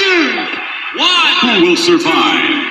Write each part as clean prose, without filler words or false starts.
Who will survive?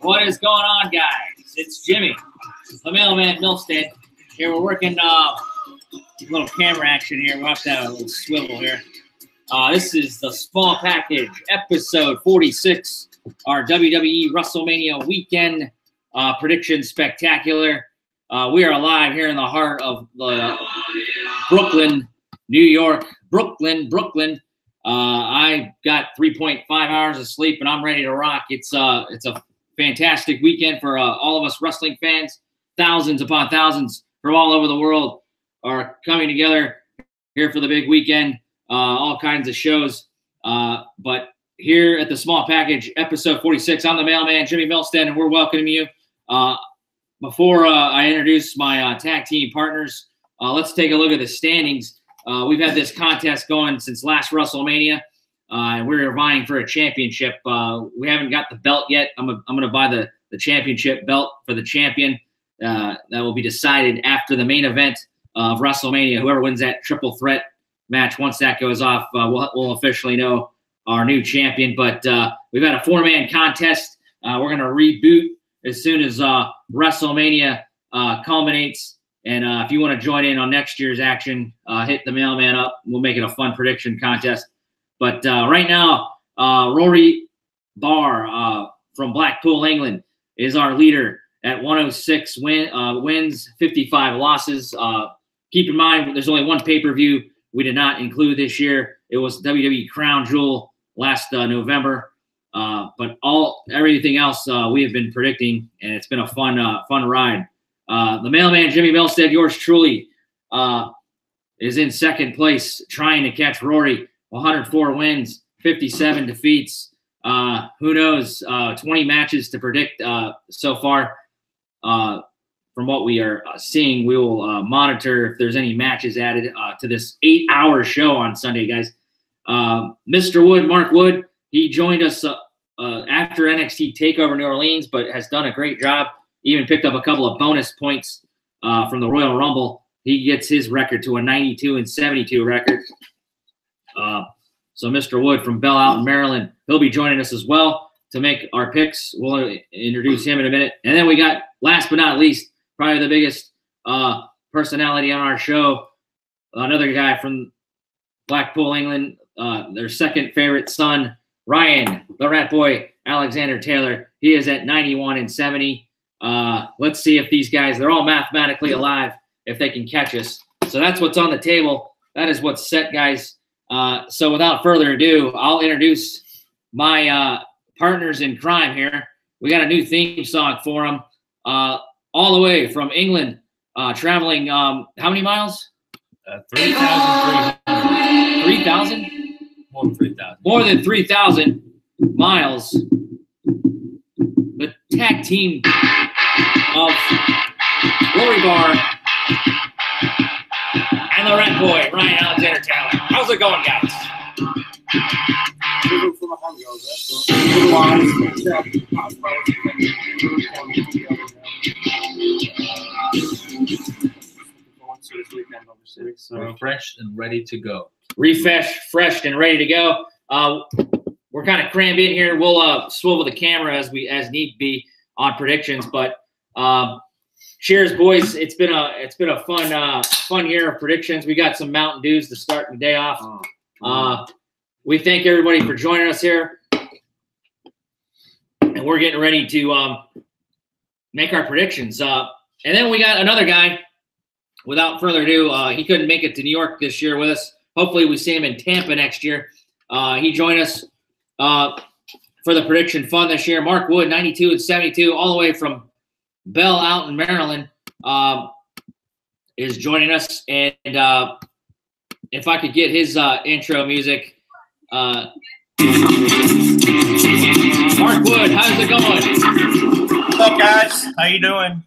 What is going on, guys? It's Jimmy, the mailman Milstead. Here we're working a little camera action here. We'll have to have a little swivel here. This is the Small Package, episode 46, our WWE WrestleMania weekend prediction spectacular. We are live here in the heart of Brooklyn, New York. Brooklyn. I got 3.5 hours of sleep, and I'm ready to rock. It's a fantastic weekend for all of us wrestling fans. Thousands upon thousands from all over the world are coming together here for the big weekend. All kinds of shows. But here at the Small Package, episode 46, I'm the mailman, Jimmy Milstead, and we're welcoming you. Before I introduce my tag team partners, let's take a look at the standings. We've had this contest going since last WrestleMania. And we're vying for a championship. We haven't got the belt yet. I'm going to buy the championship belt for the champion. That will be decided after the main event of WrestleMania. Whoever wins that triple threat match, once that goes off, we'll officially know our new champion. But we've got a 4-man contest. We're going to reboot as soon as WrestleMania culminates. And if you want to join in on next year's action, hit the mailman up. We'll make it a fun prediction contest. But right now, Rory Barr from Blackpool, England, is our leader at 106 wins, 55 losses. Keep in mind, there's only one pay-per-view we did not include this year. It was WWE Crown Jewel last November. But everything else we have been predicting, and it's been a fun ride. The mailman, Jimmy Milstead, yours truly, is in second place, trying to catch Rory. 104 wins, 57 defeats. Who knows? 20 matches to predict so far. From what we are seeing, we will monitor if there's any matches added to this 8-hour show on Sunday, guys. Mr. Wood, Marc Wood, he joined us after NXT TakeOver New Orleans, but has done a great job. Even picked up a couple of bonus points from the Royal Rumble. He gets his record to a 92-72 record. So Mr. Wood from Belle Alton, Maryland, he'll be joining us as well to make our picks. We'll introduce him in a minute. And then we got, last but not least, probably the biggest personality on our show, another guy from Blackpool, England, their second favorite son, Ryan, the Rat Boy, Alexander Taylor. He is at 91-70. Let's see if these guys, they're all mathematically alive, if they can catch us. So that's what's on the table. That is what's set, guys. So without further ado, I'll introduce my partners in crime here. We got a new theme song for them. All the way from England, traveling how many miles? 3,300. 3,000? More than 3,000. More than 3,000 miles. The tag team of Rory Barr and the Rat Boy, Ryan Alexander Taylor. How's it going, guys? So fresh and ready to go. Refreshed and ready to go. We're kind of crammed in here. We'll swivel the camera as need be on predictions. But cheers, boys! It's been a fun year of predictions. We got some Mountain Dews to start the day off. We thank everybody for joining us here, and we're getting ready to make our predictions. And then we got another guy. Without further ado, he couldn't make it to New York this year with us. Hopefully we see him in Tampa next year. He joined us for the prediction fun this year. Marc Wood, 92-72, all the way from Belle Alton, Maryland, is joining us. And if I could get his intro music. Marc Wood, how's it going? What's up, guys? How you doing?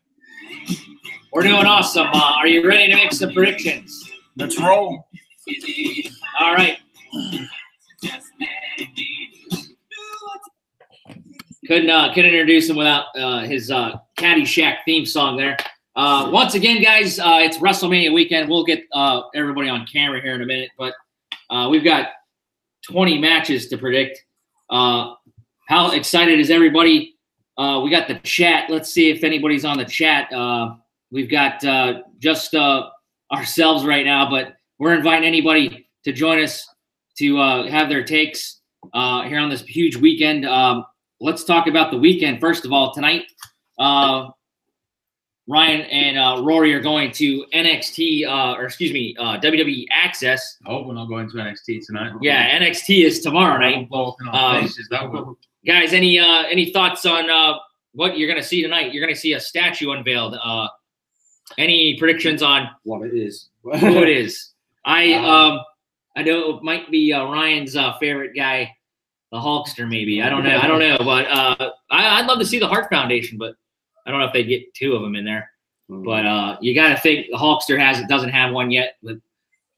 We're doing awesome. Are you ready to make some predictions? Let's roll. All right. Couldn't introduce him without his Caddyshack theme song there. Once again, guys, it's WrestleMania weekend. We'll get everybody on camera here in a minute, but we've got 20 matches to predict. How excited is everybody? We got the chat. Let's see if anybody's on the chat. We've got just ourselves right now, but we're inviting anybody to join us to have their takes here on this huge weekend. Let's talk about the weekend. First of all, tonight, Ryan and Rory are going to NXT, WWE Access. I hope we're not going to NXT tonight. Yeah, NXT is tomorrow night. Guys, any thoughts on what you're going to see tonight? You're going to see a statue unveiled. Any predictions on what it is? Who it is? I know it might be Ryan's favorite guy, the Hulkster, maybe. I don't know. But I'd love to see the Hart Foundation, but I don't know if they get two of them in there. But you got to think the Hulkster doesn't have one yet. With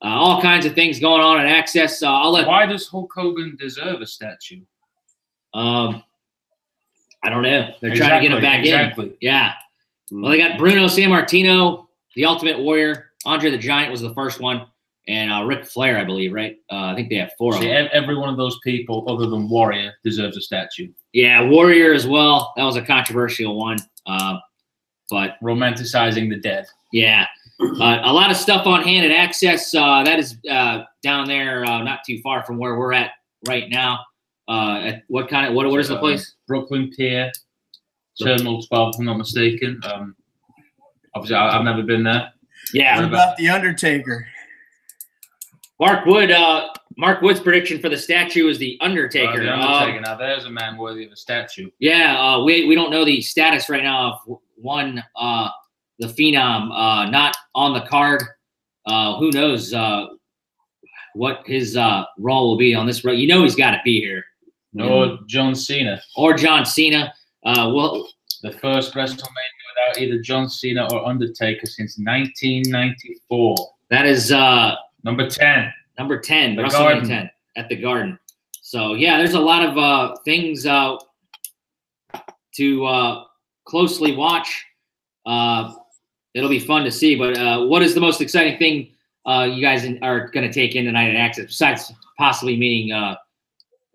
all kinds of things going on at Access. Why does Hulk Hogan deserve a statue? I don't know. They're trying to get him back in. Yeah. Well, they got Bruno Sammartino, the Ultimate Warrior. Andre the Giant was the first one. And Ric Flair, I believe, right? I think they have four of them. Every one of those people, other than Warrior, deserves a statue. Yeah, Warrior as well. That was a controversial one. But romanticizing the dead. Yeah. A lot of stuff on hand at Access. That is down there, not too far from where we're at right now. What is the place? Brooklyn Pier, Terminal 12, if I'm not mistaken. Obviously, I've never been there. Yeah. What about The Undertaker? Marc Wood's prediction for the statue is The Undertaker. The Undertaker. Now, there's a man worthy of a statue. Yeah, we don't know the status right now of one, the Phenom, not on the card. who knows what his role will be on this road. You know he's got to be here. Or John Cena. Or John Cena. Well, the first WrestleMania without either John Cena or Undertaker since 1994. That is number 10. Number 10, The WrestleMania Garden. 10 at the Garden. So yeah, there's a lot of things to closely watch. It'll be fun to see. But what is the most exciting thing you guys are going to take in tonight at Access, besides possibly meeting? I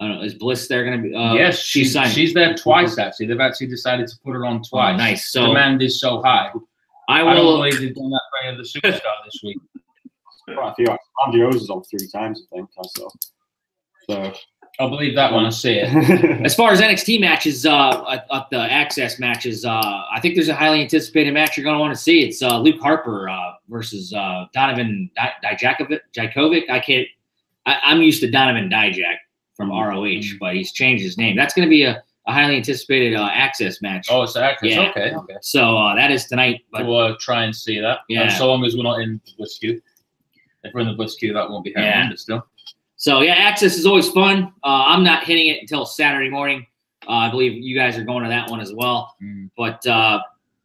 don't know, is Bliss there going to be? Yes, she's there twice, actually. They've actually decided to put her on twice. Oh, nice. So demand is so high. I don't will. believe they've done that for any of the superstar this week. Quite a few. Randy Rose is on 3 times, I think. So I'll believe that when I see it. As far as NXT matches, at the Access matches, I think there's a highly anticipated match you're going to want to see. It's Luke Harper versus Donovan Dijakovic. I'm used to Donovan Dijak from ROH, but he's changed his name. That's going to be a highly anticipated Access match. Oh, it's Access. Yeah. Okay. So that is tonight. But We'll try and see that. Yeah. So long as we're not in the Bliss queue. If we're in the Bliss queue, that won't be happening, but still. So yeah, Access is always fun. I'm not hitting it until Saturday morning. I believe you guys are going to that one as well. But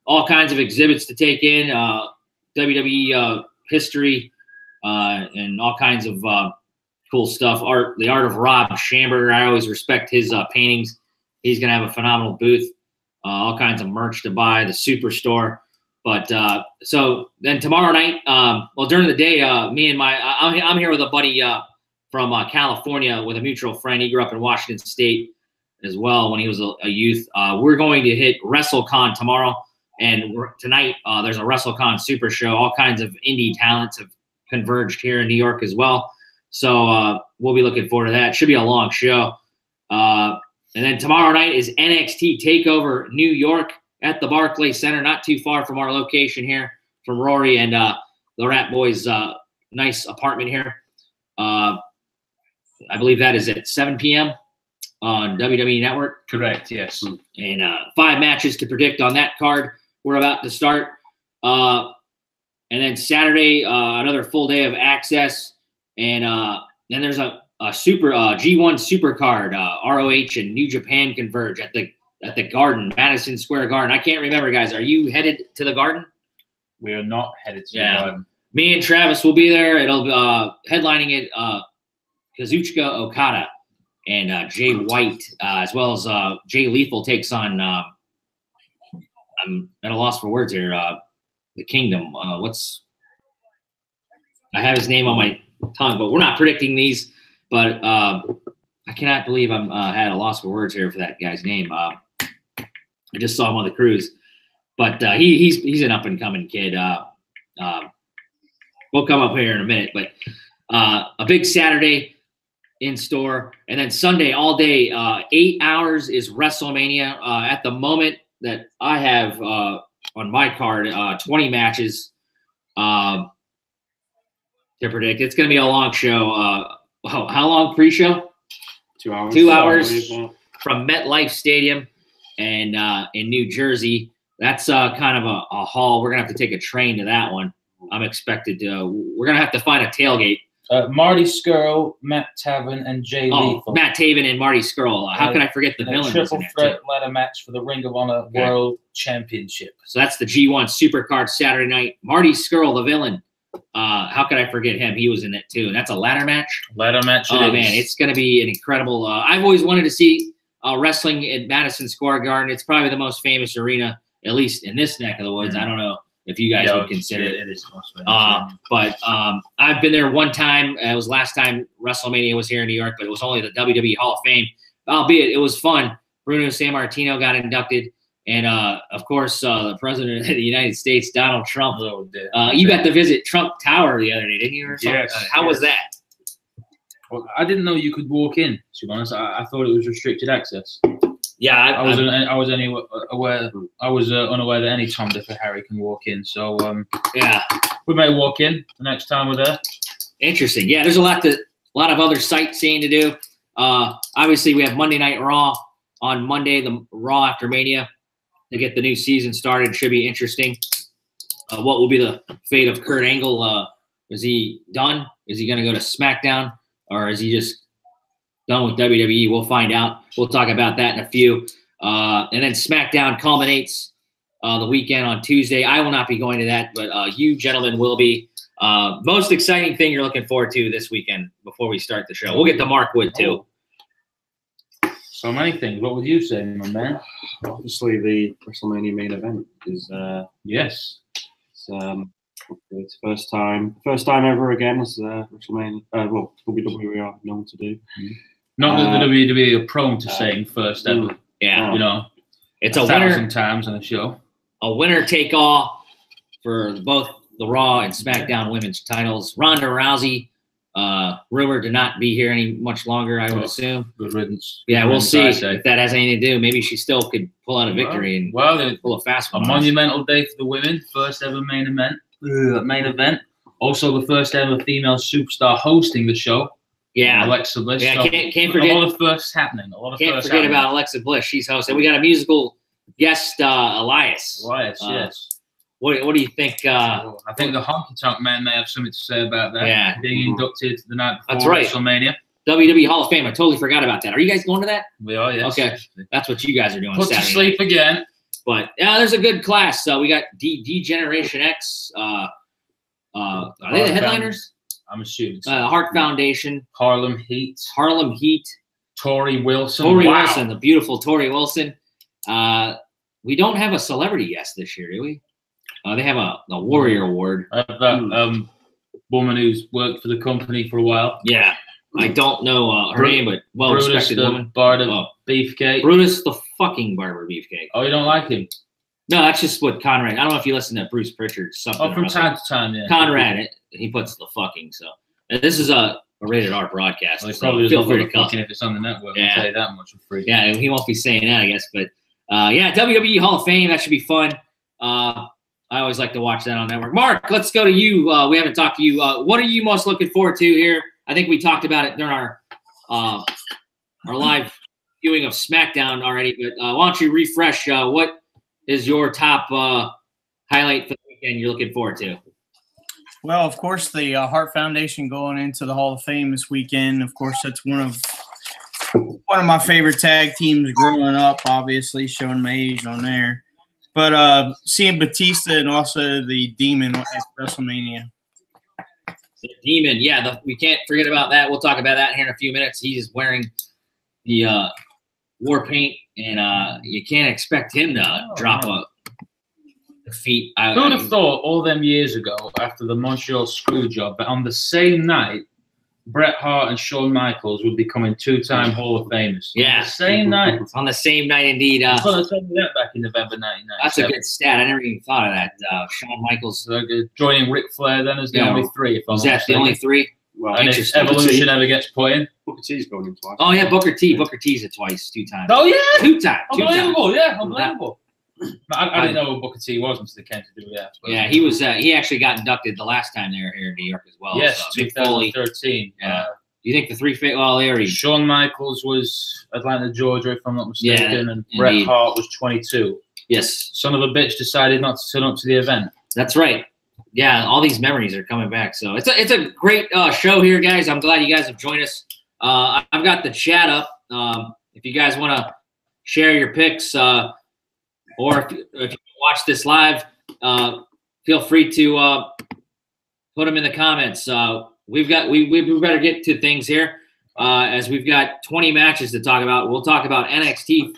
all kinds of exhibits to take in, WWE history, and all kinds of cool stuff. The art of Rob Schamberger. I always respect his paintings. He's going to have a phenomenal booth. All kinds of merch to buy. The Superstore. But so then tomorrow night, during the day, I'm here with a buddy from California with a mutual friend. He grew up in Washington State as well when he was a youth. We're going to hit WrestleCon tomorrow, and tonight there's a WrestleCon Super Show. All kinds of indie talents have converged here in New York as well. So we'll be looking forward to that. Should be a long show. And then tomorrow night is NXT TakeOver New York at the Barclays Center, not too far from our location here, from Rory and the Rat Boys' nice apartment here. I believe that is at 7 p.m. on WWE Network. Correct, yes. And 5 matches to predict on that card. We're about to start. And then Saturday, another full day of Access. And then there's a super G1 super card. ROH and New Japan converge at the Garden, Madison Square Garden. I can't remember, guys. Are you headed to the Garden? We are not headed to the Garden. Me and Travis will be there. It'll headlining it Kazuchika Okada and Jay White, as well as Jay Lethal takes on I'm at a loss for words here. The Kingdom. I have his name on my tongue, but we're not predicting these. But I cannot believe I'm had a loss for words here for that guy's name. I just saw him on the cruise, but he's an up and coming kid. We'll come up here in a minute, but a big Saturday in store, and then Sunday all day, 8 hours is WrestleMania. At the moment that I have on my card, 20 matches to predict. It's going to be a long show. How long pre-show? 2 hours. 2 hours from MetLife Stadium and in New Jersey. That's kind of a haul. We're going to have to take a train to that one. I'm expected to. We're going to have to find a tailgate. Marty Scurll, Matt Taven, and Jay Lethal. Matt Taven and Marty Scurll. How can I forget the villain? Triple threat ladder match for the Ring of Honor World Championship. So that's the G1 Supercard Saturday night. Marty Scurll, the villain. How could I forget him? He was in it too. And that's a ladder match. Ladder match. Oh man, it's going to be an incredible. I've always wanted to see wrestling at Madison Square Garden. It's probably the most famous arena, at least in this neck of the woods. I don't know if you guys would consider it. It is most famous. But I've been there one time. It was last time WrestleMania was here in New York, but it was only the WWE Hall of Fame. Albeit it was fun. Bruno Sammartino got inducted. And, of course, the President of the United States, Donald Trump. You got to visit Trump Tower the other day, didn't you? Or something? Yes. How was that? Well, I didn't know you could walk in, to be honest. I thought it was restricted access. Yeah, I was unaware that any Tom, Dick, or Harry can walk in. So yeah, we may walk in the next time we're there. Interesting. Yeah, there's a lot of other sightseeing to do. Obviously, we have Monday Night Raw on Monday, the Raw after Mania, to get the new season started. Should be interesting. What will be the fate of Kurt Angle Is he done? Is he going to go to SmackDown, or is he just done with WWE? We'll find out. We'll talk about that in a few. And then SmackDown culminates the weekend on Tuesday. I will not be going to that, but you gentlemen will be. Most exciting thing you're looking forward to this weekend before we start the show? We'll get to Marc Wood too. So many things. What would you say, my man? Obviously, the WrestleMania main event is Yes. It's first time ever again as WrestleMania. Well, WWE are known to do. Not that the WWE are prone to saying first ever. Yeah, You know, it's a a winner. 1,000 times on the show. A winner take all for both the Raw and SmackDown women's titles. Ronda Rousey, rumored to not be here any much longer, I would assume. Good riddance. Yeah, we'll Riddance, see I say. if that has anything to do. Maybe she still could pull out a victory and pull a fast a one. monumental day for the women. First ever main event. Also, the first ever female superstar hosting the show. Yeah, Alexa Bliss. Yeah, So can't forget. A lot of firsts happening. Can't forget about Alexa Bliss. She's hosting. We got a musical guest, Elias. Elias, yes. What do you think? I think the Honky Tonk Man may have something to say about that. Yeah. Being inducted the night before That's right. WrestleMania. WWE Hall of Fame. I totally forgot about that. Are you guys going to that? We are, yes. Okay, that's what you guys are doing. Put to Saturday sleep again. But yeah, there's a good class. We got D-Generation X. Are they the headliners? I'm assuming. Heart Foundation. Harlem Heat. Harlem Heat. Tori Wilson. Wilson, the beautiful Tori Wilson. We don't have a celebrity guest this year, do we? They have a Warrior Award. I have that woman who's worked for the company for a while. Yeah. I don't know her name, but well-respected woman. Barber Beefcake. Brutus the fucking Barber Beefcake. Oh, you don't like him? No, that's just what Conrad. I don't know if you listen to Bruce Pritchard. Something. Oh, from time to time, yeah. Conrad, he puts the fucking. So this is a rated R broadcast. Well, he so probably feel doesn't free go to come. fucking if it's on the network. Yeah. I'll tell you that much for free. Yeah, he won't be saying that, I guess. But yeah, WWE Hall of Fame. That should be fun. I always like to watch that on network. Marc, let's go to you. We haven't talked to you. What are you most looking forward to here? I think we talked about it during our live viewing of SmackDown already. But why don't you refresh? What is your top highlight for the weekend you're looking forward to? Well, of course, the Hart Foundation going into the Hall of Fame this weekend. Of course, that's one of my favorite tag teams growing up. Obviously, showing my age on there. But seeing Batista and also the Demon at WrestleMania. The Demon, yeah, we can't forget about that. We'll talk about that here in a few minutes. He's wearing the war paint, and you can't expect him to drop a defeat. Who would have thought all them years ago, after the Montreal screw job, that on the same night, Bret Hart and Shawn Michaels would be becoming two-time Hall of Famers? Yeah. On the same night. On the same night, indeed. I thought I told you that back in November 1999. That's a good stat. I never even thought of that. Shawn Michaels. Joining Ric Flair then as the only three. Was that the only three? Well, And if Evolution ever gets put in. Booker T's going in twice. Oh, yeah, Booker T. Booker T's it twice, 2 times. Oh, yeah. 2 times. 2 times. Unbelievable, yeah, unbelievable. I didn't know who Booker T was until they came to do that. Yeah, he was. He actually got inducted the last time they were here in New York as well. Yes, so, 2013. Yeah. Do you think the three? Well, they already. Shawn Michaels was Atlanta, Georgia, if I'm not mistaken, and indeed. Bret Hart was 22. Yes. Son of a bitch decided not to turn up to the event. That's right. Yeah, all these memories are coming back. So it's a great show here, guys. I'm glad you guys have joined us. I've got the chat up. If you guys want to share your picks, or if you watch this live, feel free to put them in the comments. We better get to things here, as we've got 20 matches to talk about. We'll talk about NXT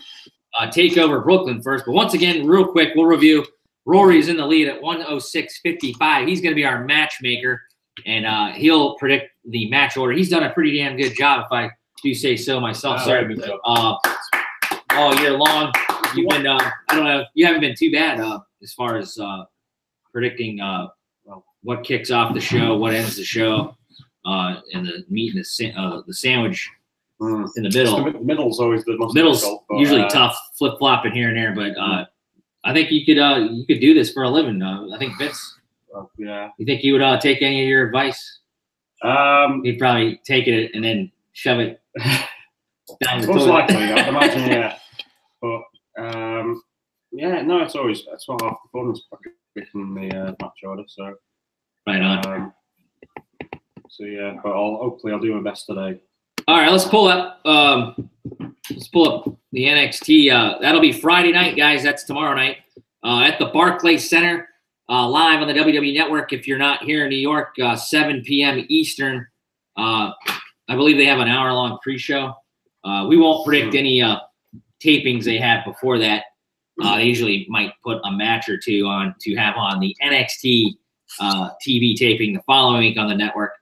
TakeOver Brooklyn first. But once again, real quick, we'll review. Rory's in the lead at 106.55. He's going to be our matchmaker, and he'll predict the match order. He's done a pretty damn good job, if I do say so myself. Sir. All year long, you've been. I don't know. You haven't been too bad as far as predicting what kicks off the show, what ends the show, and the meat and the sandwich in the middle. The middle's always the most Middle's difficult, but, usually tough, flip flopping here and there, but I think you could do this for a living. I think Vince. Yeah. You think he would take any of your advice? He'd probably take it and then shove it down the Most toilet. likely, I'd imagine, yeah. But yeah, no, it's what half the fun is picking the match order. So Right on. So yeah, but hopefully I'll do my best today. All right, let's pull up. Let's pull up the NXT. That'll be Friday night, guys. That's tomorrow night at the Barclays Center, live on the WWE Network. If you're not here in New York, 7 p.m. Eastern. I believe they have an hour-long pre-show. We won't predict any tapings they have before that. They usually might put a match or two on to have on the NXT TV taping the following week on the network.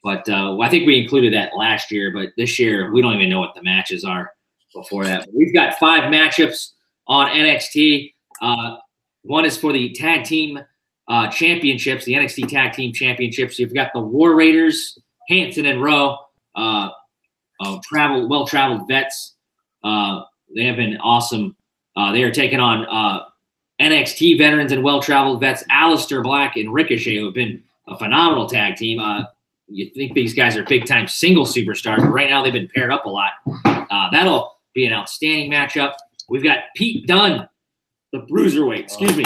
But I think we included that last year. But this year, we don't even know what the matches are before that. We've got 5 matchups on NXT. One is for the tag team championships, the NXT Tag Team Championships. You've got the War Raiders, Hanson and Rowe, well-traveled vets. They have been awesome. They are taking on NXT veterans and well-traveled vets, Aleister Black and Ricochet, who have been a phenomenal tag team. You think these guys are big-time single superstars, but right now they've been paired up a lot. That'll be an outstanding matchup. We've got Pete Dunne, the Bruiserweight. Excuse me.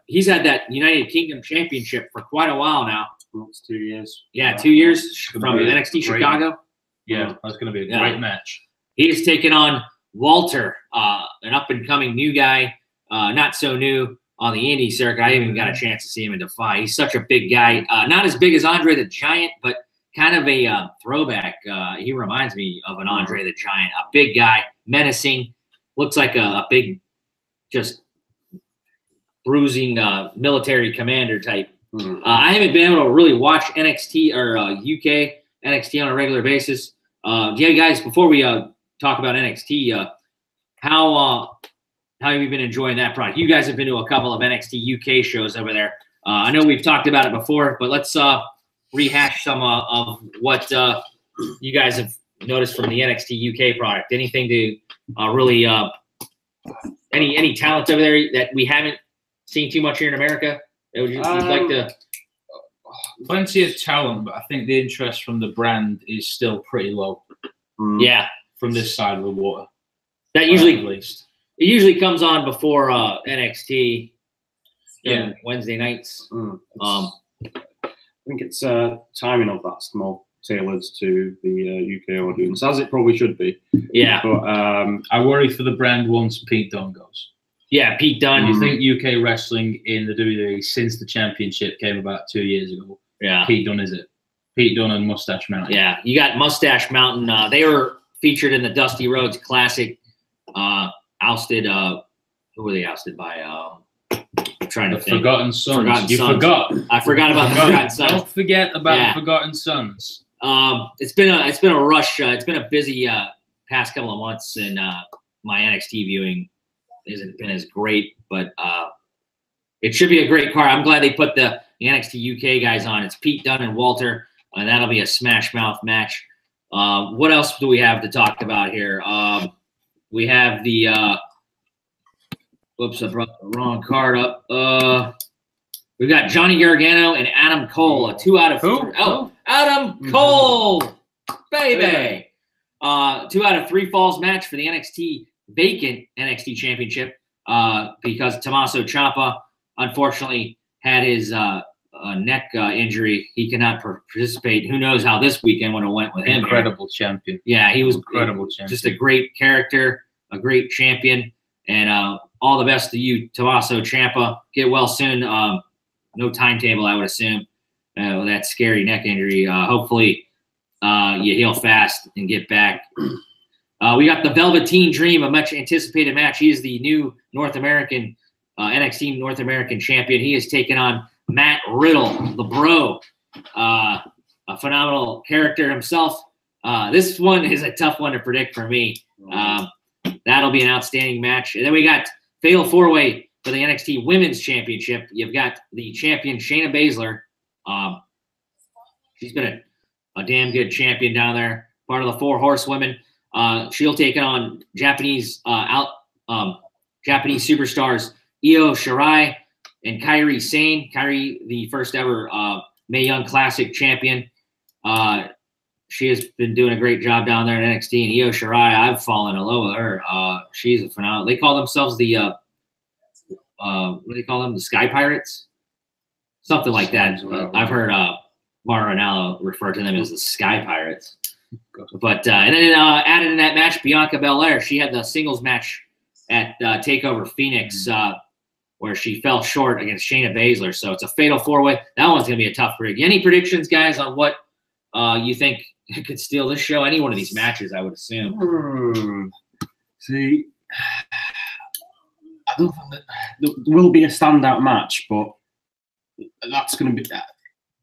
He's had that United Kingdom Championship for quite a while now. It's 2 years. Yeah, 2 years from NXT Chicago. Yeah, that's going to be a great match. He is taking on Walter, an up-and-coming new guy, not so new on the indie circuit. I haven't even got a chance to see him in Defy. He's such a big guy. Not as big as Andre the Giant, but kind of a throwback. He reminds me of an Andre the Giant. A big guy, menacing, looks like a big, just bruising military commander type. I haven't been able to really watch NXT or UK NXT on a regular basis. Yeah, guys, before we talk about NXT, how have you been enjoying that product? You guys have been to a couple of NXT UK shows over there. I know we've talked about it before, but let's rehash some of what you guys have noticed from the NXT UK product. Anything to really any talent over there that we haven't seen too much here in America? That you'd like to? Plenty of talent, but I think the interest from the brand is still pretty low. Yeah, from this side of the water. That usually, at least, it usually comes on before NXT. Yeah, Wednesday nights. I think it's timing of that's more tailored to the UK audience, as it probably should be. Yeah, but I worry for the brand once Pete Dunne goes. Yeah, Pete Dunne. You think UK wrestling in the WWE since the championship came about 2 years ago? Yeah, Pete Dunne is it? Pete Dunne and Mustache Mountain. Yeah, you got Mustache Mountain. They were featured in the Dusty Rhodes Classic. Ousted. Who were they ousted by? I'm trying to think. Forgotten Sons. Forgotten Sons. Forgot. I forgot about the Forgotten Sons. Don't forget about the Forgotten Sons. It's been a rush. It's been a busy past couple of months, and my NXT viewing hasn't been as great, but it should be a great card. I'm glad they put the NXT UK guys on. It's Pete Dunne and Walter, and that'll be a smash mouth match. What else do we have to talk about here? We have the whoops, I brought the wrong card up. We've got Johnny Gargano and Adam Cole, a 2 out of 3. Oh, Adam Cole, baby. 2 out of 3 falls match for the NXT vacant NXT championship because Tommaso Ciampa unfortunately had his neck injury. He cannot participate. Who knows how this weekend would have went with him. Incredible champion. Yeah, he was incredible champion. Just a great character, a great champion, and all the best to you, Tommaso Ciampa. Get well soon. No timetable, I would assume, with that scary neck injury. Hopefully you heal fast and get back. We got the Velveteen Dream, a much anticipated match. He is the new North American NXT North American champion. He is taking on Matt Riddle, the Bro, a phenomenal character himself. This one is a tough one to predict for me. That'll be an outstanding match. And then we got Fatal 4-Way for the NXT Women's Championship. You've got the champion Shayna Baszler. She's been a damn good champion down there. Part of the 4 Horsewomen. She'll take on Japanese Japanese superstars Io Shirai and Kairi Sane. Kairi, the first ever Mae Young Classic champion. She has been doing a great job down there in NXT. And Io Shirai, I've fallen in love with her. She's a phenomenal. They call themselves the what do they call them? The Sky Pirates, something like that. I've heard. Maranello referred to them as the Sky Pirates. But and then added in that match, Bianca Belair. She had the singles match at TakeOver Phoenix where she fell short against Shayna Baszler. So it's a fatal 4-way. That one's going to be a tough prediction. Any predictions, guys, on what you think could steal this show? Any one of these matches, I would assume. See, I don't think that there will be a standout match, but that's going to be.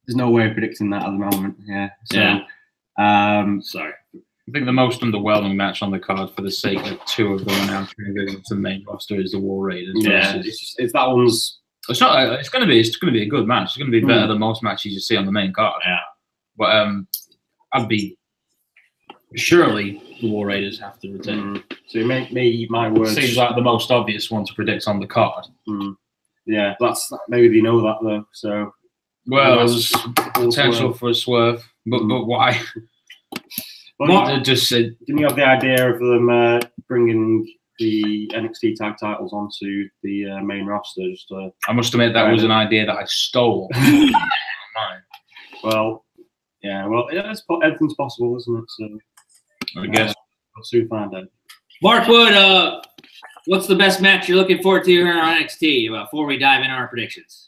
There's no way of predicting that at the moment. Yeah. So, sorry. I think the most underwhelming match on the card, for the sake of two of them announced to the main roster, is the War Raiders. Yeah, it's that one's. It's not. It's going to be a good match. It's going to be better than most matches you see on the main card. Yeah. But I'd be. Surely the War Raiders have to retain. So you make me my words. Seems like the most obvious one to predict on the card. Yeah, that's maybe they know that though. So. Well, there's potential for a swerve, but why? Well, just said. Didn't you have the idea of them bringing the NXT tag titles onto the main roster? I must admit that was an idea that I stole. Well, yeah. Well, everything's possible, isn't it? So I guess we'll soon find out. Marc Wood, what's the best match you're looking forward to here on NXT before we dive into our predictions?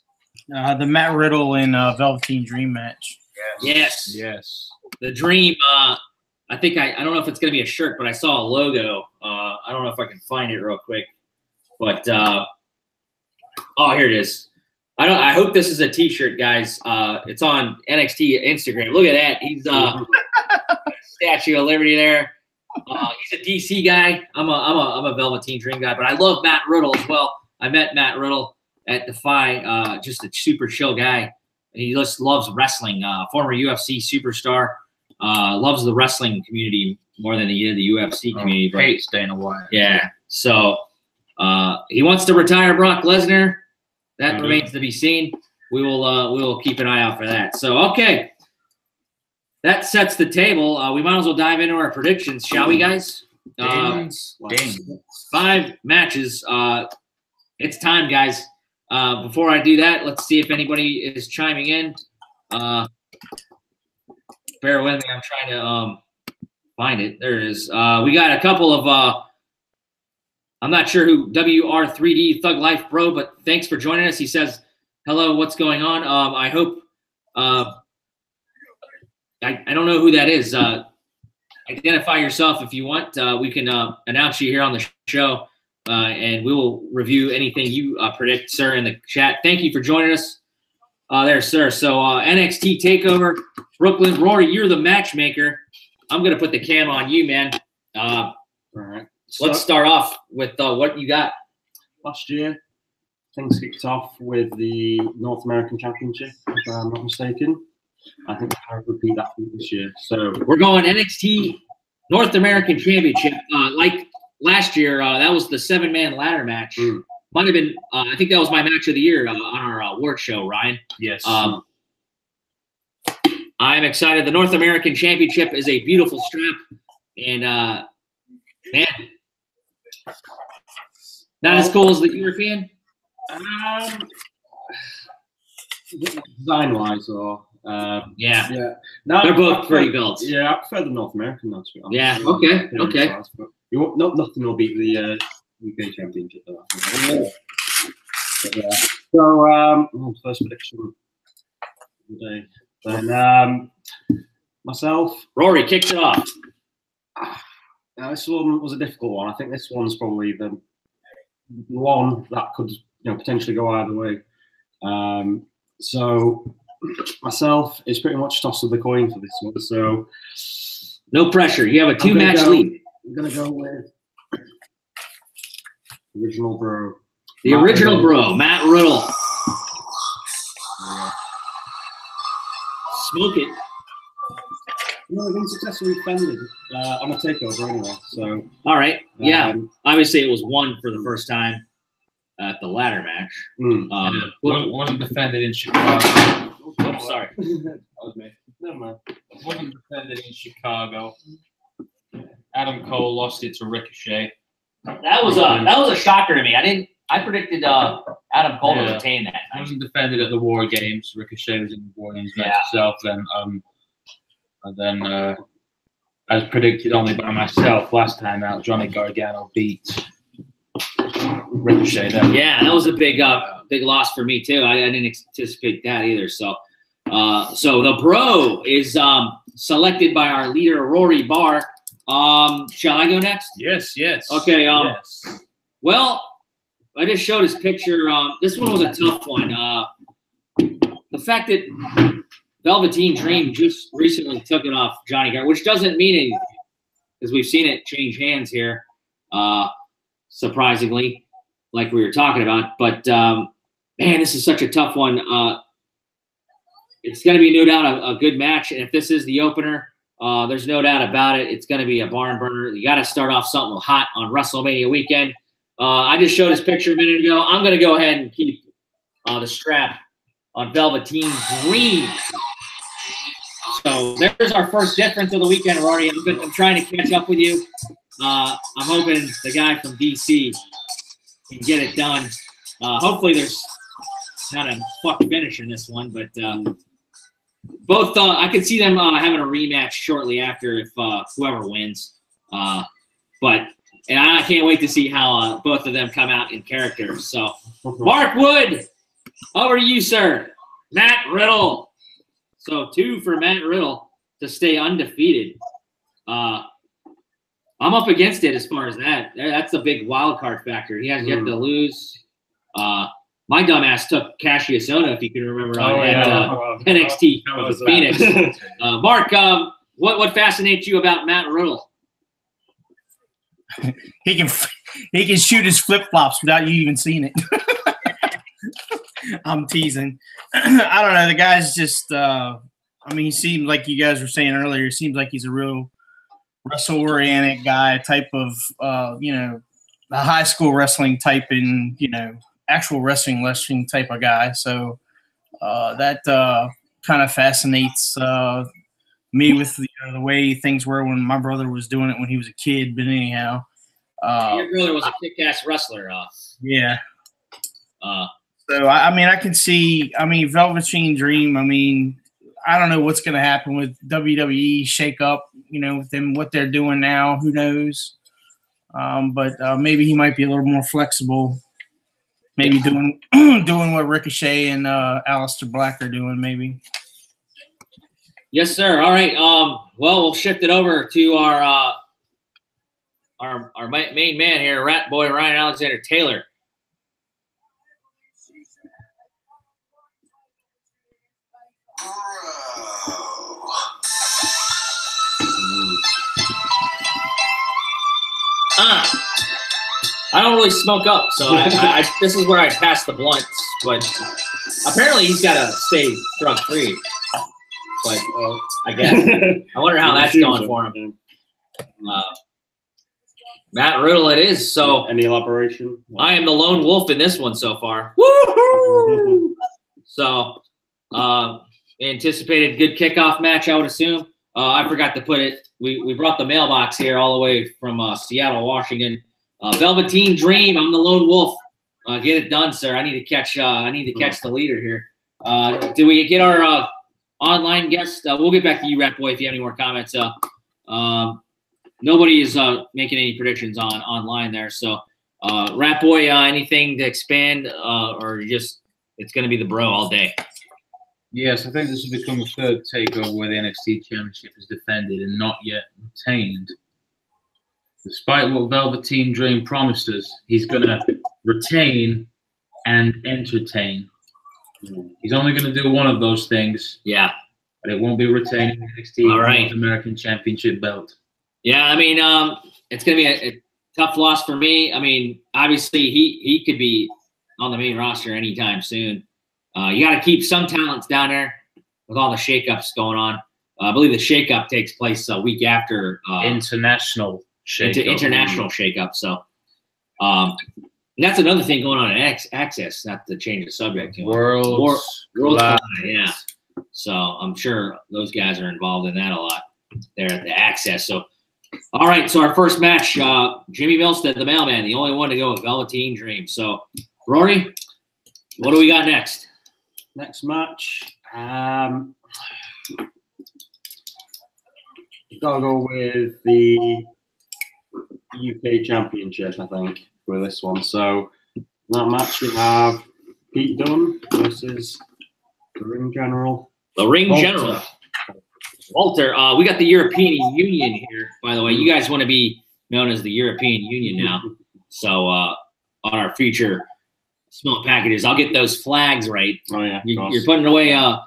The Matt Riddle and Velveteen Dream match. Yes. The Dream. I think I don't know if it's going to be a shirt, but I saw a logo. I don't know if I can find it real quick. But oh, here it is. I hope this is a T-shirt, guys. It's on NXT Instagram. Look at that. He's Statue of Liberty there. He's a DC guy. I'm a Velveteen Dream guy, but I love Matt Riddle as well. I met Matt Riddle at Defy, just a super chill guy. He just loves wrestling. Former UFC superstar, loves the wrestling community more than he did the UFC community. But hates Dana White. Yeah, so he wants to retire Brock Lesnar. That remains to be seen. We will keep an eye out for that. So okay, that sets the table. We might as well dive into our predictions, shall we, guys? 5 matches. It's time, guys. Before I do that, let's see if anybody is chiming in. Bear with me. I'm trying to find it. There it is. We got a couple of I'm not sure who WR3D Thug Life Bro, but thanks for joining us. He says, hello, what's going on? I hope I don't know who that is. Identify yourself if you want. We can announce you here on the show. And we will review anything you predict, sir, in the chat. Thank you for joining us there, sir. So NXT TakeOver Brooklyn. Rory, you're the matchmaker. I'm going to put the cam on you, man. All right. Let's start off with what you got. Last year, things kicked off with the North American Championship, if I'm not mistaken. I think I'll repeat that this year. So we're going NXT North American Championship. Like last year, that was the 7-man ladder match. Might have been, I think that was my match of the year on our award show, Ryan. Yes. I'm excited. The North American Championship is a beautiful strap. And, man, not as cool as the European? Design-wise, or... yeah. No, they're both pretty belts. Yeah, I prefer the North American, though, to be honest. Yeah, okay. Nothing will beat the UK Championship, though. But, yeah. So, first prediction of the day. Then, myself. Rory kicks it off. This one was a difficult one. I think this one's probably the one that could, potentially go either way. So, myself is pretty much toss of the coin for this one. So, no pressure. You have a 2-match lead. I'm gonna go with original bro. The original bro, Matt Riddle. Smoke it. I've been successfully defended on a takeover anyway. So all right, yeah. Obviously, it was won for the first time at the ladder match. Wasn't defended in Chicago. I'm sorry. That was me. Never mind. Wasn't defended in Chicago. Adam Cole lost it to Ricochet. That was a shocker to me. I predicted Adam Cole Yeah. retained that He night. wasn't defended at the War Games. Ricochet was in the War Games match itself. Then, as predicted only by myself last time out, Johnny Gargano beat Ricochet. Then. Yeah, that was a big loss for me too. I didn't anticipate that either. So the Bro is selected by our leader Rory Barr. Shall I go next? Yes. Okay. Yes. Well, I just showed his picture. This one was a tough one. The fact that Velveteen Dream just recently took it off Johnny Gargano, which doesn't mean anything, because we've seen it change hands here, surprisingly, like we were talking about. But, man, this is such a tough one. It's going to be no doubt a good match. And if this is the opener, there's no doubt about it. It's going to be a barn burner. You got to start off something hot on WrestleMania weekend. I just showed his picture a minute ago. I'm going to go ahead and keep the strap on Velveteen Dream. So there's our first difference of the weekend, Rory. I'm trying to catch up with you. I'm hoping the guy from DC can get it done. Hopefully there's not a fuck finish in this one, but both I could see them having a rematch shortly after if whoever wins. And I can't wait to see how both of them come out in character. So, Marc Wood, over to you, sir. Matt Riddle. So 2 for Matt Riddle to stay undefeated. I'm up against it as far as that. That's a big wild card factor. He has yet to lose. My dumbass took Cassius Ohno, if you can remember, NXT Phoenix. Mark, what fascinates you about Matt Riddle? He can shoot his flip flops without you even seeing it. I'm teasing. I don't know. The guy's just. I mean, he seems like you guys were saying earlier. He seems like he's a real wrestle-oriented guy, type of the high school wrestling type, and actual wrestling type of guy. So that kind of fascinates me with the way things were when my brother was doing it when he was a kid. But anyhow, your brother was a kick-ass wrestler. Yeah. So I mean, I can see. I mean, Velveteen Dream. I mean, I don't know what's going to happen with WWE shake up. With them what they're doing now. Who knows? But maybe he might be a little more flexible. Maybe doing what Ricochet and Aleister Black are doing. Maybe. Yes, sir. All right. Well, we'll shift it over to our main man here, RATBOY Ryan Alexander Taylor. I don't really smoke up, so this is where I pass the blunts. But apparently, he's got to stay drug-free. But I guess I wonder how that's going for him. Matt Riddle, it is. So any elaboration? I am the lone wolf in this one so far. Woohoo! So anticipated good kickoff match, I would assume. I forgot to put it. We brought the mailbox here all the way from Seattle, Washington. Velveteen Dream. I'm the lone wolf. Get it done, sir. I need to catch. The leader here. Did we get our online guest? We'll get back to you, RATBOY, if you have any more comments. Nobody is making any predictions online there. So, RATBOY, anything to expand, or just it's going to be the Bro all day? Yes, I think this will become a third takeover where the NXT Championship is defended and not yet retained. Despite what Velveteen Dream promised us, he's going to retain and entertain. He's only going to do one of those things. Yeah. But it won't be retaining NXT North American Championship belt. Yeah, I mean, it's going to be a tough loss for me. I mean, obviously, he could be on the main roster anytime soon. You got to keep some talents down there with all the shakeups going on. I believe the shakeup takes place a week after international shakeup. So that's another thing going on at Access. Not to change the subject. World yeah. So I'm sure those guys are involved in that a lot there at the Access. So all right. So our first match, Jimmy Milstead, the mailman, the only one to go with Velveteen Dream. So Rory. What do we got next? Next match. You've got to go with the UK Championship, I think, for this one. So in that match, we have Pete Dunne versus the Ring General. The Ring Walter. General. Walter, we got the European Union here, by the way. You guys want to be known as the European Union now. So on our future small packages, I'll get those flags right. Oh, yeah. You're putting away the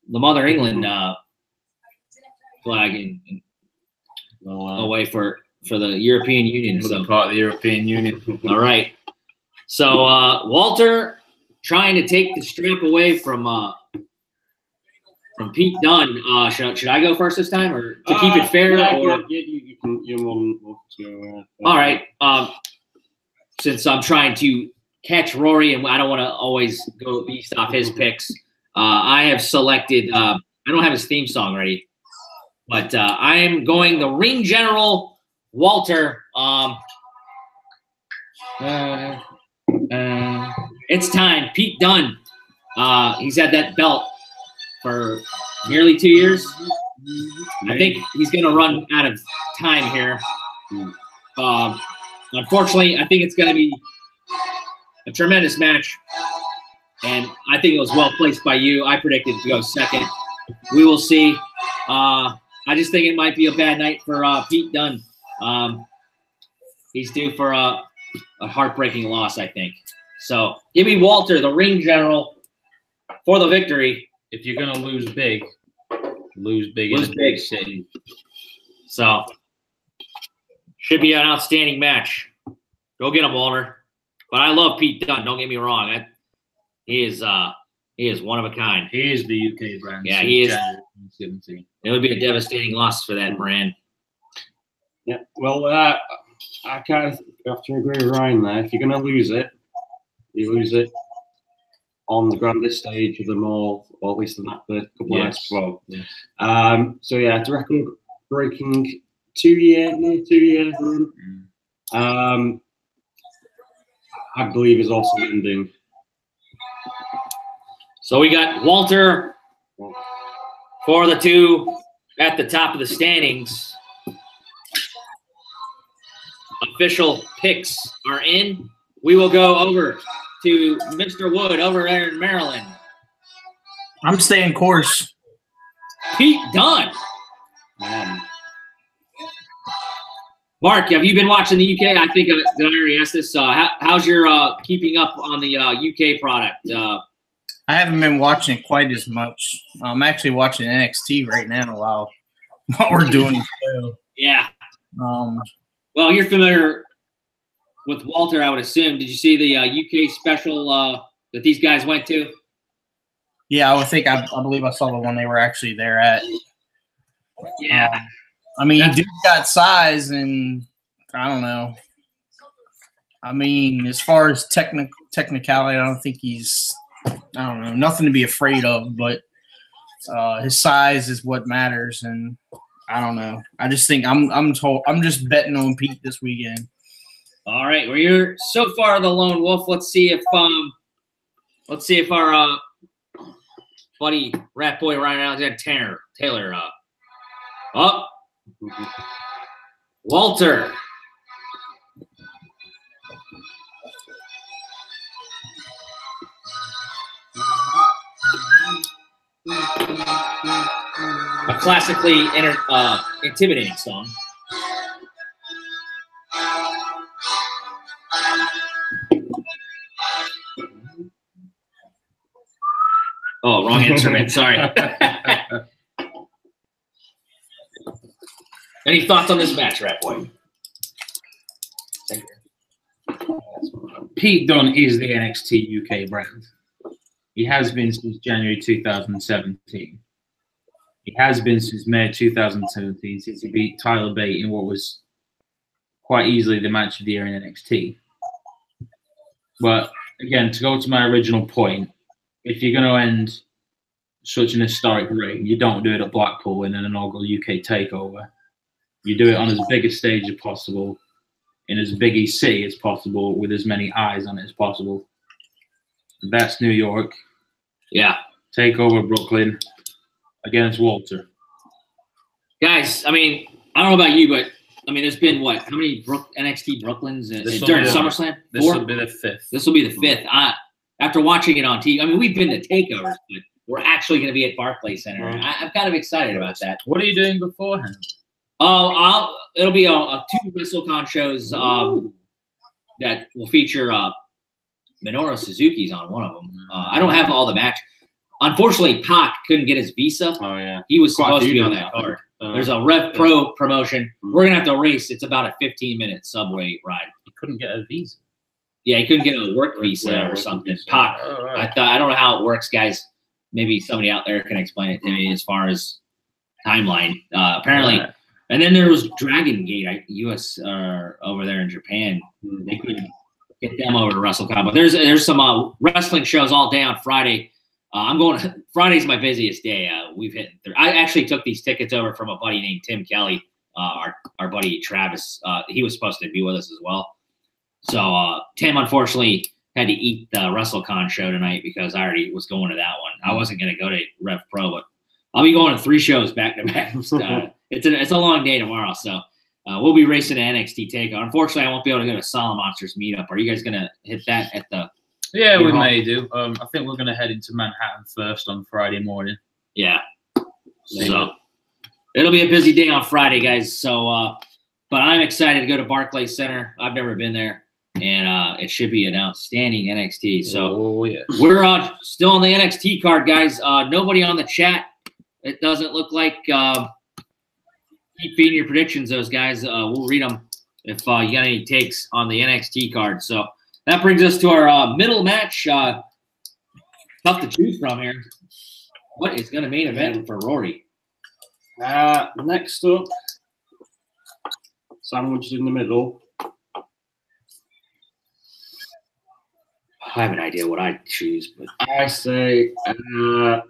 Mother England flag away for the European Union. So part of the European Union. all right. So Walter trying to take the strap away from Pete Dunne. Should I go first this time, or to keep it fair? Yeah, or you can. You're more than welcome to. all right. Since I'm trying to catch Rory, and I don't want to always go beast off his picks, I have selected. I don't have his theme song ready, but I am going the Ring General Walter. It's time. Pete Dunne. He's had that belt for nearly 2 years. I think he's going to run out of time here. Unfortunately, I think it's going to be a tremendous match, and I think it was well placed by you. I predicted to go second. We will see. I just think it might be a bad night for Pete Dunne. He's due for a heartbreaking loss, I think. So give me Walter, the Ring General, for the victory. If you're going to lose big Lose in a big. big city. So should be an outstanding match. Go get him, Walter. But I love Pete Dunne. Don't get me wrong. He is one of a kind. He is the UK brand. Yeah, he is. January 2017. It would be a devastating loss for that brand. Yeah. Well, I kind of have to agree with Ryan there. If you're going to lose it, you lose it on the grandest stage of them all, or at least in that first couple of nights before. Yes. So yeah, it's a record-breaking 2 year run. I believe is also ending. So we got Walter for the two at the top of the standings. Official picks are in. We will go over to Mr. Wood over there in Maryland. I'm staying course. Pete Dunne. Mark, have you been watching the UK? I think did I already ask this? How's your keeping up on the UK product? I haven't been watching it quite as much. I'm actually watching NXT right now while we're doing the show. Yeah. Well, you're familiar with Walter, I would assume. Did you see the UK special that these guys went to? Yeah, I believe I saw the one they were actually there at. Yeah. I mean, dude got size, and I don't know. I mean, as far as technicality, I don't think he's, I don't know, nothing to be afraid of, but his size is what matters, and I don't know. I just think I'm just betting on Pete this weekend. All right, well, you're so far the lone wolf. Let's see if our buddy RATBOY Ryan Alexander Taylor Walter. A classically intimidating song. Oh, wrong instrument. Sorry. Any thoughts on this match, RATBOY? Pete Dunne is the NXT UK brand. He has been since January 2017. He has been since May 2017, since he beat Tyler Bate in what was quite easily the match of the year in NXT. But again, to go to my original point, if you're going to end such an historic reign, you don't do it at Blackpool in an inaugural UK takeover. You do it on as big a stage as possible, in as big a city as possible, with as many eyes on it as possible. That's New York. Yeah. TakeOver Brooklyn against Walter. Guys, I mean, I don't know about you, but I mean, there's been what? How many NXT Brooklyns during SummerSlam? This will be the 5th. This will be the 5th. After watching it on TV, I mean, we've been to takeovers, but we're actually going to be at Barclays Center. And I'm kind of excited about that. What are you doing beforehand? It'll be 2 WrestleCon shows that will feature Minoru Suzuki's on one of them. I don't have all the match. Unfortunately, Pac couldn't get his visa. Oh yeah, he was supposed to be on that card. There's a Rev Pro promotion. We're gonna have to race. It's about a 15-minute subway ride. He couldn't get a visa. Yeah, he couldn't get a work visa or something. Pac. Oh, right. I don't know how it works, guys. Maybe somebody out there can explain it to me as far as timeline. Apparently, and then there was Dragon Gate, US over there in Japan. They couldn't get them over to WrestleCon, but there's some wrestling shows all day on Friday. I'm going. Friday's my busiest day. We've hit. I actually took these tickets over from a buddy named Tim Kelly. Our buddy Travis. He was supposed to be with us as well. So Tim unfortunately had to eat the WrestleCon show tonight because I already was going to that one. I wasn't going to go to Rev Pro, but I'll be going to 3 shows back to back. It's a long day tomorrow, so we'll be racing to NXT TakeOver. Unfortunately, I won't be able to go to Solid Monsters meetup. Are you guys going to hit that at the? Yeah, we may do. I think we're going to head into Manhattan first on Friday morning. Yeah. So it'll be a busy day on Friday, guys. So, but I'm excited to go to Barclays Center. I've never been there, and it should be an outstanding NXT. So we're still on the NXT card, guys. Nobody on the chat. It doesn't look like. Keep feeding your predictions, those guys. We'll read them if you got any takes on the NXT card. So. That brings us to our middle match. Tough to choose from here. What is going to main event for Rory? Next up, sandwiched in the middle. I have an idea what I'd choose, but I say the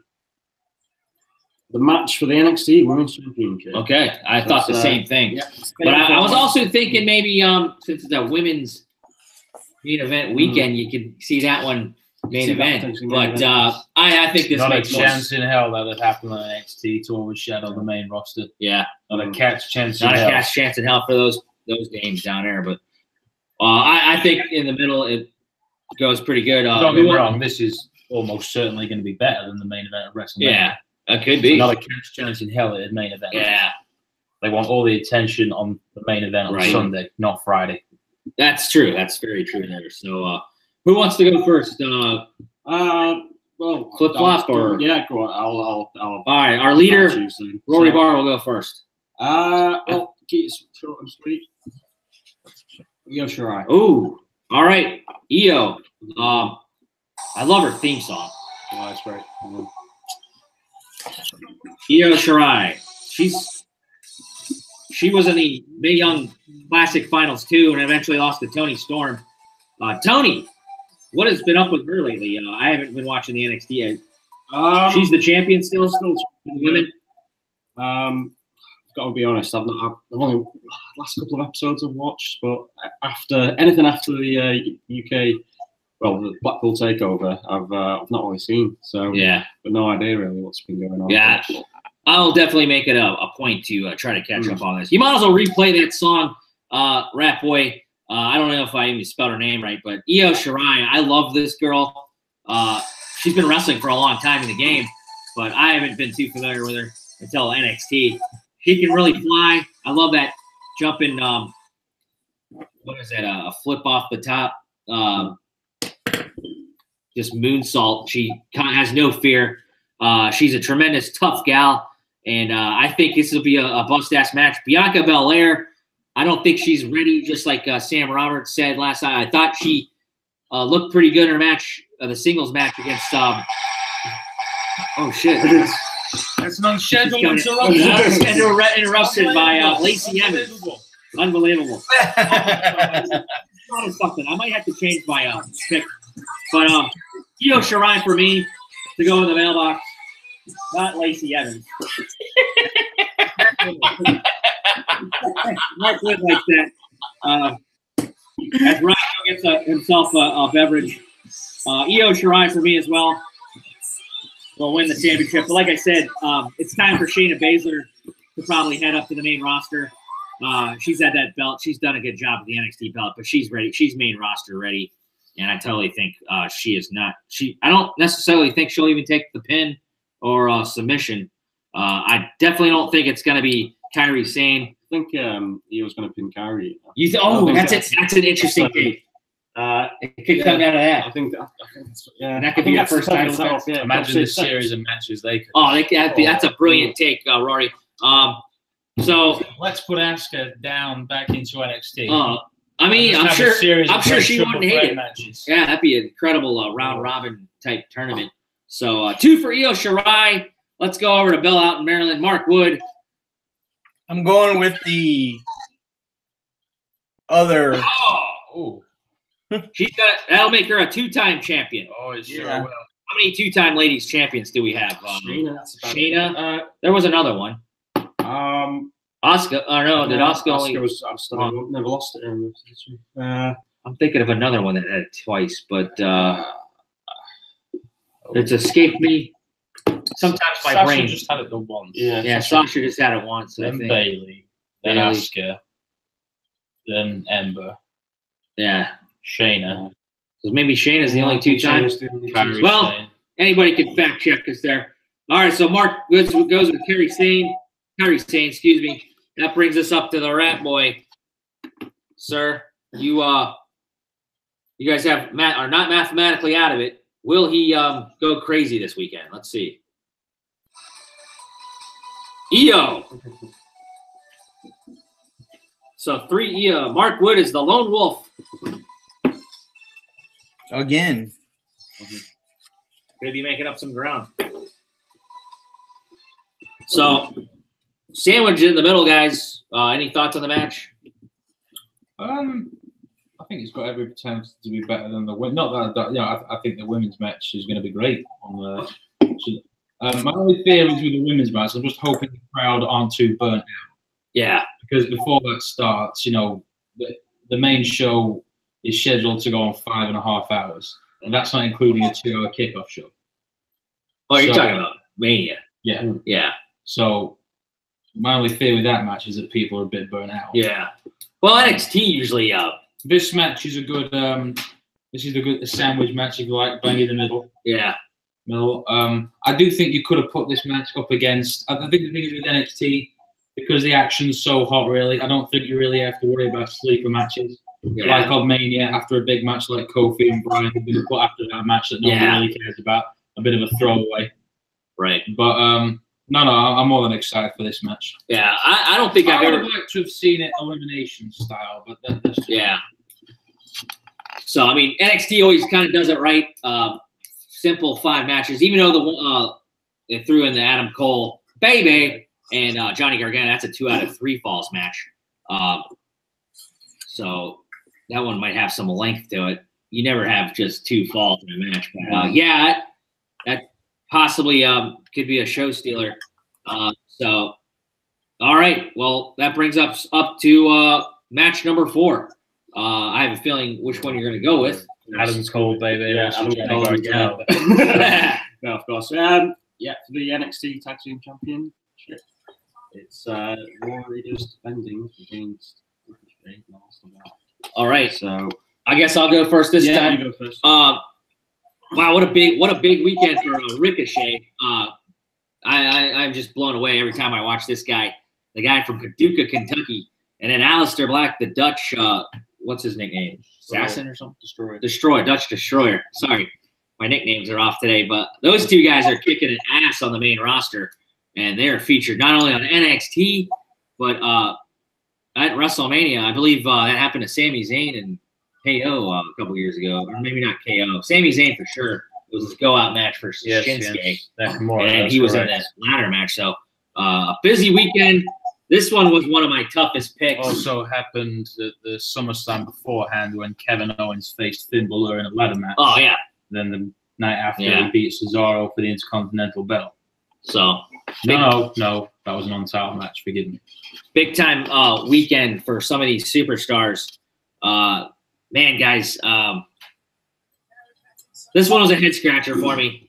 match for the NXT Women's Championship. Okay, I thought the same thing. Yeah, but I was also thinking maybe since it's a women's main event weekend, you could see that one main event. But I think this not makes a chance in hell that would happen on NXT to overshadow the main roster. Yeah, not a cat's chance. Not a cat's chance in hell for those games down there. But I think in the middle it goes pretty good. Don't get me wrong. This is almost certainly going to be better than the main event of WrestleMania. Yeah, it could be. Not a cat's chance in hell at the main event. Yeah, they want all the attention on the main event on Sunday, not Friday. That's true. That's very true there. So, who wants to go first? Well, flip flop or yeah, go on. I'll all right, our leader, Rory Barr, will go first. Well, keep it short and sweet. Io Shirai. Ooh, all right, Io. I love her theme song. Oh, that's great. Io Shirai. She was in the Mae Young Classic Finals too, and eventually lost to Toni Storm. Tony, what has been up with her lately? I haven't been watching the NXT yet. She's the champion still women. Got to be honest, I've only last couple of episodes I've watched, but after the UK, well, the Blackpool takeover, I've not really seen. So yeah, but no idea really what's been going on. Yeah. I'll definitely make it a point to try to catch up on this. You might as well replay that song, RATBOY. I don't know if I even spelled her name right, but Io Shirai. I love this girl. She's been wrestling for a long time in the game, but I haven't been too familiar with her until NXT. She can really fly. I love that jumping. What is that? A flip off the top. Just moonsault. She kind of has no fear. She's a tremendous tough gal. And I think this will be a bust-ass match. Bianca Belair, I don't think she's ready, just like Sam Roberts said last night. I thought she looked pretty good in her match, the singles match against oh, shit. That's an unscheduled interruption by Lacey Evans. Unbelievable. I might have to change my pick. But Io Shirai for me to go in the mailbox. Not Lacey Evans. Marc Wood likes that. As Ryan gets himself a beverage. Io Shirai for me as well will win the championship. But like I said, it's time for Shayna Baszler to probably head up to the main roster. She's had that belt. She's done a good job with the NXT belt, but she's ready. She's main roster ready. And I totally think she is not. I don't necessarily think she'll even take the pin or submission. I definitely don't think it's going to be Kairi Sane. I think he was going to pin Kairi. That's an interesting thing. It could come out of that. I think yeah. And that could be the first title defense. Yeah, Imagine the series of matches they could. Oh, that's a brilliant take, Rory. So let's put Asuka down back into NXT. I mean, I'm sure she wouldn't hate it. Matches. Yeah, that'd be an incredible round robin type tournament. So 2 for Io Shirai. Let's go over to Belle in Maryland. Marc Wood. I'm going with the other. Oh, that'll make her a 2-time champion. oh, it sure Yeah. will. How many 2-time ladies champions do we have? Shayna. There was another one. Asuka. Oh no, did Asuka only? Asuka never lost it. I'm thinking of another one that had it twice, but it's escaped me. Sometimes my Sasha brain. just had it the once. Yeah, Sasha just had it once. I Then think. Bailey, then Bayley. Asuka, then Ember, Yeah. Shayna. So maybe Shayna's the only 2-time. Kairi Well, Sane. anybody can fact check us there. All right, so Marc goes with Kairi Sane, excuse me. That brings us up to the Rat Boy. Sir, you guys are not mathematically out of it. Will he go crazy this weekend? Let's see. Io. So 3 Io. Marc Wood is the lone wolf. Again. Gonna be making up some ground. So, sandwich in the middle, guys. Any thoughts on the match? I think it's got every potential to be better than the win. Not that I think the women's match is going to be great. On the, my only fear is with the women's match. I'm just hoping the crowd aren't too burnt out. Yeah. Because before that starts, the main show is scheduled to go on 5.5 hours, and that's not including a 2-hour kickoff show. Oh, you're talking about Mania. Yeah. Yeah. So my only fear with that match is that people are a bit burnt out. Yeah. Well, NXT usually This match is a good. This is a good sandwich match if you like, bang in the middle. Yeah. Middle. I do think you could have put this match up against. I think the thing is with NXT, because the action's so hot. Really, I don't think you really have to worry about sleeper matches. Yeah. Like on Mania, after a big match like Kofi and Bryan have been put after that match that nobody really cares about, a bit of a throwaway. Right. But no, I'm more than excited for this match. Yeah. I don't think I've I would ever. have liked to have seen it elimination style, but that's just So I mean, NXT always kind of does it right. Simple 5 matches, even though they threw in the Adam Cole baby and Johnny Gargano. That's a 2 out of 3 falls match. So that one might have some length to it. You never have just 2 falls in a match, but that possibly could be a show stealer. So all right, well that brings us up to match number 4. I have a feeling which one you're going to go with. Adam Cole, baby. Yeah, Adam Cole. Yeah. No, of course. For the NXT Tag Team Championship, it's Rory just defending against Ricochet. All right, So I guess I'll go first this time. you go first. Wow, what a big weekend for Ricochet. I'm just blown away every time I watch this guy, the guy from Paducah, Kentucky, and then Aleister Black, the Dutch. What's his nickname? Assassin or something? Dutch Destroyer. Sorry, my nicknames are off today, but those 2 guys are kicking an ass on the main roster, and they are featured not only on NXT but at WrestleMania. I believe that happened to Sami Zayn and KO a couple years ago, or maybe not KO. Sami Zayn for sure. It was his go-out match versus Shinsuke, and he was in that ladder match. So a busy weekend. This one was one of my toughest picks. Also happened the SummerSlam beforehand when Kevin Owens faced Finn Balor in a ladder match. Oh, yeah. Then the night after he beat Cesaro for the Intercontinental belt. So No, that was an on-title match. Forgive me. big time weekend for some of these superstars. Man, guys, This one was a head scratcher for me.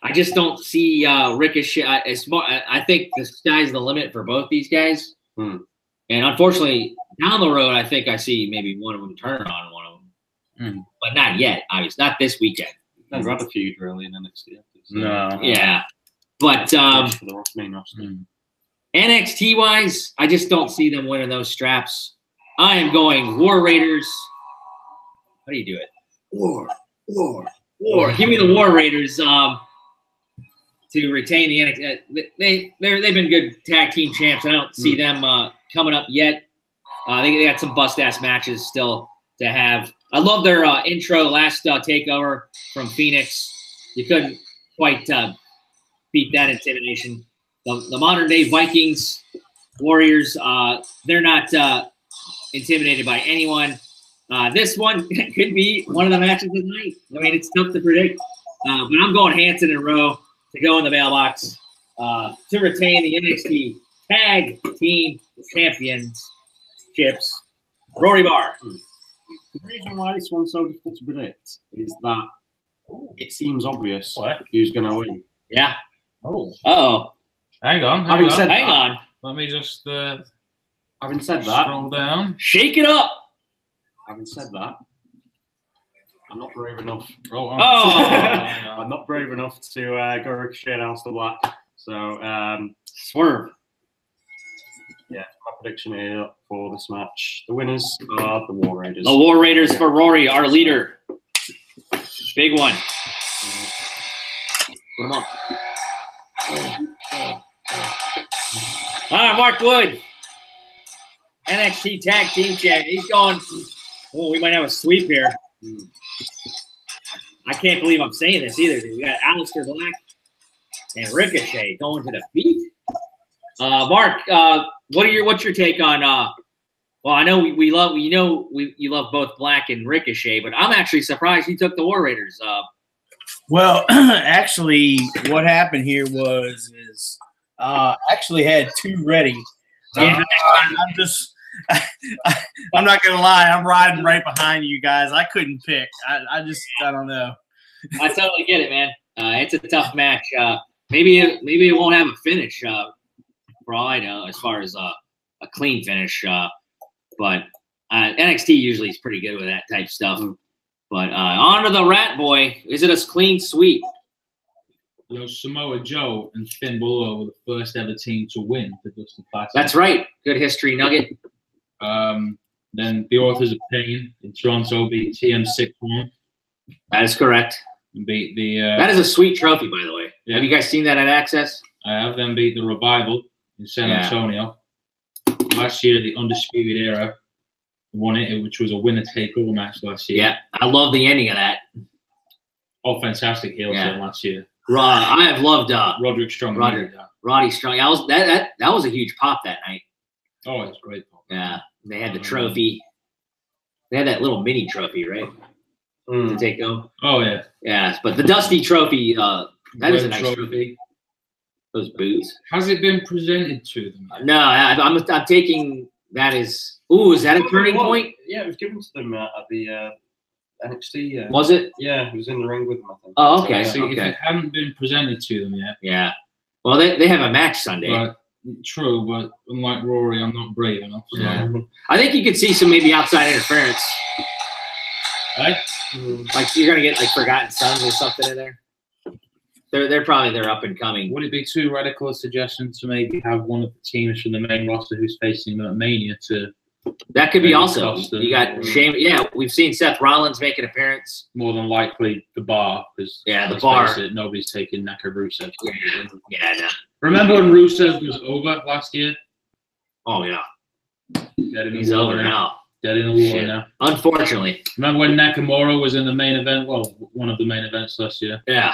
I just don't see Ricochet. I think the sky's the limit for both these guys. And unfortunately, down the road, I think I see maybe one of them turn on one of them. But not yet, obviously. Not this weekend. Never had a feud really in NXT. No. Yeah. But For the main roster. NXT-wise, I just don't see them winning those straps. I am going War Raiders. How do you do it? War. Give me the War Raiders to retain the NXT. They've been good tag team champs. I don't see them coming up yet. They got some bust-ass matches still to have. I love their intro last takeover from Phoenix. You couldn't quite beat that intimidation. The modern-day Vikings, Warriors, they're not intimidated by anyone. This one could be one of the matches of the night. I mean, it's tough to predict. But I'm going Hanson and Rowe to go in the mailbox to retain the NXT Tag Team Championships. Rory Barr. The reason why this one's so difficult to predict is that it seems obvious who's going to win. Yeah. Oh. Uh-oh. Hang on. Hang on. Let me just Having said that, scroll down. Shake it up. having said that, I'm not brave enough. Oh. I'm not brave enough to go Ricochet and Aleister Black. So, Swerve. Yeah, my prediction here for this match. The winners are the War Raiders. The War Raiders for Rory, our leader. Big one. Put him up. All right, Marc Wood. NXT Tag Team Champion. He's going. Oh, we might have a sweep here. I can't believe I'm saying this either. We got Aleister Black and Ricochet going to the feet. Mark, what's your take on? Well, I know you love both Black and Ricochet, but I'm actually surprised you took the War Raiders. Well, actually, what happened here is actually had two ready. I'm not gonna lie, I'm riding right behind you guys. I couldn't pick. I don't know. I totally get it, man. It's a tough match. Maybe it won't have a finish. For all I know, as far as a clean finish. But NXT usually is pretty good with that type of stuff. But on to the Rat Boy. Is it a clean sweep? You know, Samoa Joe and Finn Balor were the first ever team to win the Dusty Classic. That's right. Good history nugget. Then the Authors of Pain in Toronto beat TM 6-1. That is correct. Beat the. That is a sweet trophy, by the way. Yeah. Have you guys seen that at Access? I have them beat the Revival in San Antonio. Last year, the Undisputed Era won it, which was a winner-take-all match last year. Yeah, I love the ending of that. Oh, fantastic heel turn last year. I have loved Roderick Strong. Roddy Strong. That was a huge pop that night. Oh, it's great pop. Yeah, they had the trophy. They had that little mini trophy, right? To take home. Oh yeah. Yeah, but the Dusty Trophy. That is a nice trophy. Those boots. Has it been presented to them? No, I'm taking that as. Ooh, is that a turning point? Yeah, it was given to them at the NXT. Was it? Yeah, he was in the ring with them, I think. Oh, okay. So if it hadn't been presented to them yet. Yeah. Well, they have a match Sunday. But, true, but unlike Rory, I'm not brave enough. So. Yeah. I think you could see some maybe outside interference. Right? Like you're gonna get like Forgotten Sons or something in there. They're probably up and coming. Would it be too radical a suggestion to maybe have one of the teams from the main roster who's facing them at Mania to? That could be also. You got Shane. Yeah, we've seen Seth Rollins make an appearance. More than likely, the Bar, because the Bar. Nobody's taking Rusev. Yeah, no. Remember when Rusev was over last year? Oh yeah. He's over now. Dead in the water now. Unfortunately. Remember when Nakamura was in the main event? Well, one of the main events last year. Yeah.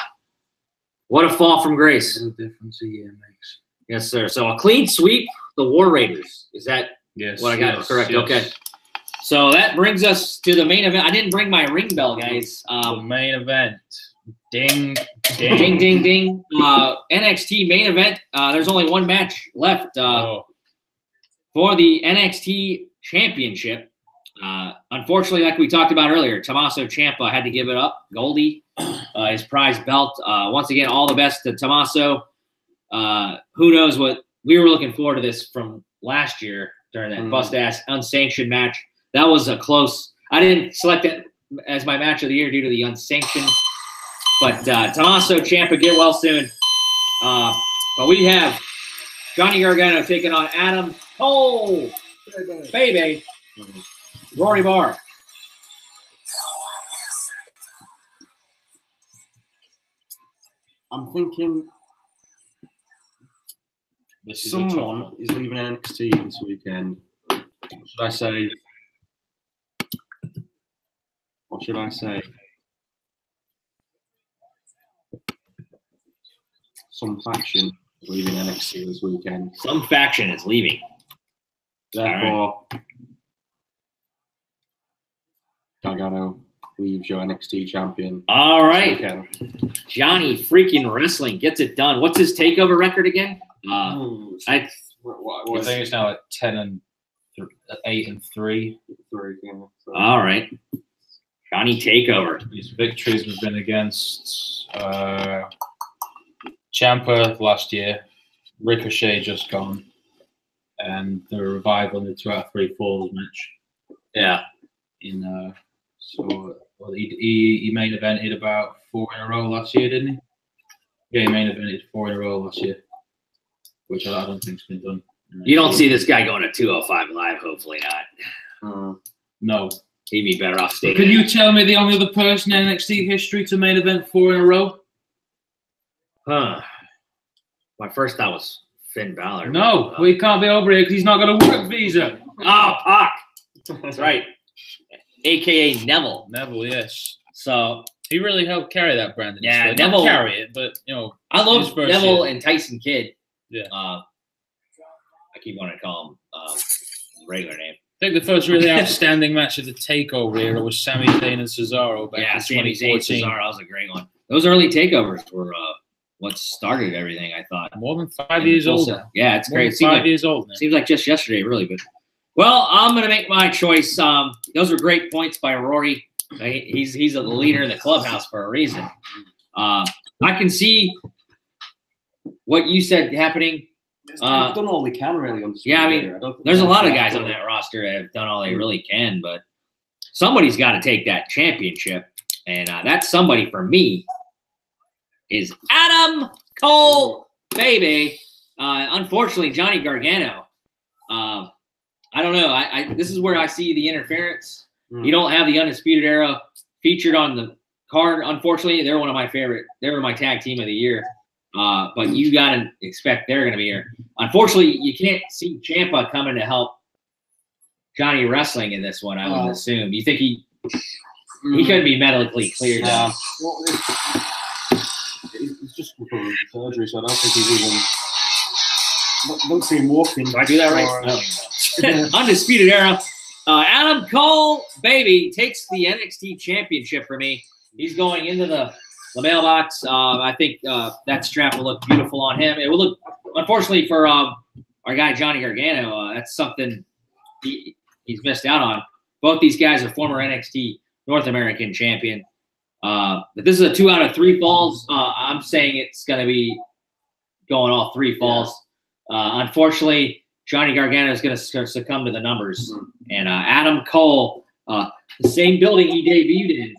What a fall from grace. What a difference a year makes. Yes, sir. So a clean sweep, the War Raiders. Is that what I got correct? Yes. Okay. So that brings us to the main event. I didn't bring my ring bell, guys. The main event. Ding, ding, ding, ding, ding. NXT main event. There's only one match left for the NXT Championship. Unfortunately, like we talked about earlier, Tommaso Ciampa had to give it up. Goldie, his prize belt. Once again, all the best to Tommaso. Who knows what we were looking forward to this from last year during that bust-ass unsanctioned match. That was a close. I didn't select it as my match of the year due to the unsanctioned. But Tommaso Ciampa, get well soon. But we have Johnny Gargano taking on Adam Cole. Baby. Rory Barr. I'm thinking someone is leaving NXT this weekend. Should I say? What should I say? Some faction is leaving NXT this weekend. Some faction is leaving. Therefore, Gargano leaves your NXT champion. All right. Johnny freaking Wrestling gets it done. What's his takeover record again? I think it's now at 8-3. All right. Johnny Takeover. His victories have been against Ciampa last year, Ricochet just gone, and the Revival in the 2 out of 3 falls match. Yeah. He main evented about 4 in a row last year, didn't he? Yeah, he main evented 4 in a row last year, which I don't think's been done. You don't see this guy going to 205 Live, hopefully not. No. He'd be better off staying. Can you tell me the only other person in NXT history to main event 4 in a row? My first thought was Finn Balor. No, we can't be over here because he's not got a work visa. Oh, Pac. That's right. AKA Neville. Neville, yes. So he really helped carry that brand. Yeah, Neville not carry it, but I love Neville and Tyson Kidd. Yeah. I keep wanting to call him his regular name. I think the first really outstanding match of the TakeOver era was Sami Zayn and Cesaro back in 2014. Sami Zayn, Cesaro, that was a great one. Those early takeovers were what started everything, I thought. More than 5 years old now. Yeah, it's great. 5 years old now. Seems like just yesterday, really. But well, I'm going to make my choice. Those are great points by Rory. He's the leader in the clubhouse for a reason. I can see what you said happening. They've done all they can, really. Yeah, I mean, there's a lot of guys on that roster that have done all they really can, but somebody's got to take that championship, and that somebody for me is Adam Cole, baby. Unfortunately, Johnny Gargano. I don't know. This is where I see the interference. You don't have the Undisputed Era featured on the card. Unfortunately, they're one of my favorite. They were my tag team of the year. But you got to expect they're going to be here. Unfortunately, you can't see Ciampa coming to help Johnny Wrestling in this one, I would assume. You think he couldn't be medically cleared now? Well, it's just recovering from surgery, so I don't think he's even. Don't see him walking. Do I do that right? No. Undisputed Era. Adam Cole, baby, takes the NXT Championship for me. He's going into the mailbox. I think that strap will look beautiful on him. It will look, unfortunately for our guy Johnny Gargano, that's something he's missed out on. Both these guys are former NXT North American champion. But this is a 2 out of 3 falls. I'm saying it's going to be going all 3 falls. Unfortunately, Johnny Gargano is going to succumb to the numbers. And Adam Cole, the same building he debuted in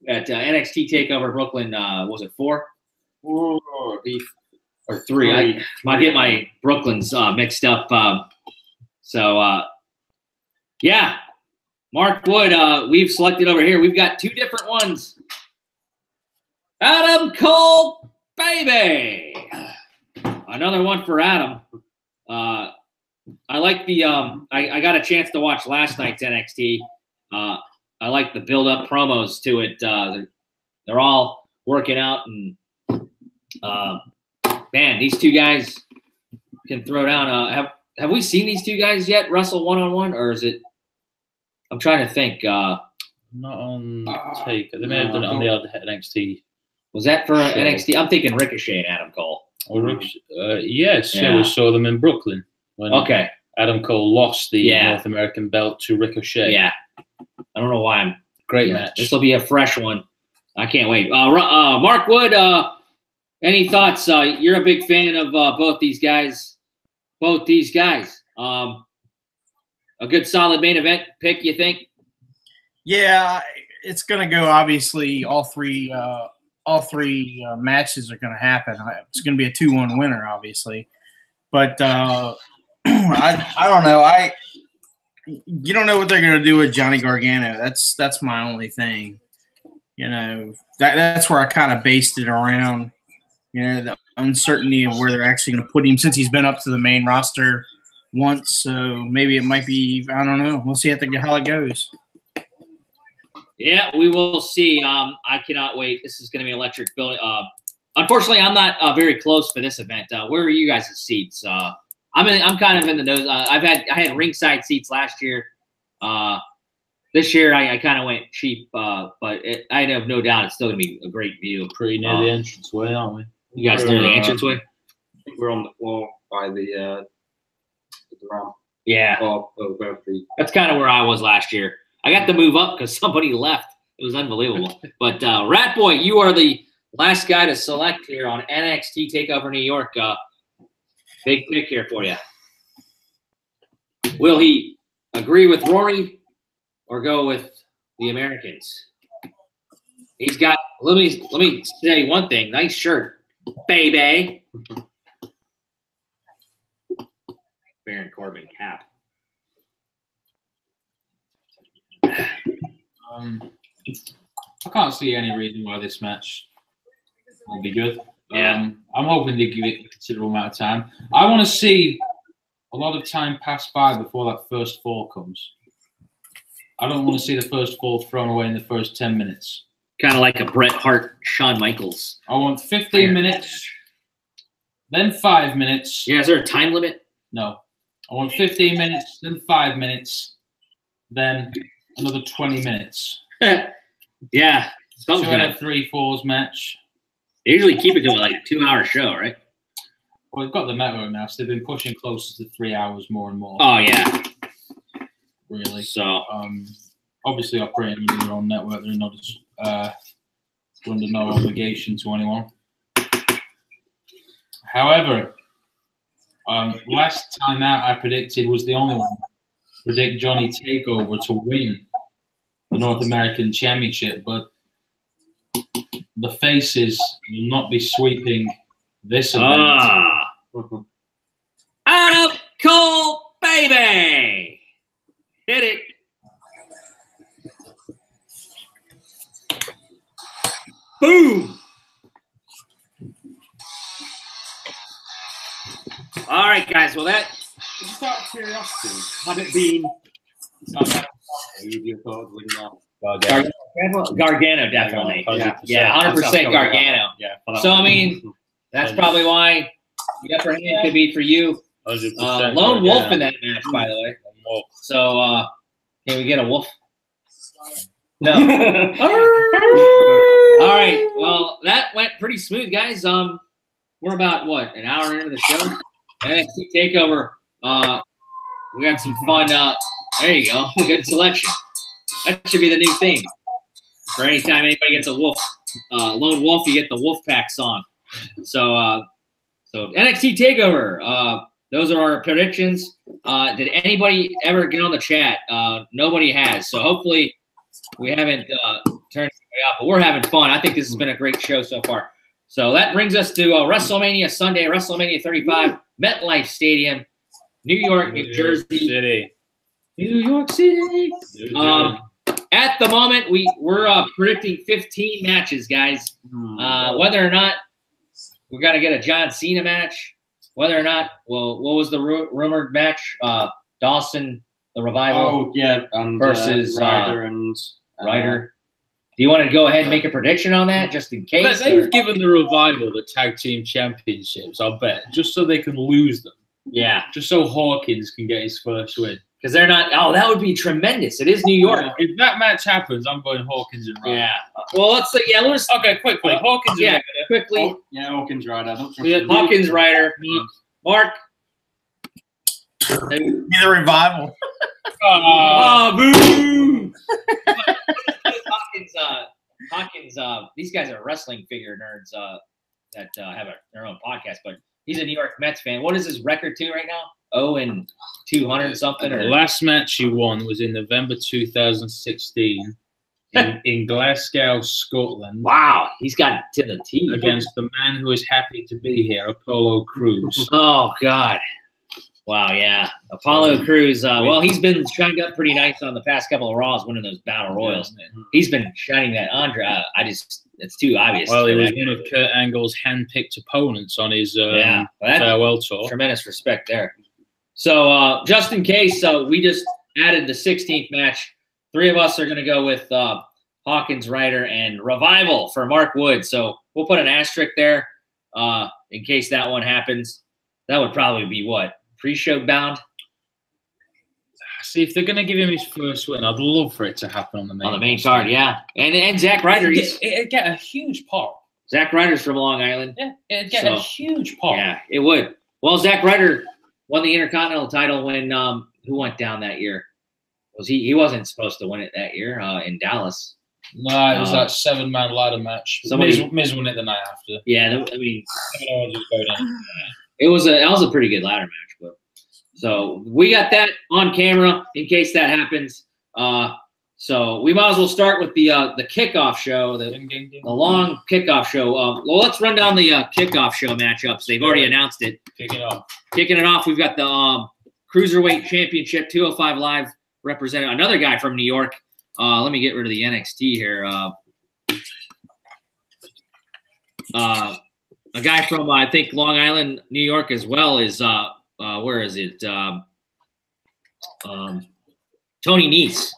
at NXT TakeOver Brooklyn, was it 4? Or 3? I might get my Brooklyns mixed up. Yeah. Marc Wood, we've selected over here. We've got 2 different ones. Adam Cole, baby. Another one for Adam. I like the I got a chance to watch last night's NXT. I like the build-up promos to it. They're all working out, and man, these 2 guys can throw down. Have we seen these 2 guys yet wrestle one-on-one, or is it? I'm trying to think. Not on Take. They may have done it on the other NXT. Was that for NXT? I'm thinking Ricochet and Adam Cole. Yes, we saw them in Brooklyn. When Adam Cole lost the North American belt to Ricochet. Yeah. I don't know why I'm. Great Yeah, match. this will be a fresh one. I can't wait. Marc Wood, any thoughts? You're a big fan of both these guys. A good solid main event pick, you think? Yeah, it's going to go. Obviously, all three matches are going to happen. It's going to be a 2-1 winner, obviously. But I don't know. You don't know what they're going to do with Johnny Gargano. That's my only thing. You know, that's where I kind of based it around. You know, the uncertainty of where they're actually going to put him since he's been up to the main roster once. So maybe it might be. I don't know. We'll see how it goes. Yeah, we will see. I cannot wait. This is going to be electric. Unfortunately, I'm not very close for this event. Where are you guys' seats? I'm kind of in the nose. I had ringside seats last year. This year I kind of went cheap, but I have no doubt it's still gonna be a great view. Pretty near the entranceway, aren't we? You guys near the entranceway? I think we're on the floor by the ramp. Yeah, that's kind of where I was last year. I got to move up because somebody left. It was unbelievable. But RATBOY, you are the last guy to select here on NXT TakeOver New York. Big pick here for you. Will he agree with Rory or go with the Americans? He's got. Let me say one thing. Nice shirt, baby. Baron Corbin cap. I can't see any reason why this match will be good. Yeah. I'm hoping to give it a considerable amount of time. I want to see a lot of time pass by before that first fall comes. I don't want to see the first fall thrown away in the first 10 minutes. Kind of like a Bret Hart, Shawn Michaels. I want 15 minutes, then 5 minutes. Yeah, is there a time limit? No. I want 15 minutes, then 5 minutes, then another 20 minutes. Yeah. So 3 falls match. They usually keep it to like a 2-hour show, right? Well, they've got the network now, so they've been pushing closer to 3 hours more and more. Oh, yeah. Really. So, obviously operating under their own network, they're not under no obligation to anyone. However, last time out I predicted was the only one. Predict Johnny TakeOver to win the North American Championship, but the faces will not be sweeping this event. Adam Cole, baby! Hit it. Boom! All right, guys. Well, that Just out of curiosity, had it been Gargano, definitely. Yeah, 100% Gargano. Yeah. So, I mean, that's probably why the upper hand could be for you. 100% Lone Wolf in that match, by the way. So, can we get a wolf? No. All right. Well, that went pretty smooth, guys. We're about, what, an hour into the show? NXT TakeOver. We got some fun. There you go. Good selection. That should be the new theme. For any time anybody gets a wolf, lone wolf, you get the Wolfpack song. So NXT TakeOver. Those are our predictions. Did anybody ever get on the chat? Nobody has. So hopefully we haven't turned it off, but we're having fun. I think this has been a great show so far. So that brings us to WrestleMania Sunday, WrestleMania 35, MetLife Stadium, New York, New Jersey. New York City. At the moment, we're predicting 15 matches, guys. Whether or not we're going to get a John Cena match, whether or not, well, what was the rumored match? Dawson, the Revival. Oh, yeah. And, versus Ryder and Ryder. Do you want to go ahead and make a prediction on that, just in case? They've given the Revival the tag team championships, I'll bet, just so they can lose them. Yeah. Just so Hawkins can get his first win. Because they're not. Oh, that would be tremendous. It is New York. Yeah. If that match happens, I'm going Hawkins and Ryder. Yeah. Well, let's say, yeah, let's. Okay, quickly. Hawkins and Ryder. Quickly. Hawkins Ryder. Hawkins Ryder. Mark. Be the Revival. Oh, boo! Hawkins, these guys are wrestling figure nerds that have their own podcast, but he's a New York Mets fan. What is his record to right now? 0-200 something? The Or last match he won was in November 2016 in Glasgow, Scotland. wow, he's got to the T Against the man who is happy to be here, Apollo Crews. Oh God! Wow, yeah, Apollo Crews. Well, he's been shining up pretty nice on the past couple of Raws, winning those battle royals. He's been shining that Andre. It's too obvious. Well, he was one of Kurt Angle's hand-picked opponents on his farewell tour. Tremendous respect there. So just in case, we just added the 16th match. 3 of us are going to go with Hawkins, Ryder, and Revival for Marc Wood. So we'll put an asterisk there in case that one happens. That would probably be what? Pre-show bound? See, if they're going to give him his first win, I'd love for it to happen on the main On the main card, yeah. And Zack Ryder. It'd get a huge pop. Zack Ryder's from Long Island. Yeah, it'd get a huge pop. Yeah, it would. Well, Zack Ryder won the Intercontinental title when who went down that year? He wasn't supposed to win it that year in Dallas. No, it was that 7-man ladder match. Miz won it the night after. Yeah, I mean, that was a pretty good ladder match. But so we got that on camera in case that happens. So we might as well start with the kickoff show, the long kickoff show. Well, let's run down the kickoff show matchups. They've already announced it. Kicking it off. We've got the Cruiserweight Championship 205 Live representing another guy from New York. Let me get rid of the NXT here. A guy from I think Long Island, New York, as well is where is it? Tony Nese.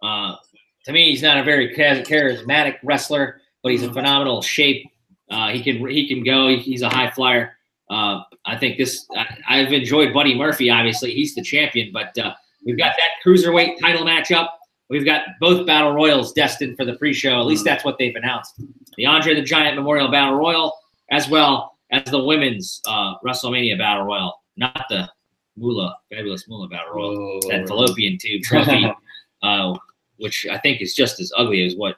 To me, he's not a very charismatic wrestler, but he's in phenomenal shape. He can go. He's a high flyer. I think I've enjoyed Buddy Murphy. Obviously, he's the champion, but we've got that cruiserweight title matchup. We've got both battle royals destined for the pre-show. At least that's what they've announced. The Andre the Giant Memorial Battle Royal, as well as the women's WrestleMania Battle Royal, not the Fabulous Moolah Battle Royal, that fallopian tube trophy. Which I think is just as ugly as what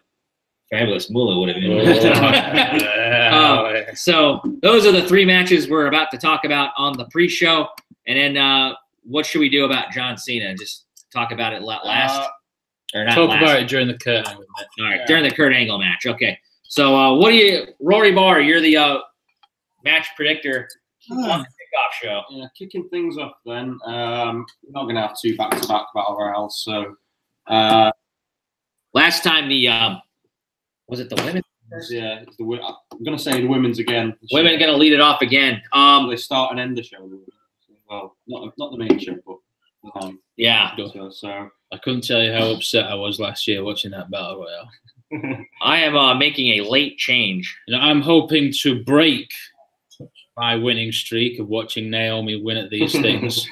Fabulous Moolah would have been. So those are the 3 matches we're about to talk about on the pre-show. And then what should we do about John Cena? Just talk about it last? Or not Talk last. about it during the Kurt Angle match. All right, during the Kurt Angle match. Okay. So Rory Barr, you're the match predictor on the kickoff show. Yeah, kicking things off then. We're not going to have 2 back-to-back battle royals, so... Last time was it the women? Yeah, I'm going to say the women's again. Women going to lead it off again. They start and end the show. Well, not the main show, but yeah. So I couldn't tell you how upset I was last year watching that battle royale. I am making a late change. I'm hoping to break my winning streak of watching Naomi win at these things.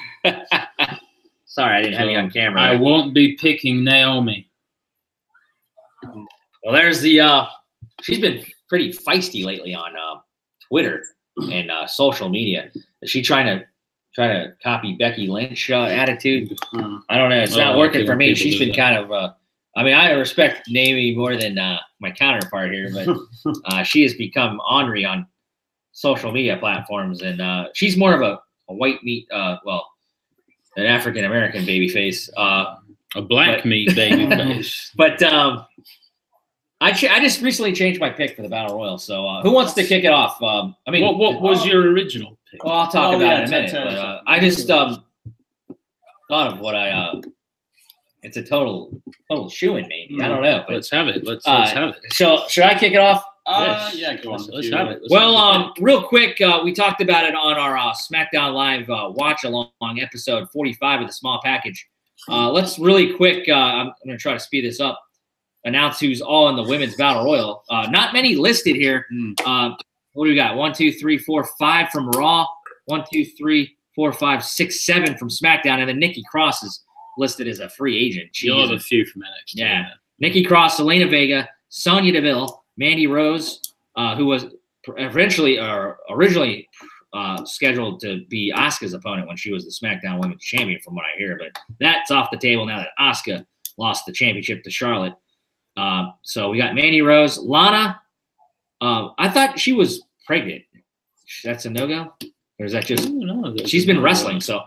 Sorry, I didn't have you on camera. I won't be picking Naomi. Well, there's she's been pretty feisty lately on Twitter and social media. Is she trying to copy Becky Lynch attitude? I don't know. It's not working for me. She's been kind of I respect Naomi more than my counterpart here, but she has become ornery on social media platforms, and she's more of a white meat, an African American babyface, a black meat babyface. But I just recently changed my pick for the battle royal. So who wants to kick it off? What was your original pick? Well, I'll talk about it in a minute. But, I just thought of what it's a total shoo-in, maybe. I don't know. But, let's have it. Let's have it. So should I kick it off? Yes. Yeah, go on. Let's have it. Real quick, we talked about it on our SmackDown Live watch-along episode 45 of the Small Package. Let's really quick, I'm going to try to speed this up, announce who's all in the Women's Battle Royal. Not many listed here. What do we got? 1, 2, 3, 4, 5 from Raw. 1, 2, 3, 4, 5, 6, 7 from SmackDown. And then Nikki Cross is listed as a free agent. You'll have a few from NXT. Yeah. Nikki Cross, Selena Vega, Sonya Deville, Mandy Rose, who was originally scheduled to be Asuka's opponent when she was the SmackDown Women's Champion, from what I hear. But that's off the table now that Asuka lost the championship to Charlotte. So we got Mandy Rose. Lana, I thought she was pregnant. That's a no-go? Or is that just – she's been wrestling, so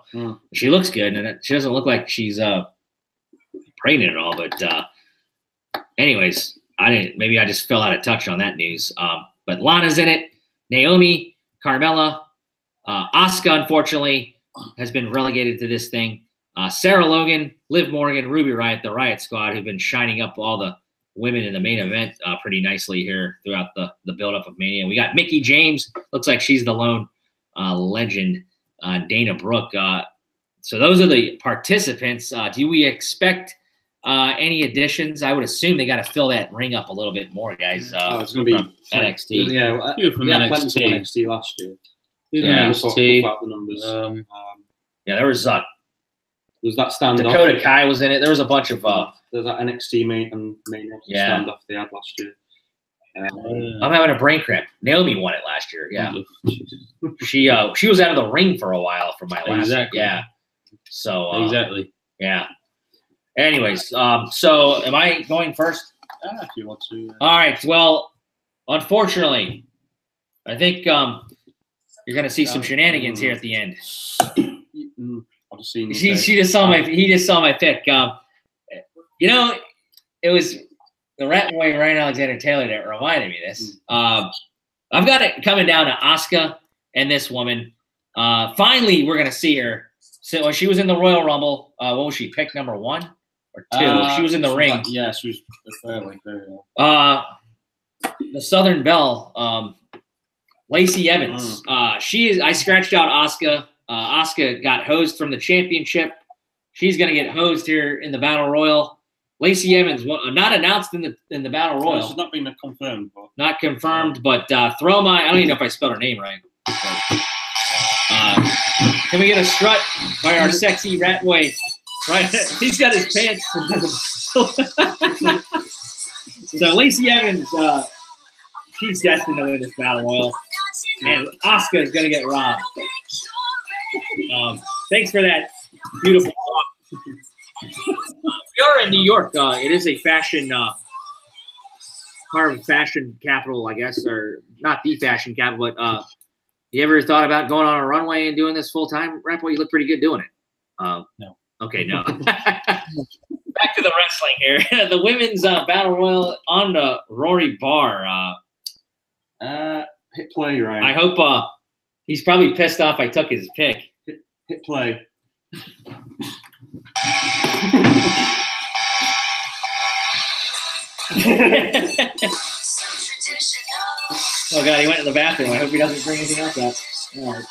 she looks good. And she doesn't look like she's pregnant at all. But anyways, maybe I just fell out of touch on that news. But Lana's in it. Naomi, Carmella, Asuka, unfortunately, has been relegated to this thing. Sarah Logan, Liv Morgan, Ruby Riott, the Riott Squad, who've been shining up all the women in the main event pretty nicely here throughout the buildup of Mania. We got Mickie James. Looks like she's the lone legend. Dana Brooke. So those are the participants. Do we expect any additions? I would assume they got to fill that ring up a little bit more, guys. It's going to be NXT. Yeah, from NXT last year. Yeah, NXT. About the numbers. Yeah, there was that standoff. Dakota Kai was in it. There was a bunch of there's that NXT main standoff they had last year. I'm having a brain cramp. Naomi won it last year. Yeah, she was out of the ring for a while from my last. Exactly. Yeah. So exactly. Yeah. Anyways, so am I going first? If you want to. All right. Well, unfortunately, I think you're gonna see some shenanigans here at the end. I've just seen. He just saw my pick. You know, it was the RATBOY Ryan Alexander Taylor that reminded me of this. I've got it coming down to Asuka and this woman. Finally, we're gonna see her. So when she was in the Royal Rumble, what was she? Pick number 1 or 2? She was in the ring. Yeah, she was very well. The Southern Belle, Lacey Evans. I scratched out Asuka. Asuka got hosed from the championship. She's gonna get hosed here in the Battle Royal. Lacey Evans, not announced in the Battle Royal. This has not been confirmed. Not confirmed, but I don't even know if I spelled her name right. Can we get a strut by our sexy RATBOY? Right, he's got his pants. So Lacey Evans, she's destined to win this Battle Royal, and Asuka is gonna get robbed. Thanks for that beautiful talk. We are in New York. It is a fashion, part of fashion capital, I guess, or not the fashion capital, but you ever thought about going on a runway and doing this full time? RATBOY, you look pretty good doing it. No. Okay, no. Back to the wrestling here. The women's Battle Royal on Rory Barr. Hit play, Ryan. I hope he's probably pissed off I took his pick. Hit play. Oh God, he went to the bathroom. I hope he doesn't bring anything else up. All right.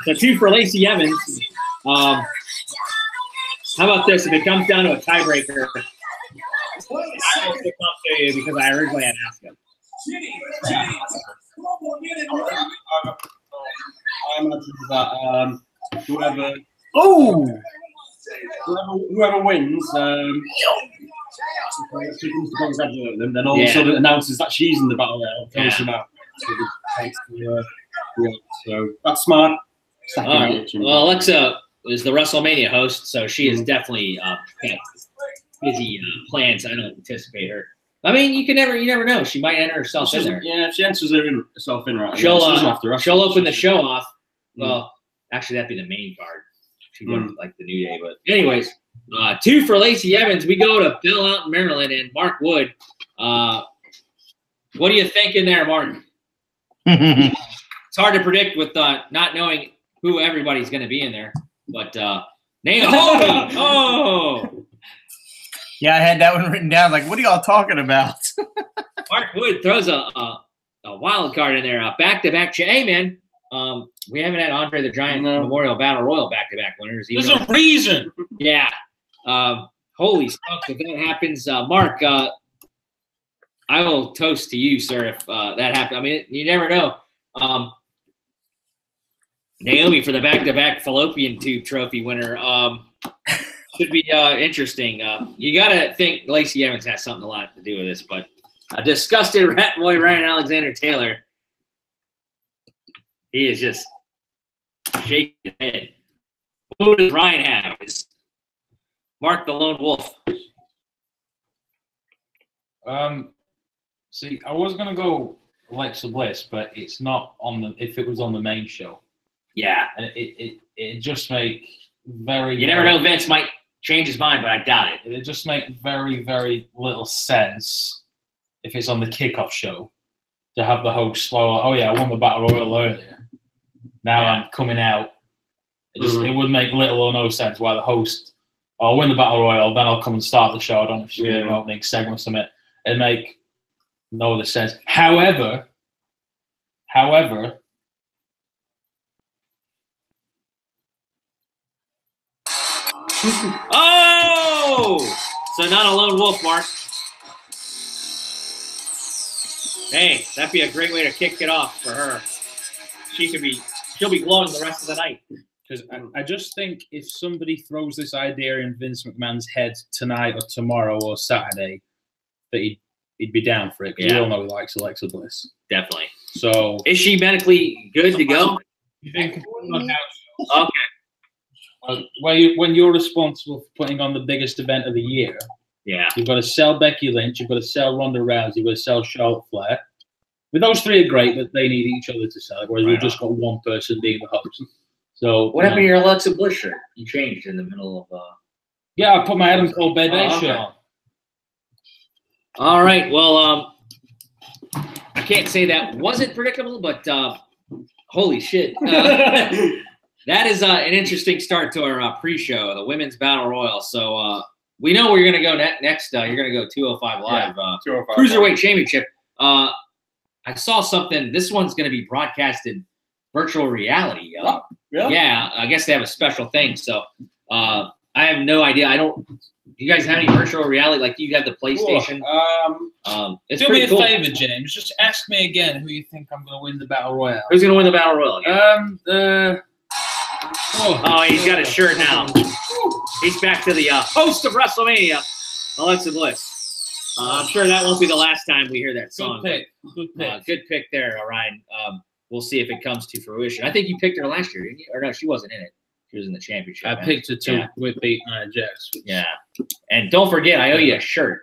So 2 for Lacey Evans. How about this? If it comes down to a tiebreaker, I will stick up to you because I originally had Asuka. I imagine that whoever wins, then all of a sudden announces that she's in the battle there. So that's smart. All right. Well, Alexa is the WrestleMania host, so she is definitely busy plans. I don't anticipate her. I mean, you never know. She might enter herself in there. Yeah, if she enters herself in right, she'll open the show off. Well, actually, that'd be the main card. She wouldn't like the New Day, but anyways, 2 for Lacey Evans. We go to Bell out in Maryland and Marc Wood. What are you thinking there, Mark? It's hard to predict with not knowing who everybody's going to be in there, but Naomi. Oh. Yeah, I had that one written down. Like, what are y'all talking about? Marc Wood throws a wild card in there. Back-to-back. Hey, man, we haven't had Andre the Giant Memorial Battle Royal back-to-back winners. There's a reason. Yeah. Holy smokes, if that happens, Mark, I will toast to you, sir, if that happens. I mean, you never know. Naomi for the back-to-back fallopian tube trophy winner. Should be interesting. You got to think Lacey Evans has a lot to do with this, but a disgusted RATBOY Ryan Alexander Taylor He is just shaking his head. Who does Ryan have? Is Mark the Lone Wolf? See, I was gonna go Alexa Bliss, but it's not on the. If it was on the main show, Yeah. and it just make very. You never know. Vince might change his mind, but I doubt it. It just make very little sense if it's on the kickoff show to have the host slow. Oh yeah, I won the battle royal earlier. Now I'm coming out. It would make little or no sense why the host. Oh, I'll win the battle royal, then I'll come and start the show. I don't know if she's doing an opening segment or something. It'd make no other sense. However. Oh! So not a lone wolf, Mark. Hey, that'd be a great way to kick it off for her. She'll be glowing the rest of the night. Because I just think if somebody throws this idea in Vince McMahon's head tonight or tomorrow or Saturday, that he'd be down for it. Because we all know he likes Alexa Bliss. Definitely. So is she medically good to go? You think Okay. When you're responsible for putting on the biggest event of the year, you've got to sell Becky Lynch, you've got to sell Ronda Rousey, you've got to sell Charlotte Flair. But those three are great, but they need each other to sell it, whereas we've just got one person being the host. So what happened to your Alexa Bliss shirt? You changed in the middle of Yeah, I put my Adam Cole Bebe shirt on. All right. Well, I can't say that wasn't predictable, but holy shit. That is an interesting start to our pre-show, the Women's Battle Royal. So we know where you're going to go next. You're going to go 205 Live, 205 Cruiserweight Championship. I saw something. This one's going to be broadcasted virtual reality. Really? Yeah, I guess they have a special thing. So I have no idea. Do you guys have any virtual reality? Like you have the PlayStation? It's do me a cool. favor, James. Just ask me again who you think I'm going to win the Battle Royale. Who's going to win the Battle Royal again? Oh, he's got a shirt now. He's back to the host of WrestleMania, Alexa Bliss. I'm sure that won't be the last time we hear that song. Good pick. Good pick there, Ryan. We'll see if it comes to fruition. I think you picked her last year, didn't you? Or no, she wasn't in it. She was in the championship. I picked her to beat Nia Jax. Yeah. And don't forget, I owe you a shirt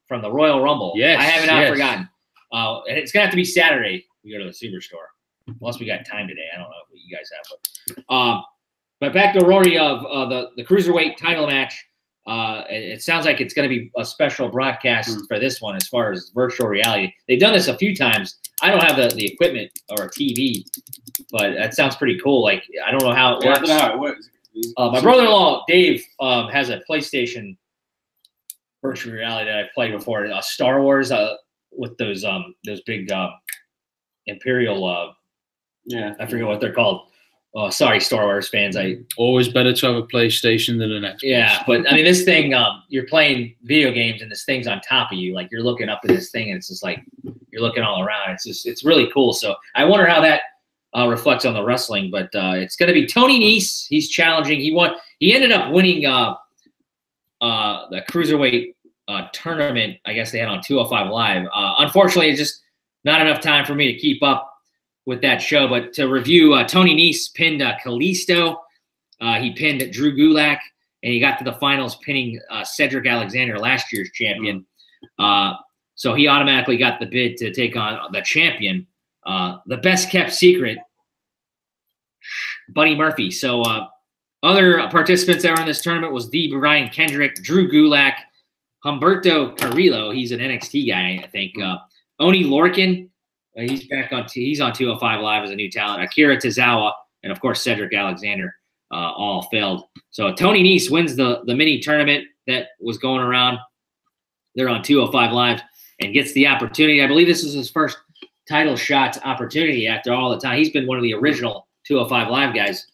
from the Royal Rumble. Yes. I have not forgotten. And it's going to have to be Saturday. We go to the Superstore. Unless we got time today. I don't know what you guys have. But back to Rory of the Cruiserweight title match. It sounds like it's going to be a special broadcast for this one as far as virtual reality. They've done this a few times. I don't have the equipment or a TV, but that sounds pretty cool. Like, I don't know how it works. I don't know how it works. My brother-in-law, Dave, has a PlayStation virtual reality that I played before. Star Wars with those big Imperial I forget what they're called. Oh, sorry, Star Wars fans. Always better to have a PlayStation than an Xbox. Yeah, but I mean, this thing, you're playing video games and this thing's on top of you. Like you're looking up at this thing and it's just like you're looking all around. It's really cool. So I wonder how that reflects on the wrestling. But it's going to be Tony Nese. He's challenging. He ended up winning the Cruiserweight tournament. I guess they had on 205 Live. Unfortunately, it's just not enough time for me to keep up with that show, but to review, Tony Nese pinned Kalisto. He pinned Drew Gulak, and he got to the finals pinning Cedric Alexander, last year's champion. So he automatically got the bid to take on the champion, the best kept secret, Buddy Murphy. So other participants that were in this tournament was the Brian Kendrick, Drew Gulak, Humberto Carrillo. He's an NXT guy, I think. Oni Lorcan. He's on 205 Live as a new talent. Akira Tozawa and of course Cedric Alexander all failed. So Tony Nese wins the mini tournament that was going around. They're on 205 Live and gets the opportunity. I believe this is his first title shot opportunity after all the time. He's been one of the original 205 Live guys.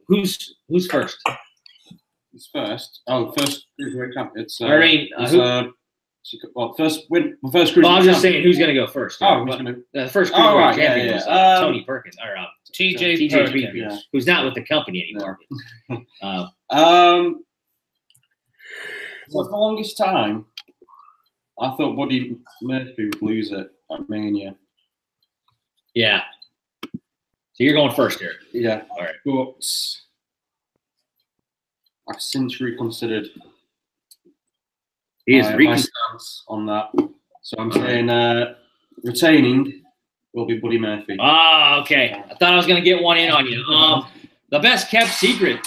Who's first? Who's first? Oh, first cruiserweight champion. First cruiserweight. Well, I was just saying who's going to go first. The first cruiserweight champion was Tony Perkins or TJ Perkins, who's not with the company anymore. For the longest time, I thought Buddy Murphy would lose it at Mania. Yeah. So you're going first here. Yeah. All right. But I've since reconsidered my stance on that. So I'm saying retaining will be Buddy Murphy. Ah, okay. I thought I was going to get one in on you. The best kept secret.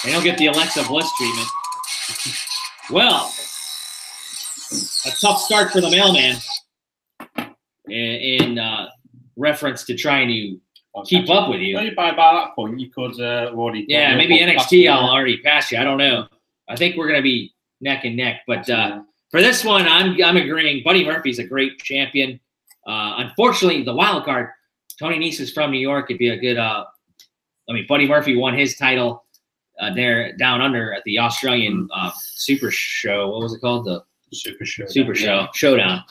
They don't get the Alexa Bliss treatment. Well, a tough start for the mailman in reference to trying to keep up with you. Maybe by that point, you could already. Yeah, maybe NXT I'll already pass you. I don't know. I think we're going to be neck and neck. But for this one, I'm agreeing. Buddy Murphy's a great champion. Unfortunately, the wild card, Tony Nese is from New York. It'd be a good Buddy Murphy won his title there down under at the Australian Super Show. What was it called? The Super Show. Showdown.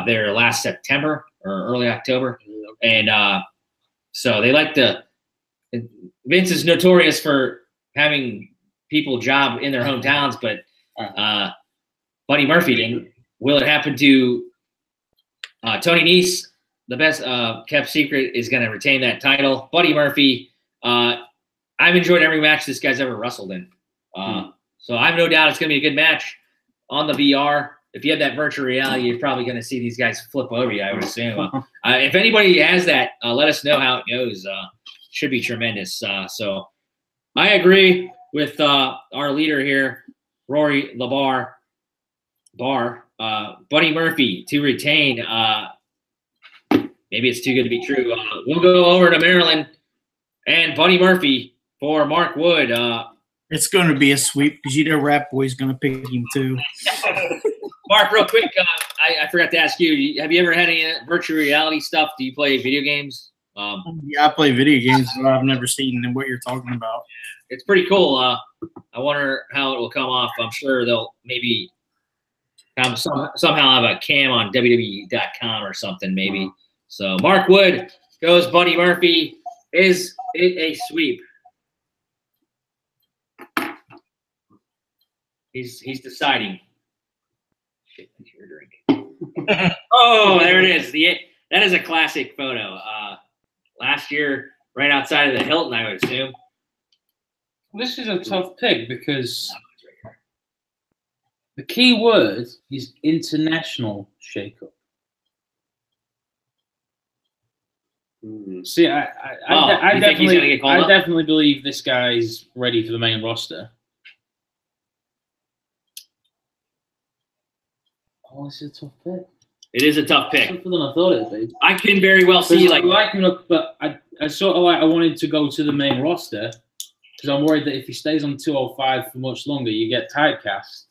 There last September or early October. And so they like to – Vince is notorious for having people job in their hometowns, but Buddy Murphy didn't. Will it happen to Tony Nese? The best kept secret is going to retain that title. Buddy Murphy, I've enjoyed every match this guy's ever wrestled in. So I have no doubt it's going to be a good match on the VR. If you had that virtual reality, you're probably going to see these guys flip over you, I would assume. If anybody has that, let us know how it goes. Should be tremendous. So I agree with our leader here, Rory Barr. Buddy Murphy to retain. Maybe it's too good to be true. We'll go over to Maryland and Buddy Murphy for Marc Wood. It's going to be a sweep because you know RATBOY's going to pick him too. Mark, real quick, I forgot to ask you, have you ever had any virtual reality stuff? Do you play video games? Yeah, I play video games, but I've never seen what you're talking about. It's pretty cool. I wonder how it will come off. I'm sure they'll maybe somehow have a cam on WWE.com or something maybe. So Marc Wood goes Buddy Murphy. Is it a sweep? He's deciding. Shit, your drink. Oh, there it is. That is a classic photo. Last year, right outside of the Hilton, I would assume. This is a tough pick because the key word is international shakeup. See, I definitely believe this guy's ready for the main roster. Oh, this is a tough pick. It is a tough pick. Tougher than I thought it would be. I can very well see I wanted to go to the main roster because I'm worried that if he stays on 205 for much longer, you get typecast.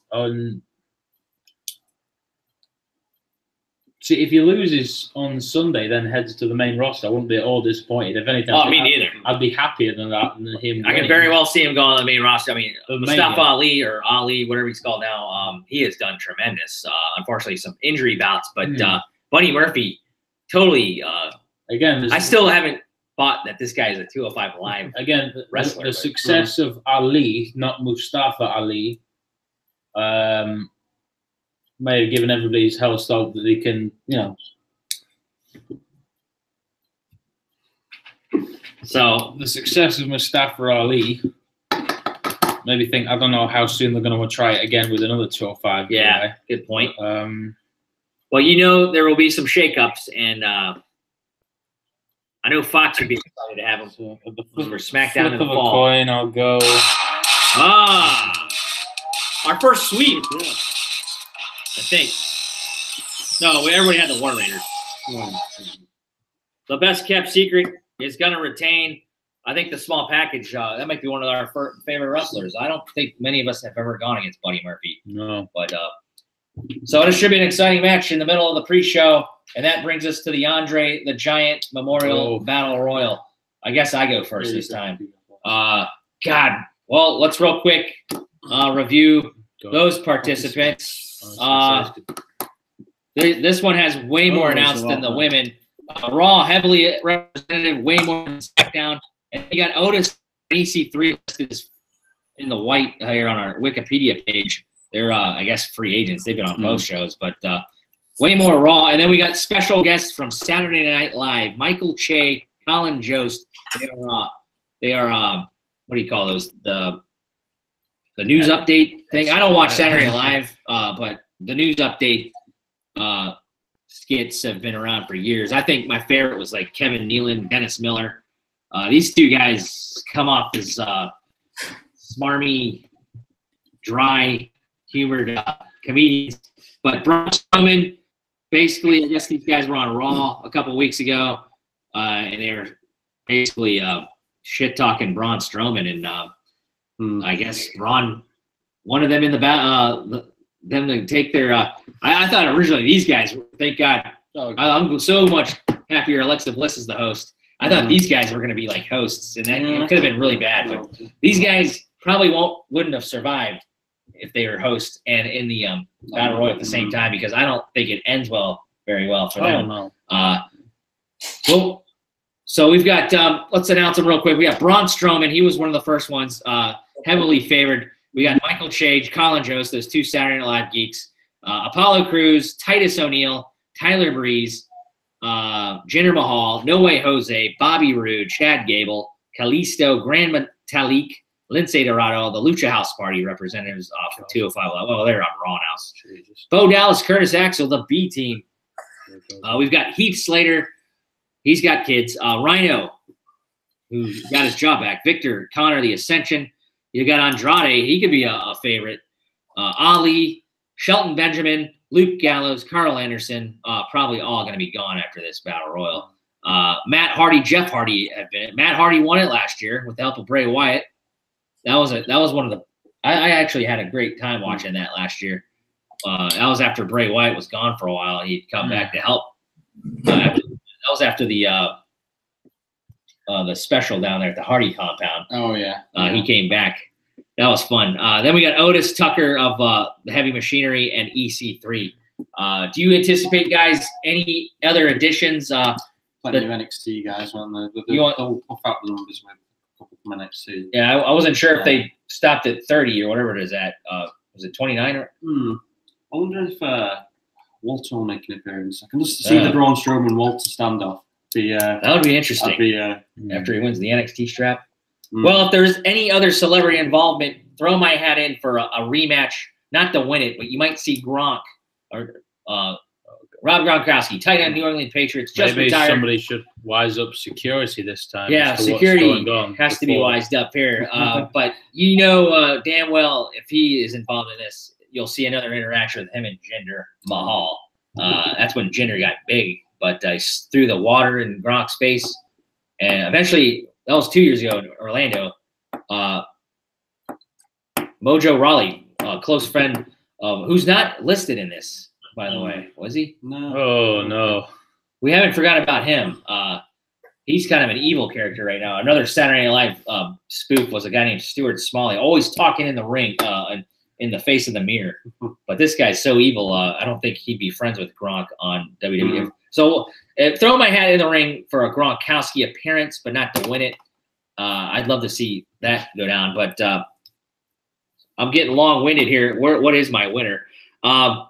See, if he loses on Sunday, then heads to the main roster, I wouldn't be at all disappointed. If anything, me neither. I'd be happier than that than him. I can very well see him going on the main roster. I mean, Mustafa Ali or Ali, whatever he's called now, he has done tremendous. Unfortunately, some injury bouts, but Buddy Murphy, totally. Again, I still haven't thought that this guy is a 205 live. Again, wrestler. The success of Ali, not Mustafa Ali, may have given everybody his hell start that they can, So the success of Mustafa Ali, maybe think, I don't know how soon they're going to try it again with another 205. Yeah, guy. Good point. Well, there will be some shakeups, and I know Fox would be excited to have him for SmackDown in the fall. Coin, I'll go. Our first sweep. Yeah. I think. No, everybody had the War Raiders. The best kept secret is going to retain, I think, the small package. That might be one of our favorite wrestlers. I don't think many of us have ever gone against Buddy Murphy. No. But so it should be an exciting match in the middle of the pre-show, and that brings us to the Andre the Giant Memorial Battle Royal. I guess I go first this time. Well, let's real quick review those participants. This one has way more announced than the women. Raw heavily represented, way more than SmackDown. And you got Otis and EC3 listed in the white here on our Wikipedia page. They're, I guess, free agents. They've been on both shows, but way more Raw. And then we got special guests from Saturday Night Live, Michael Che Colin Jost. They are what do you call those? The news update thing. I don't watch Saturday Night Live, but the news update skits have been around for years. I think my favorite was like Kevin Nealon, Dennis Miller. These two guys come off as smarmy, dry, humored comedians. But Braun Strowman, basically, I guess these guys were on Raw a couple weeks ago, and they were basically shit-talking Braun Strowman. And I guess Braun wanted them in them to take their I thought originally these guys, thank God, I'm so much happier Alexa Bliss is the host. I thought these guys were going to be like hosts, and that it could have been really bad. But these guys probably wouldn't have survived if they were hosts and in the Battle Royal at the same time, because I don't think it ends very well for them. Well, so we've got, let's announce them real quick. We got Braun Strowman. He was one of the first ones, heavily favored. We got Michael Chage, Colin Jost, those two Saturday Night Live geeks. Apollo Crews, Titus O'Neil, Tyler Breeze, Jinder Mahal, No Way Jose, Bobby Roode, Chad Gable, Kalisto, Grand Metalik, Lindsay Dorado, the Lucha House Party representatives from 205 Live. Well, they're on Raw now. Bo Dallas, Curtis Axel, the B team. We've got Heath Slater. He's got kids. Rhino, who got his job back. Victor Connor, the Ascension. You got Andrade. He could be a favorite. Ali, Shelton Benjamin, Luke Gallows, Carl Anderson. Probably all going to be gone after this Battle Royal. Matt Hardy, Jeff Hardy have been it. Matt Hardy won it last year with the help of Bray Wyatt. That was one of the. I actually had a great time watching that last year. That was after Bray Wyatt was gone for a while. He'd come back to help. That was after the special down there at the Hardy compound. Oh yeah. He came back. That was fun. Then we got Otis Tucker of the Heavy Machinery and EC3. Do you anticipate, guys, any other additions? Plenty of NXT guys on they'll puff out the numbers with a couple from NXT. Yeah, I wasn't sure if they stopped at 30 or whatever it is at. Was it 29? I wonder if Walter will make an appearance. I can just see the Braun Strowman Walter standoff. That would be interesting. After he wins the NXT strap. Well, if there's any other celebrity involvement, throw my hat in for a rematch. Not to win it, but you might see Gronk or Rob Gronkowski, tight end New England Patriots, just Maybe retired. Somebody should wise up security this time. Yeah, security has to be wised up here. But you know damn well if he is involved in this, you'll see another interaction with him and Jinder Mahal. That's when Jinder got big, but threw the water in Gronk's face. And eventually, that was 2 years ago in Orlando, Mojo Rawley, a close friend of who's not listed in this, by the way. Was he? No. Oh, no. We haven't forgotten about him. He's kind of an evil character right now. Another Saturday Night Live spoof was a guy named Stuart Smalley, always talking in the ring and in the face of the mirror. But this guy's so evil, I don't think he'd be friends with Gronk on WWE. So throw my hat in the ring for a Gronkowski appearance, but not to win it. I'd love to see that go down. But I'm getting long-winded here. What is my winner? I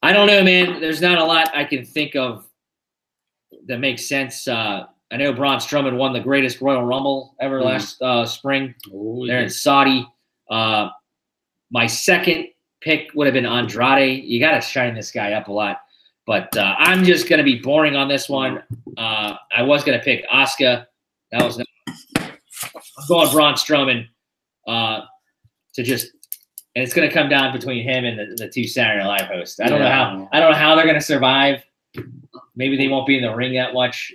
don't know, man. There's not a lot I can think of that makes sense. I know Braun Strowman won the greatest Royal Rumble ever last spring. They're in Saudi. My second pick would have been Andrade. You got to shine this guy up a lot. But I'm just going to be boring on this one. I was going to pick Asuka. That was I'm going Braun Strowman to just – and it's going to come down between him and the two Saturday Night Live hosts. I don't know how they're going to survive. Maybe they won't be in the ring that much.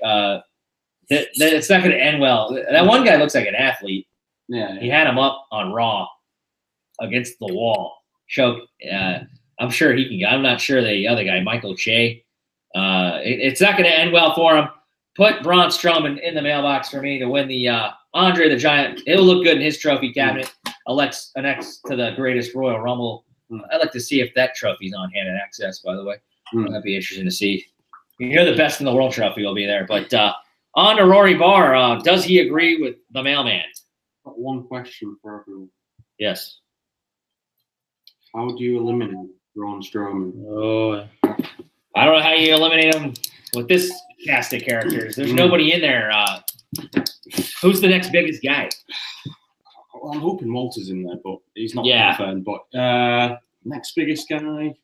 It's not going to end well. That one guy looks like an athlete. Yeah. He had him up on Raw against the wall. Choke. I'm sure he can. I'm not sure the other guy, Michael Che. It's not going to end well for him. Put Braun Strowman in the mailbox for me to win the Andre the Giant. It'll look good in his trophy cabinet. Next to the greatest Royal Rumble. I'd like to see if that trophy's on hand and access, by the way. That'd be interesting to see. You know the best in the world trophy will be there. But on to Rory Barr. Does he agree with the mailman? Got one question for everyone. Yes. How do you eliminate Braun Strowman? Oh, I don't know how you eliminate him with this cast of characters. There's nobody in there. Who's the next biggest guy? Well, I'm hoping Walter's in there, but he's not confirmed. But next biggest guy.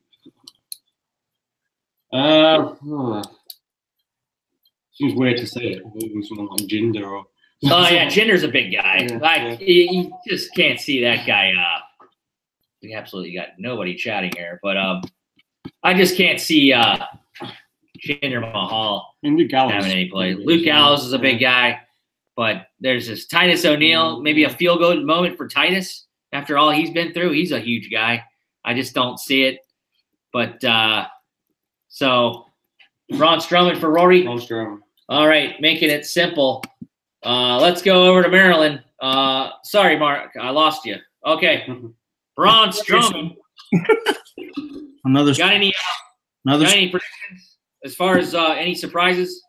Seems weird to say it. Maybe someone like Jinder or. Oh yeah, Jinder's a big guy. You just can't see that guy. We absolutely got nobody chatting here, but I just can't see Jinder Mahal having any play. Luke Gallows is a big guy, but there's this Titus O'Neil, maybe a feel-good moment for Titus after all he's been through. He's a huge guy. I just don't see it. But so Braun Strowman for Rory. Braun Strowman. All right, making it simple. Let's go over to Maryland. Sorry, Mark, I lost you. Okay, Braun Strowman. Got any predictions as far as any surprises?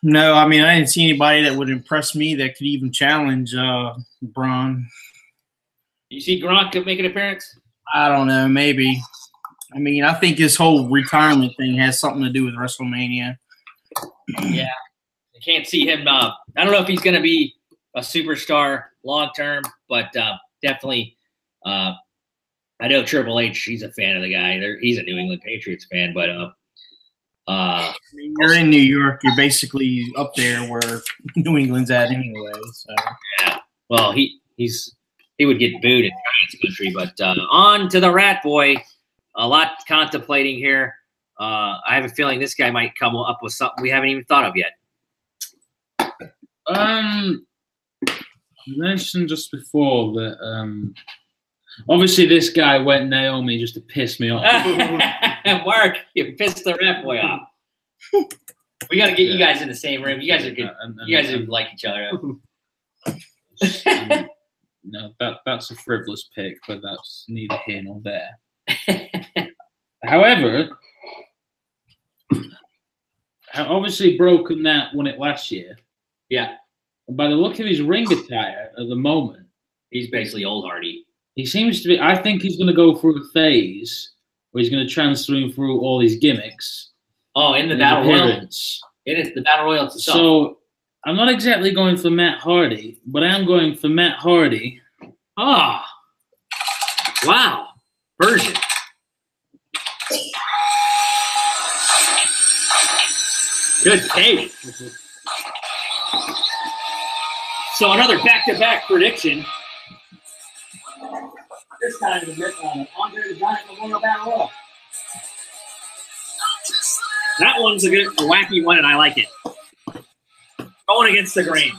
No, I mean I didn't see anybody that would impress me that could even challenge Braun. You see Gronk make an appearance? I don't know, maybe. I mean, I think his whole retirement thing has something to do with WrestleMania. Yeah. I can't see him. I don't know if he's going to be a superstar long term, but definitely. I know Triple H. He's a fan of the guy. He's a New England Patriots fan, but you're in New York. You're basically up there where New England's at anyway. So yeah. Well, he would get booed in Giants country, but on to the Rat Boy. A lot contemplating here. I have a feeling this guy might come up with something we haven't even thought of yet. You mentioned just before that obviously this guy went Naomi just to piss me off. Mark, you pissed the Rat Boy off. We got to get you guys in the same room. You guys are good. You guys like each other. No, that's a frivolous pick, but that's neither here nor there. However, obviously Broken that won it last year. Yeah. And by the look of his ring attire at the moment, he's basically old Hardy. He seems to be. I think he's going to go through a phase where he's going to transfer through all these gimmicks. Oh, in the Battle Royal. It is the Battle Royal itself. So I'm not exactly going for Matt Hardy, but I'm going for Matt Hardy. Ah. Wow. Version. Good take. So another back-to-back prediction. This time Andre the Giant Memorial Battle Royal. That one's a wacky one, and I like it. Going against the grain.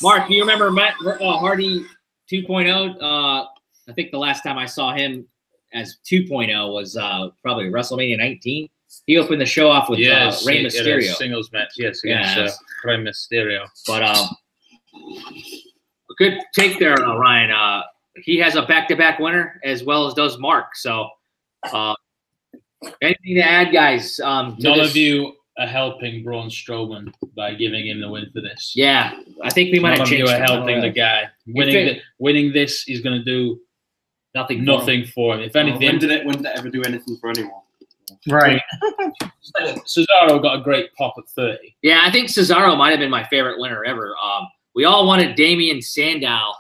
Mark, do you remember Matt Hardy 2.0? I think the last time I saw him as 2.0 was probably WrestleMania 19. He opened the show off with Rey Mysterio. Singles match, yes, against Rey Mysterio. But a good take there, Ryan. He has a back-to-back winner as well as does Mark. So anything to add, guys? None of you are helping Braun Strowman by giving him the win for this. Yeah, I think we might have changed. None of you are helping the guy. Winning this is going to do nothing for him. If anything, when did it ever do anything for anyone? Right. Cesaro got a great pop at 30. Yeah, I think Cesaro might have been my favorite winner ever. We all wanted Damien Sandow.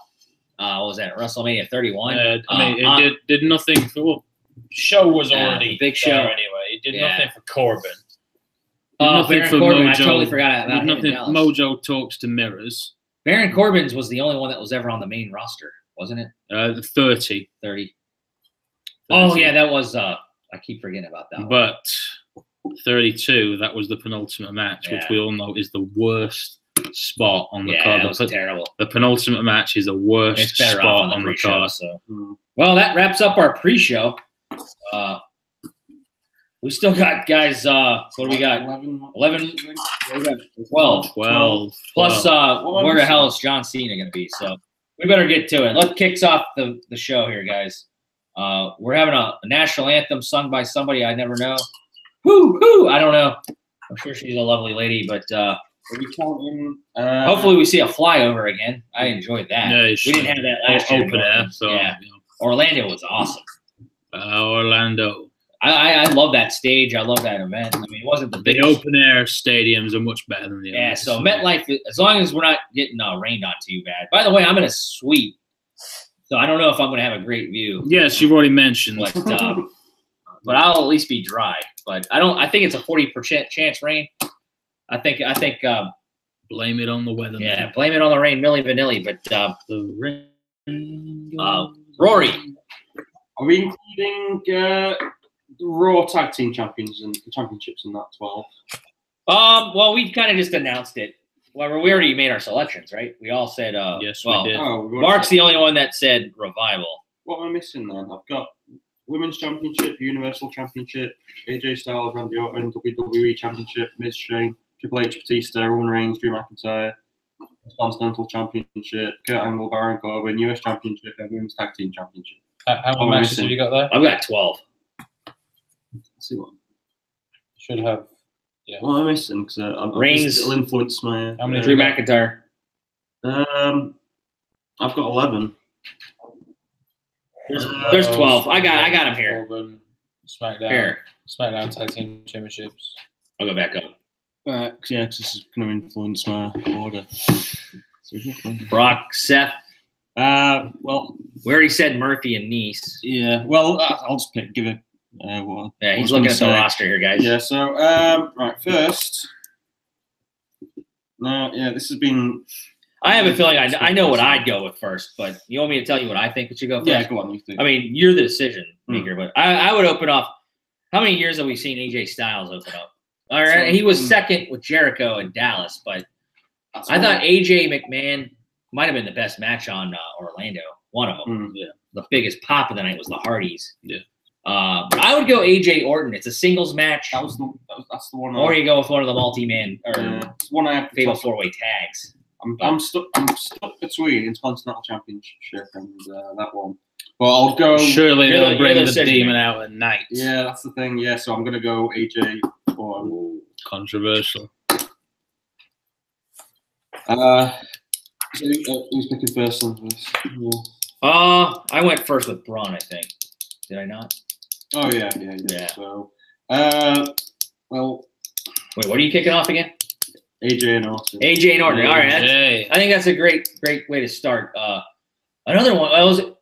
What was that? WrestleMania 31. I mean, it did nothing for. Well, show was already big show anyway. It did nothing for Corbin. Nothing for Corbin. Mojo. I totally forgot about nothing. Mojo talks to mirrors. Baron Corbin's was the only one that was ever on the main roster, wasn't it? 30. 30. Oh yeah, that was. I keep forgetting about that. But 32, that was the penultimate match, which we all know is the worst spot on the card. That was terrible. The penultimate match is the worst spot on the card. So. Well, that wraps up our pre-show. We still got guys. What do we got? 11, 12. Plus, where the hell is John Cena going to be? So we better get to it. Let's kick off the show here, guys. We're having a national anthem sung by somebody I never know. Woo! I don't know. I'm sure she's a lovely lady, but hopefully we see a flyover again. I enjoyed that. Yeah, we didn't have that last year. Open air, so yeah. Orlando was awesome. Orlando. I love that stage. I love that event. I mean, it wasn't the The biggest. open air stadiums are much better than the Yeah, others. so MetLife, as long as we're not getting rained on too bad. By the way, I'm in a suite, so I don't know if I'm going to have a great view. Yes, you've already mentioned. But I'll at least be dry. But I think it's a 40% chance rain. I think. Blame it on the weather. Yeah, blame it on the rain, Milli Vanilli. But The rain. Rory, Are we including the Raw Tag Team Champions and the championships in that 12? well, we kind of just announced it. Well, we already made our selections, right? We all said. Yes, well, we did. Oh, we've Mark's already- the only one that said revival. What am I missing then? I've got Women's Championship, Universal Championship, AJ Styles, Randy Orton, WWE Championship, Miz Shane, Triple H, Batista, Roman Reigns, Drew McIntyre, Continental Championship, Kurt Angle, Baron Corbin, US Championship, and Women's Tag Team Championship. How many matches have you got there? I've got 12. Let's see what. Should have. Yeah. What am I missing? Because Reigns. it'll influence my. How many Drew McIntyre. I've got 11. There's 12. I got him here. Corbin, SmackDown. Here, SmackDown Tag Team Championships. I'll go back up. Yeah, because this is going to influence my order. Brock, Seth. Well, We already said Murphy and Nice. yeah. Well, I'll just give it. What Yeah, I he's was looking gonna at the say. roster here, guys. Yeah. So, right, first. No, yeah, this has been. I have a feeling I know what I'd go with first, but you want me to tell you what I think it should go first? Yeah, go on. You think? I mean, you're the decision maker, but I would open up. How many years have we seen AJ Styles open up? All right, he was second with Jericho in Dallas, but I thought AJ McMahon might have been the best match on Orlando. One of them. Yeah. The biggest pop of the night was the Hardys. Yeah. But I would go AJ Orton. It's a singles match, that's the one. or you go with one of the multi-man or it's one I have to fatal toss up. four-way tags. I'm stuck between Intercontinental Championship and that one. But I'll go. Surely You're they'll the bring the decision demon maker. out at night. Yeah, that's the thing. Yeah, so I'm gonna go AJ for. Controversial. Who's picking first on this? Yeah. I went first with Braun, I think. Did I not? Oh yeah. Yeah. So, well, Wait, what are you kicking off again? AJ and Orton. AJ and Orton. All right, Hey. I think that's a great way to start. Another one.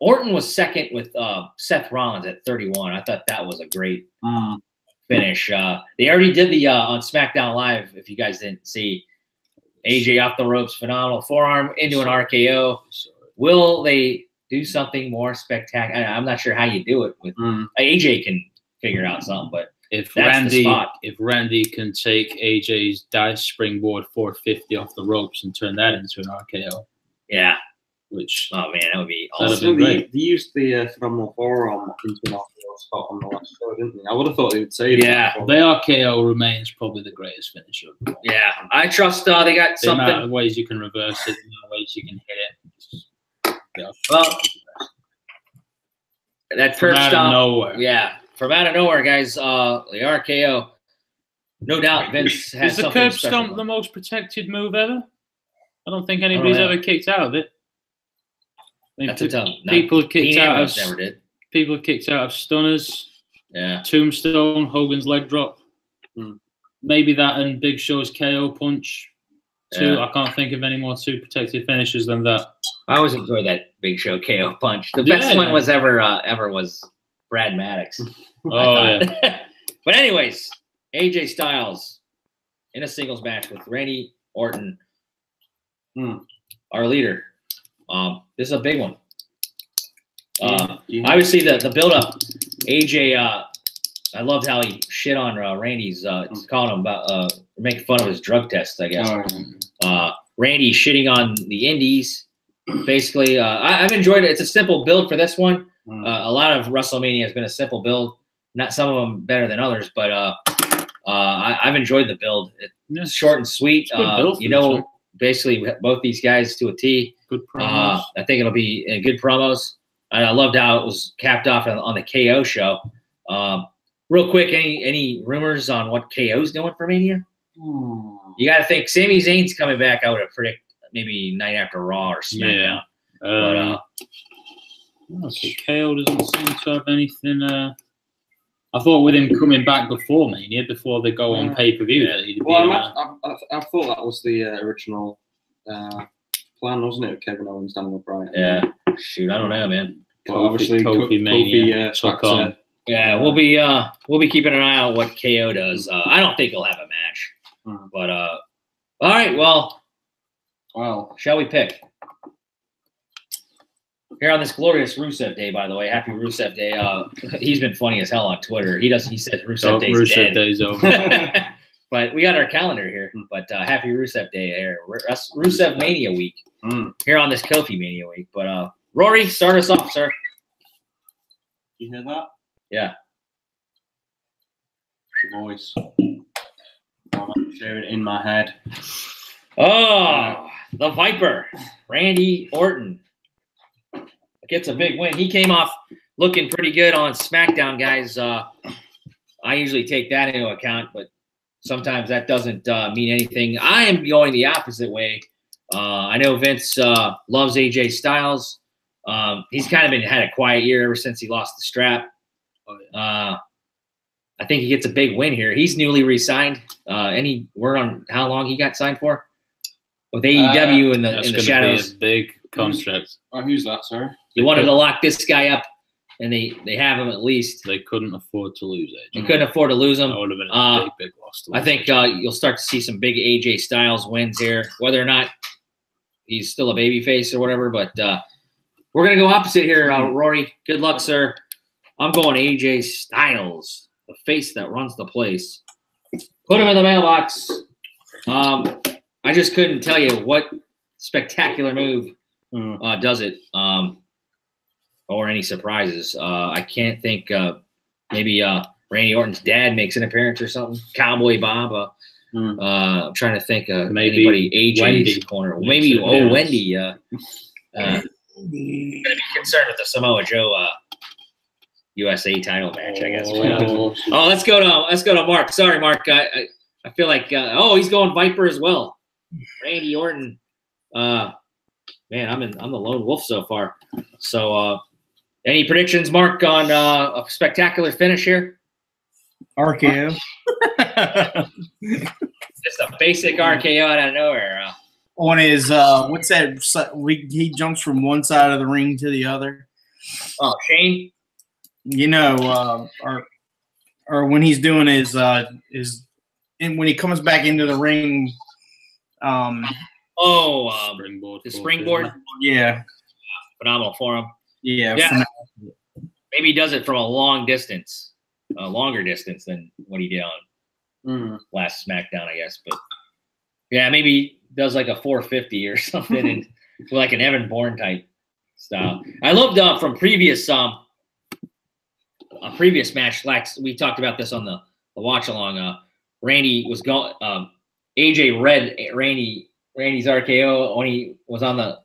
Orton was second with Seth Rollins at 31. I thought that was a great finish. They already did the on SmackDown Live. If you guys didn't see, AJ off the ropes, phenomenal forearm into an RKO. Will they do something more spectacular? I'm not sure how you do it. With AJ can figure out something, but If that's the spot. Randy can take AJ's dice springboard 450 off the ropes and turn that into an RKO, yeah. which Oh man, that would be That'd awesome. be great. They used the phenomenal forearm into an RKO spot on the last show, didn't they? I would have thought they would say Yeah. that. the RKO remains probably the greatest finisher. of all. Yeah, I trust they got The amount something. of ways you can reverse it, the amount of ways you can hit it. Yeah. Well, that From curb out of stomp. nowhere. Yeah, from out of nowhere, guys. The RKO. No doubt, Vince has Is the something curb special stomp going. the most protected move ever? I don't think anybody's know. ever kicked out of it. I mean, That's a tough. people have kicked Dean out Ambrose of never did. people have kicked out of stunners, Yeah, tombstone, Hogan's leg drop. Maybe that and Big Show's KO punch. Yeah. I can't think of any more two protected finishes than that. I always enjoyed that Big Show KO punch. The Yeah. best one was ever was Brad Maddox. Oh I yeah. thought. But anyways, AJ Styles in a singles match with Randy Orton, our leader. This is a big one. Obviously, the build up. AJ, I loved how he shit on Randy's. Calling him about making fun of his drug test, I guess. Randy shitting on the Indies. Basically, I've enjoyed it. It's a simple build for this one. A lot of WrestleMania has been a simple build. Not some of them better than others, but I've enjoyed the build. It's short and sweet. Good build for this one. Basically both these guys to a T. Good promos. I think it'll be good promos. And I loved how it was capped off on the KO show. Real quick, any rumors on what KO's doing for Mania? You got to think Sami Zayn's coming back. I would have predict maybe night after Raw or SmackDown. Okay, KO doesn't seem to have anything. I I thought with him coming back before Mania, before they go on pay-per-view, that he'd Well, be, I thought that was the original plan, wasn't it? Kevin Owens, Daniel Bryan. Yeah. Shoot, I don't know, man. But obviously, Kofi Mania took on. Yeah, we'll be keeping an eye on what KO does. I don't think he'll have a match, but all right. Well, shall we pick here on this glorious Rusev Day? By the way, happy Rusev Day. He's been funny as hell on Twitter. He said Rusev Day's dead. Day's over. But we got our calendar here. But happy Rusev Day here. Rusev Mania week here on this Kofi Mania week. But Rory, start us off, sir. You hear that? Yeah. The voice. I'm sharing it in my head. Oh, the Viper, Randy Orton gets a big win. He came off looking pretty good on SmackDown, guys. I usually take that into account, but sometimes that doesn't mean anything. I am going the opposite way. I know Vince loves AJ Styles. He's kind of had a quiet year ever since he lost the strap. I think he gets a big win here. He's newly re-signed. Any word on how long he got signed for? With AEW in the shadows. Be a big contract. Who's that, sir? They wanted to lock this guy up, and they have him at least. They couldn't afford to lose AJ. They couldn't afford to lose him. That would have been a big loss to lose. I think you'll start to see some big AJ Styles wins here, whether or not he's still a babyface or whatever. But we're going to go opposite here, Rory. Good luck, sir. I'm going AJ Styles, the face that runs the place. Put him in the mailbox. I just couldn't tell you what spectacular move does it, or any surprises. I can't think. Maybe Randy Orton's dad makes an appearance or something. Cowboy Bob. I'm trying to think. Maybe anybody AJ's Wendy corner. Maybe Wendy. I'm gonna be concerned with the Samoa Joe USA title match, I guess. Let's go to Mark. Sorry, Mark. I feel like he's going Viper as well. Randy Orton. Man, I'm the lone wolf so far. So any predictions, Mark, on a spectacular finish here? RKO. Just a basic RKO out of nowhere. On his what's that? He jumps from one side of the ring to the other. Oh, Shane. You know, or when he's doing his and when he comes back into the ring. Springboard. The springboard. Yeah. Phenomenal for him. Yeah. Maybe he does it from a longer distance than what he did on last SmackDown, I guess. But yeah, maybe he does like a 450 or something, and like an Evan Bourne type style. I loved from previous a previous match. We talked about this on the watch along. Randy was going. AJ read Randy's RKO when he was on the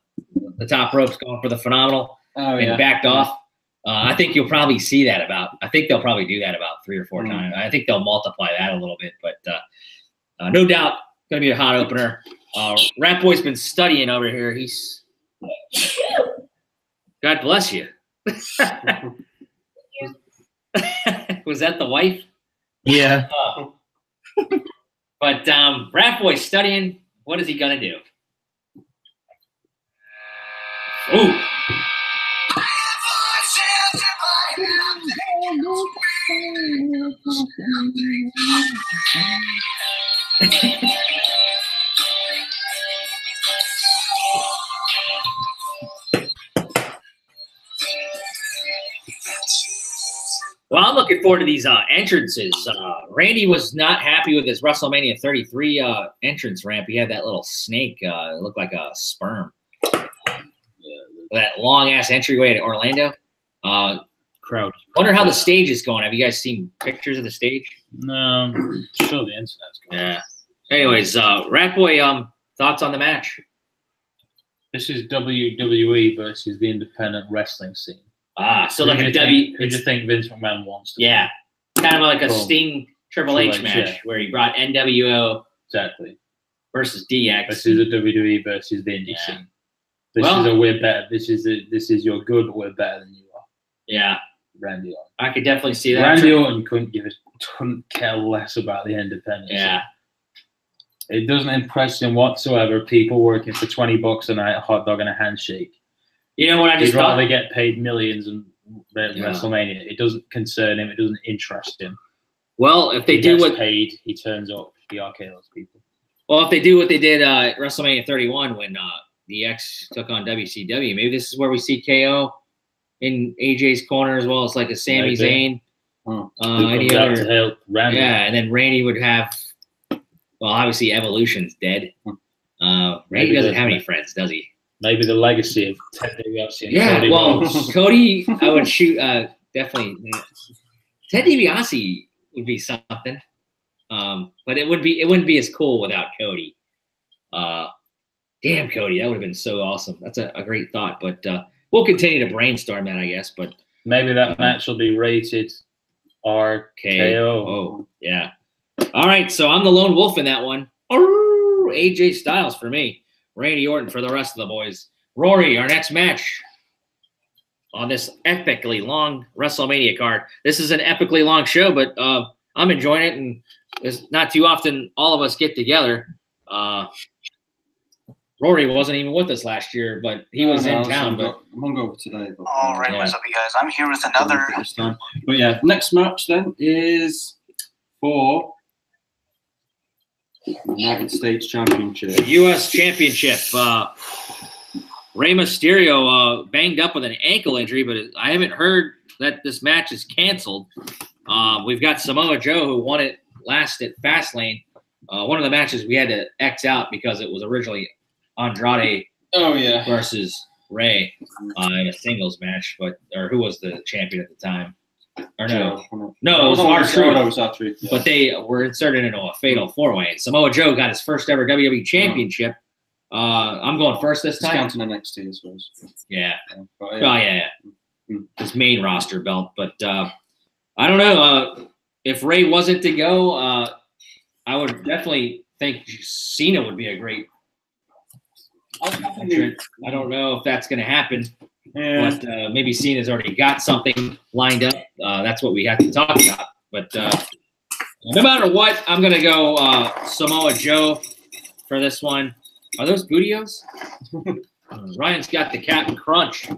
top ropes going for the phenomenal and backed off. I think you'll probably see that I think they'll probably do that about 3 or 4 times. I think they'll multiply that a little bit, but no doubt going to be a hot opener. RATBOY's been studying over here. He's God bless you. Was that the wife? Yeah. But RATBOY's studying. What is he gonna do? Ooh. Well, I'm looking forward to these entrances. Randy was not happy with his WrestleMania 33 entrance ramp. He had that little snake. It looked like a sperm. That long-ass entryway to Orlando. Crowd. Wonder how the stage is going. Have you guys seen pictures of the stage? No, sure the internet's going. Yeah. Anyways, RATBOY, thoughts on the match? This is WWE versus the independent wrestling scene. So like a Who do you think Vince McMahon wants to Yeah. Kind of like a Cool. Sting Triple H match where he brought NWO exactly versus DX. This is a WWE versus the indie Yeah. scene. This is a we're better. This is your good, but we're better than you are. Yeah. Randy Orton. I could definitely see that. Randy Orton couldn't care less about the independents. Yeah. It doesn't impress him whatsoever. People working for $20 a night, a hot dog and a handshake. You know what I just He'd thought? rather get paid millions and WrestleMania. It doesn't concern him. It doesn't interest him. Well, if they He do gets what paid, he turns up. He RKO's people. Well, if they do what they did at WrestleMania 31 when the X took on WCW, maybe this is where we see KO in AJ's corner as well as like a Sami Zayn. Any other to help Randy. Yeah, and then Randy would have. Well, obviously Evolution's dead. Randy doesn't have any friends, does he? Maybe the legacy of Ted DiBiase. Yeah, Cody well, Rhodes. Cody, I would shoot definitely. Ted DiBiase would be something, but it wouldn't be as cool without Cody. Damn, Cody, that would have been so awesome. That's a great thought, but we'll continue to brainstorm that, I guess. But maybe that match will be rated RKO. Oh, yeah. All right, so I'm the lone wolf in that one. AJ Styles for me. Randy Orton for the rest of the boys. Rory, our next match on this epically long WrestleMania card. This is an epically long show, but I'm enjoying it, and it's not too often all of us get together. Rory wasn't even with us last year, but he was in town. But I'm going to go over today. But, All right, what's up, you guys? I'm here with another. But yeah, next match then is for United States Championship. U.S. Championship. Rey Mysterio banged up with an ankle injury, but I haven't heard that this match is canceled. We've got Samoa Joe, who won it last at Fastlane. One of the matches we had to X out because it was originally Andrade versus Rey in a singles match, or who was the champion at the time? Or no, it was R-Truth. Yeah. But they were inserted into a fatal four-way. Samoa Joe got his first ever WWE Championship. I'm going first this time. Counting NXT, I suppose. Yeah. But, Oh, yeah. His main roster belt. But I don't know. If Rey wasn't to go, I would definitely think Cena would be a great entrant. I don't know if that's going to happen. Yeah. But maybe Cena's already got something lined up. That's what we have to talk about. But no matter what, I'm going to go Samoa Joe for this one. Are those Bootios? Ryan's got the Captain Crunch.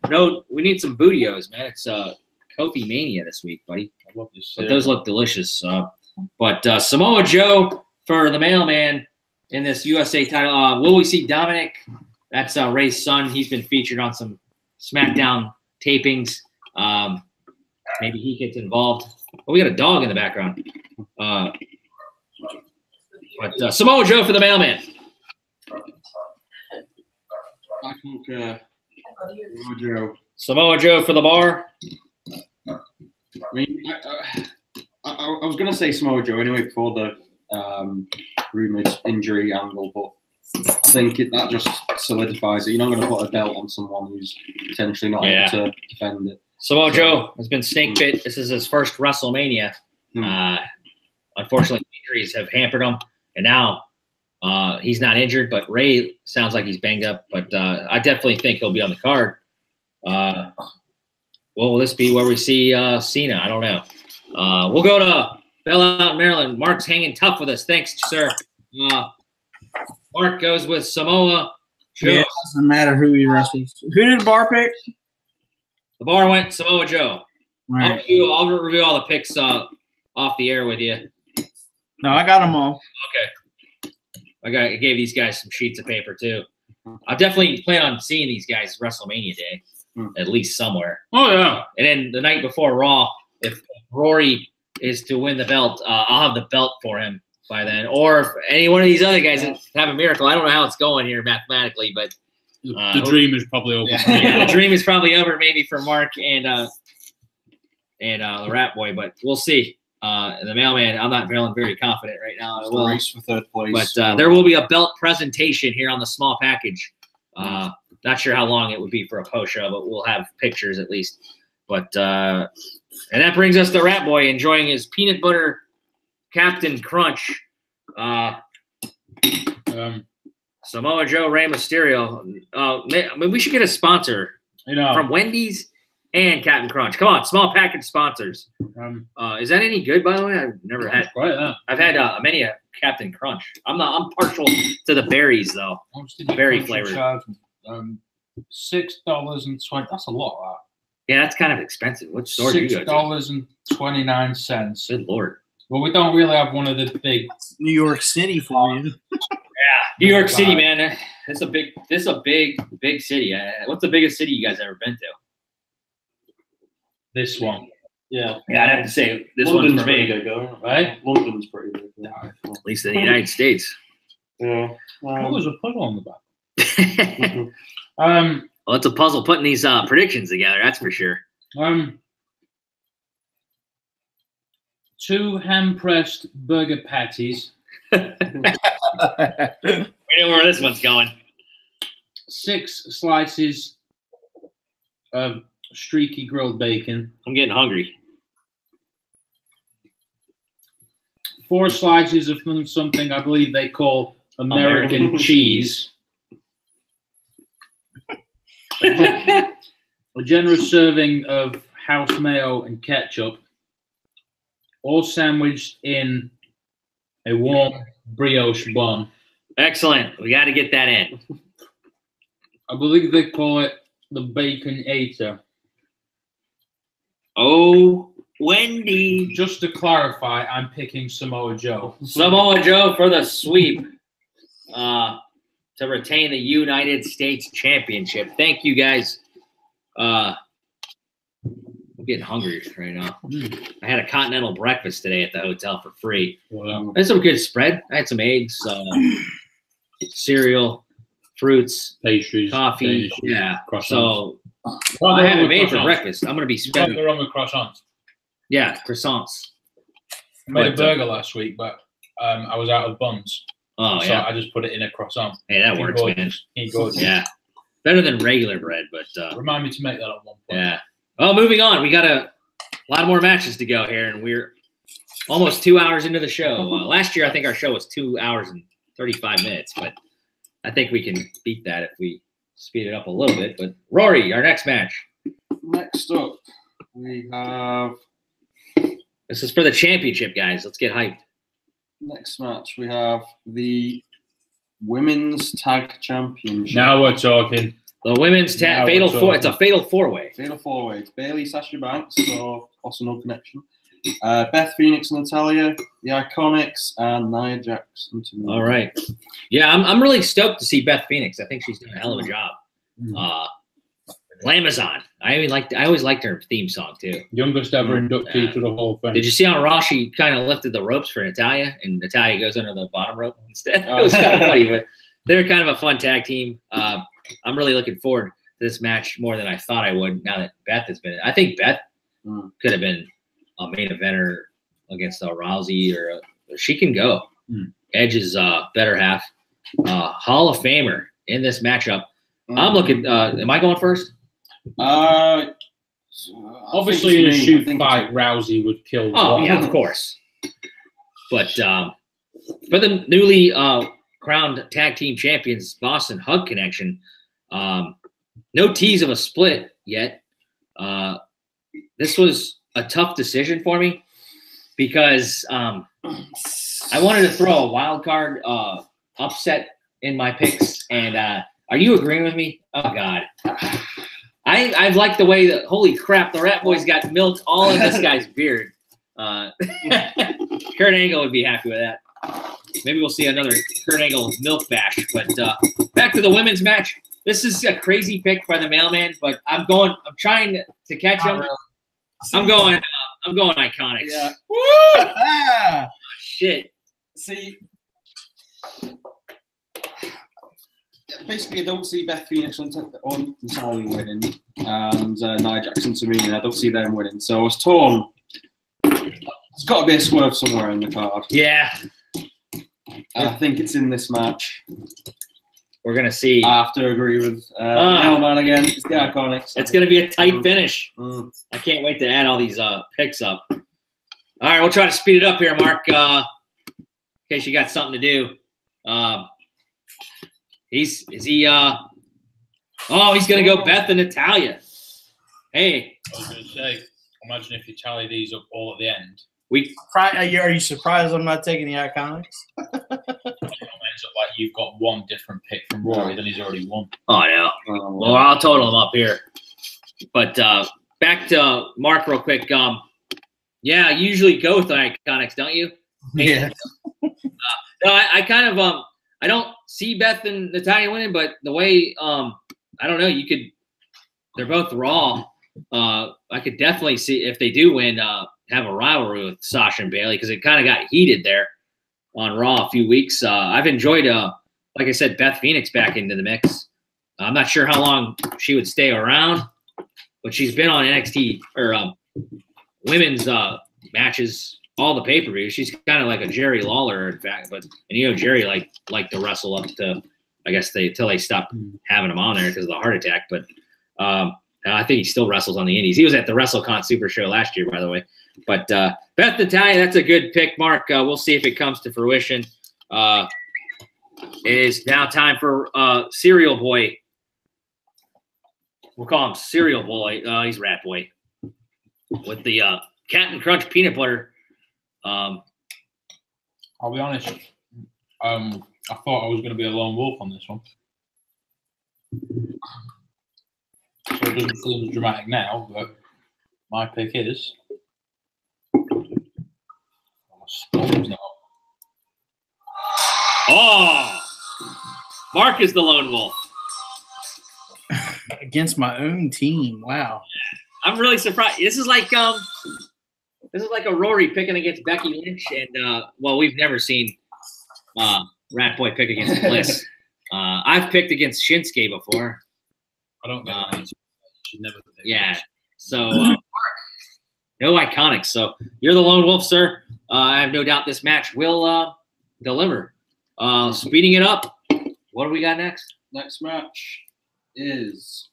No, we need some Bootios, man. It's Kofi Mania this week, buddy. But those look delicious. But Samoa Joe for the mailman in this USA title. Will we see Dominic? That's Ray's son. He's been featured on some SmackDown tapings. Maybe he gets involved. Oh, we got a dog in the background. But Samoa Joe for the mailman. I think Samoa Joe for the bar. I mean, I was going to say Samoa Joe anyway before the rumored injury angle, but I think that just solidifies it. You're not going to put a belt on someone who's potentially not able to defend it. Samoa Joe has been snake bit. This is his first WrestleMania. Unfortunately, injuries have hampered him, and now he's not injured. But Ray sounds like he's banged up. But I definitely think he'll be on the card. Will this be where we see Cena? I don't know. We'll go to Bella, Maryland. Mark's hanging tough with us. Thanks, sir. Mark goes with Samoa Joe. Yeah, it doesn't matter who he wrestles. Who did Bar pick? The bar went Samoa Joe. Right. I'll review all the picks off the air with you. No, I got them all. Okay. I gave these guys some sheets of paper too. I definitely plan on seeing these guys WrestleMania Day, at least somewhere. Oh, yeah. And then the night before Raw, if Rory is to win the belt, I'll have the belt for him by then. Or if any one of these other guys have a miracle. I don't know how it's going here mathematically, but The dream is probably over. yeah, the dream is probably over maybe for Mark and the Rat Boy, but we'll see. The mailman, I'm not feeling very confident right now. It's the race for third place. But there will be a belt presentation here on the small package. Not sure how long it would be for a post show, but we'll have pictures at least. But and that brings us to Rat Boy enjoying his peanut butter Captain Crunch. Samoa Joe, Rey Mysterio. I mean, we should get a sponsor You know, from Wendy's. and Captain Crunch. Come on, small package sponsors. Is that any good, by the way? I've never had. Quite that. I've had many a Captain Crunch. I'm partial to the berries though. Berry flavored. $6.20. That's a lot. That. Yeah, that's kind of expensive. What store do you go to? $6.29. Good lord. Well, we don't really have one of the big New York City for you. New York City, man. This is a big city. What's the biggest city you guys ever been to? This one. Yeah. Yeah, I'd have to say this London's one's for me. pretty good, Right? London's pretty good. Yeah. At least in the United States. Yeah. Oh, there's a puddle on the back. Well, it's a puzzle putting these predictions together. That's for sure. 2 hand-pressed burger patties. We know where this one's going. 6 slices of streaky grilled bacon. I'm getting hungry. 4 slices of something I believe they call American cheese. A generous serving of house mayo and ketchup, all sandwiched in a warm brioche bun. Excellent. We got to get that in. I believe they call it the Baconator. Oh, Wendy. Just to clarify, I'm picking Samoa Joe. Samoa Joe for the sweep to retain the United States Championship. Thank you, guys. I'm getting hungry right now. I had a continental breakfast today at the hotel for free. Wow. I had some good spread. I had some eggs, cereal, fruits, Pastries, coffee. Danish, Yeah. croissants. So Oh, I haven't made for croissants. breakfast. I'm going to be You're spending. wrong with croissants. Yeah, croissants. I made a But, burger last week, but I was out of buns. Oh, So yeah. I just put it in a croissant. Hey, that works, man. Ain't gorgeous. Yeah. Better than regular bread, but Remind me to make that at one point. yeah. Well, moving on. We got a lot more matches to go here, and we're almost 2 hours into the show. Last year, I think our show was 2 hours and 35 minutes, but I think we can beat that if we speed it up a little bit. But Rory, our next match. Next up, we have This is for the championship, guys. Let's get hyped. next match. We have the Women's Tag Championship. Now we're talking. The women's Now we're fatal four. talking. It's a fatal 4-way. Fatal 4-way. It's Bailey, Sasha Banks, so also no connection. Beth Phoenix and Natalya, the Iconics, and Nia Jax. All right. Yeah, I'm really stoked to see Beth Phoenix. I think she's doing a hell of a job. Glamazon. I always liked her theme song too. Youngest ever inductee to the Hall of Fame. Did you see how Raw she kind of lifted the ropes for Natalya, and Natalya goes under the bottom rope instead? It was kind of funny, but they're kind of a fun tag team. I'm really looking forward to this match more than I thought I would. Now that Beth has been, I think Beth could have been a main eventer against Rousey, or she can go. Edge's better half, Hall of Famer in this matchup. I'm looking. Am I going first? Obviously, in a shoot fight, Rousey would kill. Oh, yeah, of course. But for the newly crowned tag team champions, Boston Hug Connection, no tease of a split yet. This was a tough decision for me because I wanted to throw a wild card upset in my picks. And are you agreeing with me? Oh, God. I like the way that, holy crap, the Rat Boys got milk all in this guy's beard. Kurt Angle would be happy with that. Maybe we'll see another Kurt Angle milk bash. But back to the women's match. This is a crazy pick by the mailman, but I'm trying to catch him. I'm going Iconics. Yeah. Ah, Shit. See, basically, I don't see Beth Phoenix on Natalya winning and Nia Jax and Tamina. I don't see them winning. So I was torn. There's got to be a swerve somewhere in the card. Yeah. I think it's in this match. We're going to see. I have to agree with MailMan again. It's the Iconics. It's going to be a tight finish. Mm. I can't wait to add all these picks up. All right, we'll try to speed it up here, Mark, in case you got something to do. He's going to go Beth and Natalya. Hey, I was going to say, imagine if you tally these up all at the end. Are you surprised I'm not taking the Iconics? It ends up like you've got one different pick from Rory, then he's already won. oh no. Well, I'll total them up here. But back to Mark real quick. Yeah, you usually go with the Iconics, don't you? Yeah. No, I kind of I don't see Beth and Natalya winning, but the way I don't know, they're both Raw. I could definitely see if they do win, have a rivalry with Sasha and Bayley because it kind of got heated there on Raw a few weeks. I've enjoyed, like I said, Beth Phoenix back into the mix. I'm not sure how long she would stay around, but she's been on NXT or women's matches, all the pay-per-views. She's kind of like a Jerry Lawler, in fact. But Jerry like to wrestle up to, I guess till they stopped having him on there because of the heart attack. But I think he still wrestles on the Indies. He was at the WrestleCon Super Show last year, by the way. But Beth Natalya, that's a good pick, Mark. We'll see if it comes to fruition. It is now time for Cereal Boy. We'll call him Cereal Boy. He's Rat Boy with the Captain Crunch peanut butter. I'll be honest. I thought I was going to be a lone wolf on this one. So it doesn't seem as dramatic now, but my pick is. Oh, Mark is the lone wolf Against my own team. Wow. I'm really surprised. This is like a Rory picking against Becky Lynch, and well, we've never seen Rat Boy pick against Bliss. I've picked against Shinsuke before. I don't know. Never picked. Yeah. So no Iconics. So you're the lone wolf, sir. I have no doubt this match will deliver. Speeding it up. What do we got next? Next match is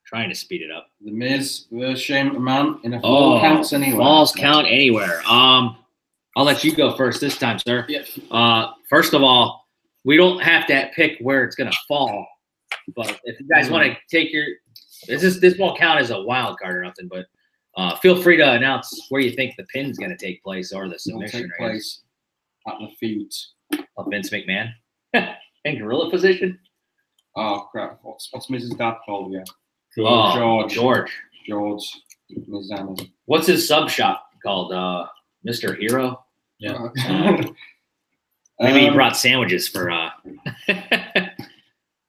Trying to speed it up. The Miz versus Shane McMahon in a Falls Counts Anywhere. Falls Count Anywhere. I'll let you go first this time, sir. Yep. First of all, we don't have to pick where it's gonna fall, but if you guys want to take your this won't count as a wild card or nothing, but feel free to announce where you think the pin's gonna take place or the submission. Take place at the feet of Vince McMahon in gorilla position. Oh crap! What's Miz's dad called again? George Mizana. What's his sub shop called? Mr. Hero. Yeah. Maybe he brought sandwiches for.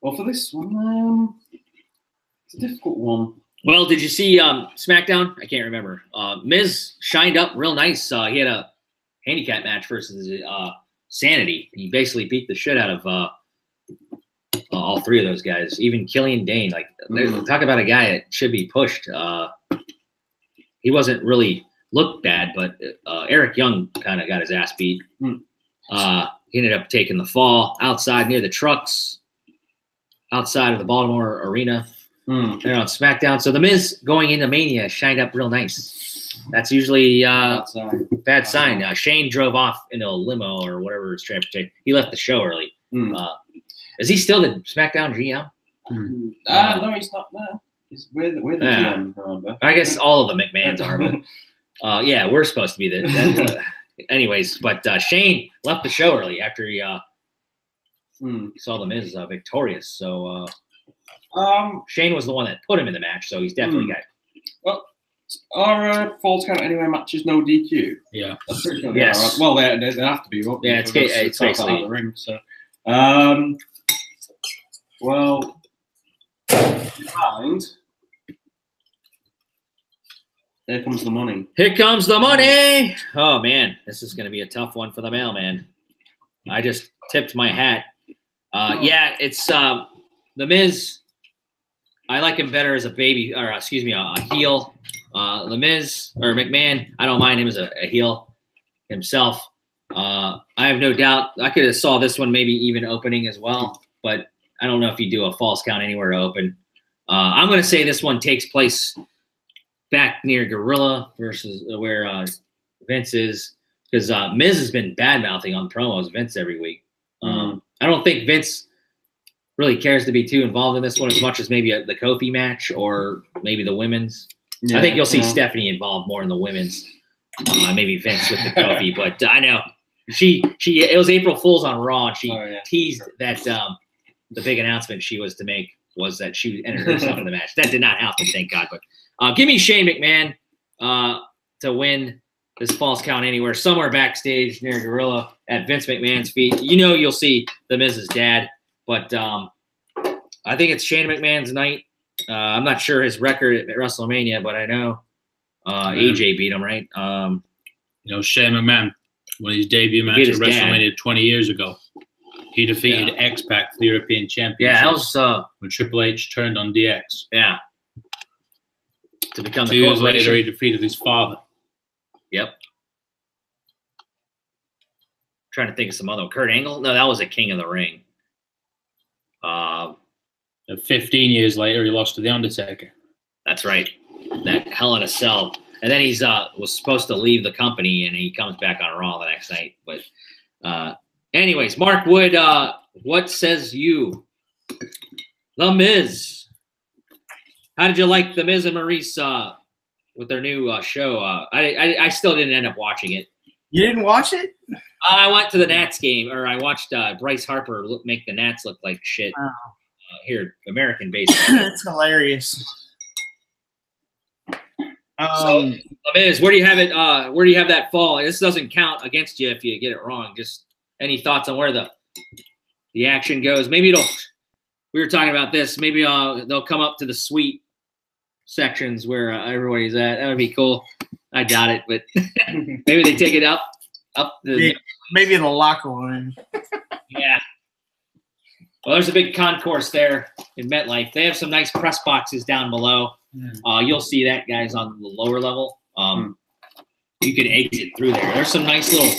Well, for this one, it's a difficult one. Well, did you see SmackDown? I can't remember. Miz shined up real nice. He had a handicap match versus Sanity. He basically beat the shit out of all three of those guys, even Killian Dane. Like, talk about a guy that should be pushed. He wasn't really looked bad, but Eric Young kind of got his ass beat. He ended up taking the fall outside near the trucks, outside of the Baltimore Arena. They're on SmackDown. So the Miz going into Mania shined up real nice. That's usually bad sign. Shane drove off in a limo or whatever his transportation. He left the show early. Is he still the SmackDown GM? No, he's not there. We're the GM, remember? I guess all of the McMahons are. But, yeah, we're supposed to be the anyways, but Shane left the show early after he saw the Miz victorious. So Shane was the one that put him in the match, so he's definitely got it. Well, our Falls Count Anywhere matches no DQ. Yeah. That's pretty sure Yes. Well, they have to be. Yeah, it's basically out of the ring. So, well, behind. Here comes the money. Here comes the money. Oh, man. This is going to be a tough one for the mailman. I just tipped my hat. Yeah, it's the Miz. I like him better as a baby, or excuse me, a heel. The Miz or McMahon, I don't mind him as a heel himself. I have no doubt. I could have saw this one maybe even opening as well, but I don't know if you do a Falls Count Anywhere to open. I'm going to say this one takes place back near Gorilla versus where Vince is, because Miz has been bad-mouthing on promos Vince every week. I don't think Vince really cares to be too involved in this one as much as maybe the Kofi match or maybe the women's. I think you'll see Stephanie involved more in the women's. Maybe Vince with the Kofi, but I know it was April Fool's on Raw, and she teased that the big announcement she was to make was that she entered herself in the match. That did not happen, thank God. But give me Shane McMahon to win this Falls Count Anywhere, somewhere backstage near Gorilla at Vince McMahon's feet. You'll see the Miz's dad, but I think it's Shane McMahon's night. I'm not sure his record at WrestleMania, but I know AJ beat him, right? Shane McMahon, when his debut match at WrestleMania 20 years ago, he defeated X-Pac for the European Championship. Yeah, that was when Triple H turned on DX. Yeah. To become 2 years later, he defeated his father. Yep. Trying to think of some other. Kurt Angle? No, that was a King of the Ring. 15 years later, he lost to The Undertaker. That's right. That Hell in a Cell. And then he's was supposed to leave the company, and he comes back on Raw the next night. But anyways, Marc Wood, what says you? The Miz. How did you like The Miz and Maurice with their new show? I still didn't end up watching it. You didn't watch it? I went to the Nats game, or I watched Bryce Harper make the Nats look like shit. Wow. Here, American baseball. That's hilarious. So, Miz, where do you have it? Where do you have that fall? This doesn't count against you if you get it wrong. Just any thoughts on where the action goes? Maybe it'll. We were talking about this. Maybe they'll come up to the suite sections where everybody's at. That would be cool. I doubt it, but maybe they take it up the. Maybe in the locker room. Yeah. Well, there's a big concourse there in MetLife. They have some nice press boxes down below. You'll see that, guys, on the lower level. You can exit through there. There's some nice little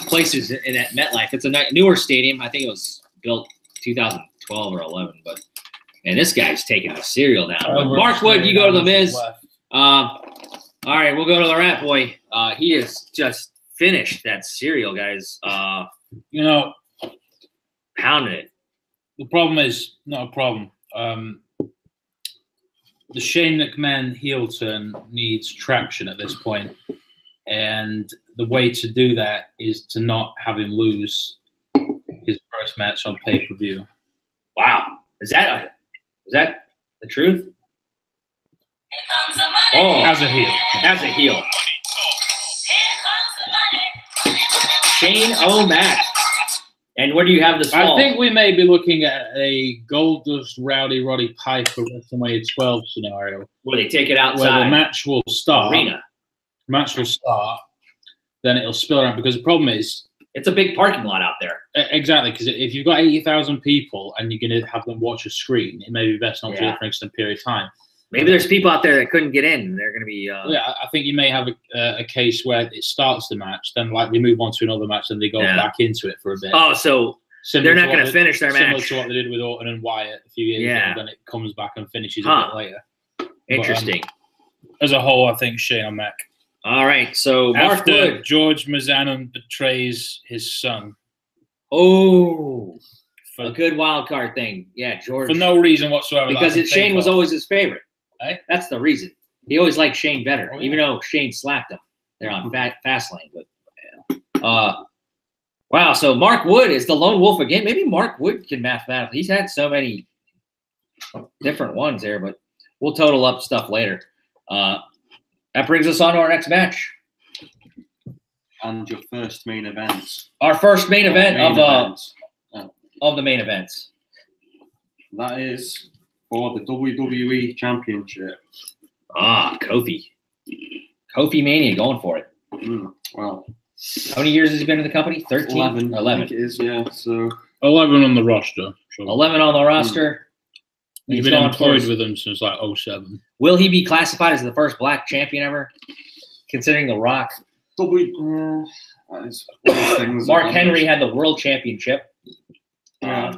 places in that MetLife. It's a newer stadium. I think it was built 2012 or 11. But and this guy's taking the cereal down. Marc Wood, you go to the Miz. All right, we'll go to the Rat Boy. He has just finished that cereal, guys. Pounded it. The problem is not a problem. The Shane McMahon heel turn needs traction at this point, and the way to do that is to not have him lose his first match on pay-per-view. Wow, is that the truth? Oh, As a heel. Shane O'Mac. And where do you have this fall? I think we may be looking at a Goldust Rowdy Roddy Piper WrestleMania 12 scenario. Where they take it outside. Where the match will start. Arena. Match will start. Then it'll spill around. Because the problem is... It's a big parking lot out there. Exactly. Because if you've got 80,000 people and you're going to have them watch a screen, it may be best not to do it for an extended period of time. Maybe there's people out there that couldn't get in. They're going to be... Yeah, I think you may have a case where it starts the match, then they move on to another match, and they go back into it for a bit. Oh, so they're not going to finish their match. Similar to what they did with Orton and Wyatt a few years ago, then it comes back and finishes a bit later. Interesting. But, as a whole, I think Shane O'Mac. All right, so Marc Wood. George Mizanin betrays his son. Oh, a good wild card thing. Yeah, George. For no reason whatsoever. Because Shane was always his favorite. Right? That's the reason. He always liked Shane better, even though Shane slapped him. They're on Fastlane. But wow, so Marc Wood is the lone wolf again. Maybe Marc Wood can mathematically. He's had so many different ones there, but we'll total up stuff later. That brings us on to our next match. And your first main event. Our first main event of the main events. That is for the WWE Championship. Kofi. Kofi Mania going for it. Well, how many years has he been in the company? 13? 11. 11. I think it is, yeah. So 11 on the roster. So 11 on the roster. He's been employed with them since like 07. Will he be classified as the first black champion ever, considering The Rock? Mark Henry had the world championship. Yeah.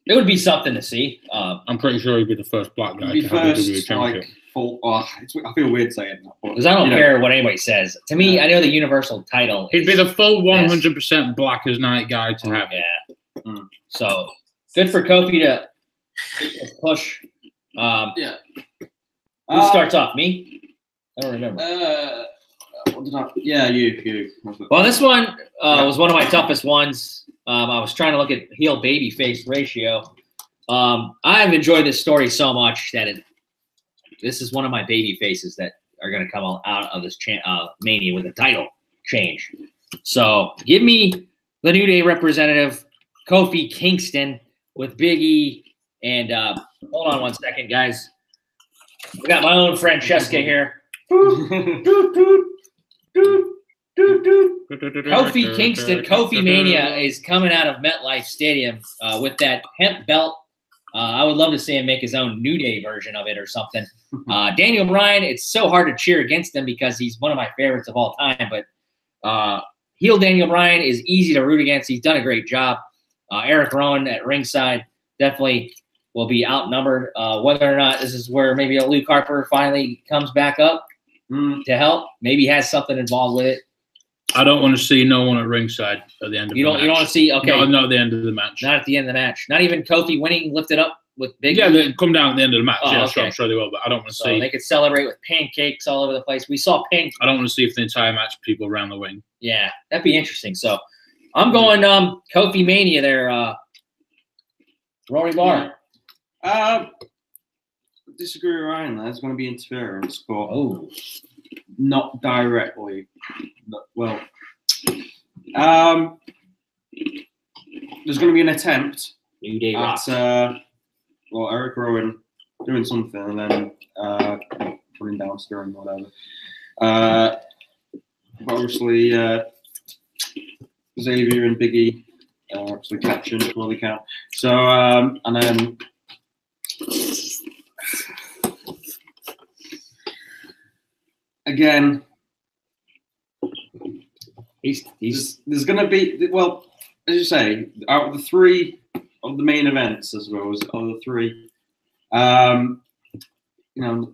It would be something to see. I'm pretty sure he'd be the first black guy to have the WWE championship. I feel weird saying that. Because I don't care what anybody says. To me, I know the Universal title. He'd be the full 100% black as night guy to have. Yeah. So good for Kofi to push. Yeah. Who starts off? Me? I don't remember. Yeah, you. Well, this one was one of my toughest ones. I was trying to look at heel baby face ratio. I've enjoyed this story so much that this is one of my baby faces that are going to come out of this Mania with a title change. So give me the New Day representative, Kofi Kingston, with Big E. And hold on one second, guys. We got my own Francesca here. Kofi Kingston, Kofi Mania is coming out of MetLife Stadium with that hemp belt. I would love to see him make his own New Day version of it or something. Daniel Bryan, it's so hard to cheer against him because he's one of my favorites of all time. But heel Daniel Bryan is easy to root against. He's done a great job. Eric Rowan at ringside definitely will be outnumbered. Whether or not this is where maybe a Luke Harper finally comes back up to help. Maybe he has something involved with it. I don't want to see no one at ringside at the end of the match. You don't want to see, okay. No, not at the end of the match. Not at the end of the match. Not even Kofi winning, lifted up with Big. Yeah, they come down at the end of the match. Oh, yeah, okay. I'm sure they will, but I don't want to So see. they could celebrate with pancakes all over the place. We saw pancakes. I don't want to see if the entire match people around the wing. Yeah, that'd be interesting. So I'm going Kofi Mania there. Rory Barr. Disagree with Ryan there. There's going to be interference, but not directly. Well, there's going to be an attempt New Day at Eric Rowan doing something and then putting down steering or whatever. But obviously, Xavier and Biggie obviously caption while they count. So and then. Again, there's going to be, well, as you say, out of the three of the main events, I suppose, out of the three,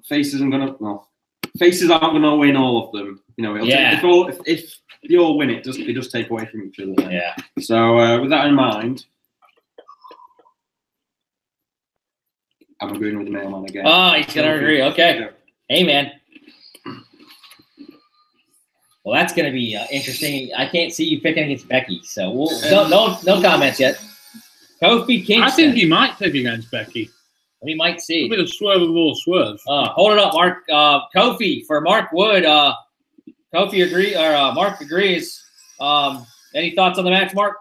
faces aren't going to win all of them. You know, if they all win it, they just take away from each other. Then. Yeah. So with that in mind, I'm agreeing with the mailman again. Oh, he's going to agree. Okay. Yeah. Hey, man. Well, that's going to be interesting. I can't see you picking against Becky, so no comments yet. Kofi Kingston. I think he might pick against Becky. We might see. A bit of swerve of all swerve. Hold it up, Mark. Kofi for Marc Wood. Kofi agree or Mark agrees. Any thoughts on the match, Mark?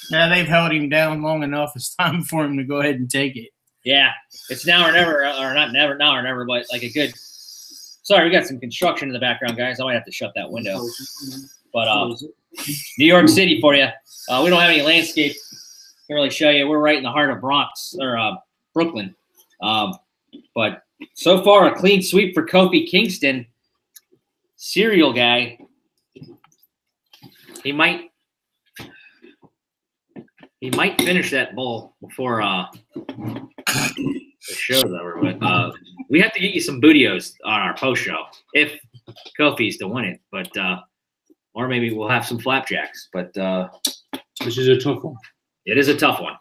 Yeah, they've held him down long enough. It's time for him to go ahead and take it. Yeah, it's now or never, or not never, now or never, but like a good. Sorry, we got some construction in the background, guys. I might have to shut that window. But New York City for you. We don't have any landscape to really show you. We're right in the heart of Bronx or Brooklyn. But so far, a clean sweep for Kofi Kingston. Serial guy. He might finish that bowl before the show's over. But we have to get you some bootios on our post show if Kofi's to win it. But or maybe we'll have some flapjacks. But This is a tough one. it is a tough one.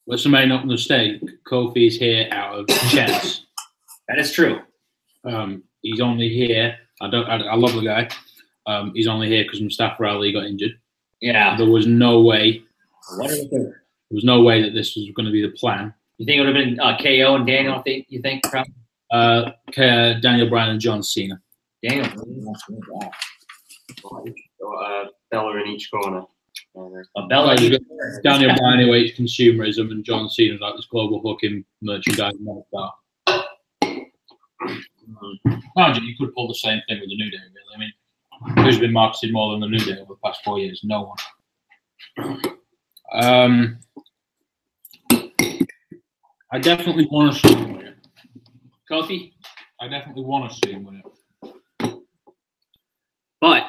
Let's make no mistake. Kofi is here out of chance. That is true. He's only here. I love the guy. He's only here because Mustafa Ali got injured. Yeah. There was no way. What is it there? There was no way that this was going to be the plan. You think it would have been KO and Daniel? You think? Daniel Bryan and John Cena. Daniel. Bella in each corner. Bella. Daniel Bryan who hates consumerism and John Cena's like this global hooking merchandise star. Imagine you could pull the same thing with the New Day, really. I mean, who's been marketed more than the New Day over the past 4 years? No one. I definitely want to see him win it. Kofi? I definitely want to see him win it. But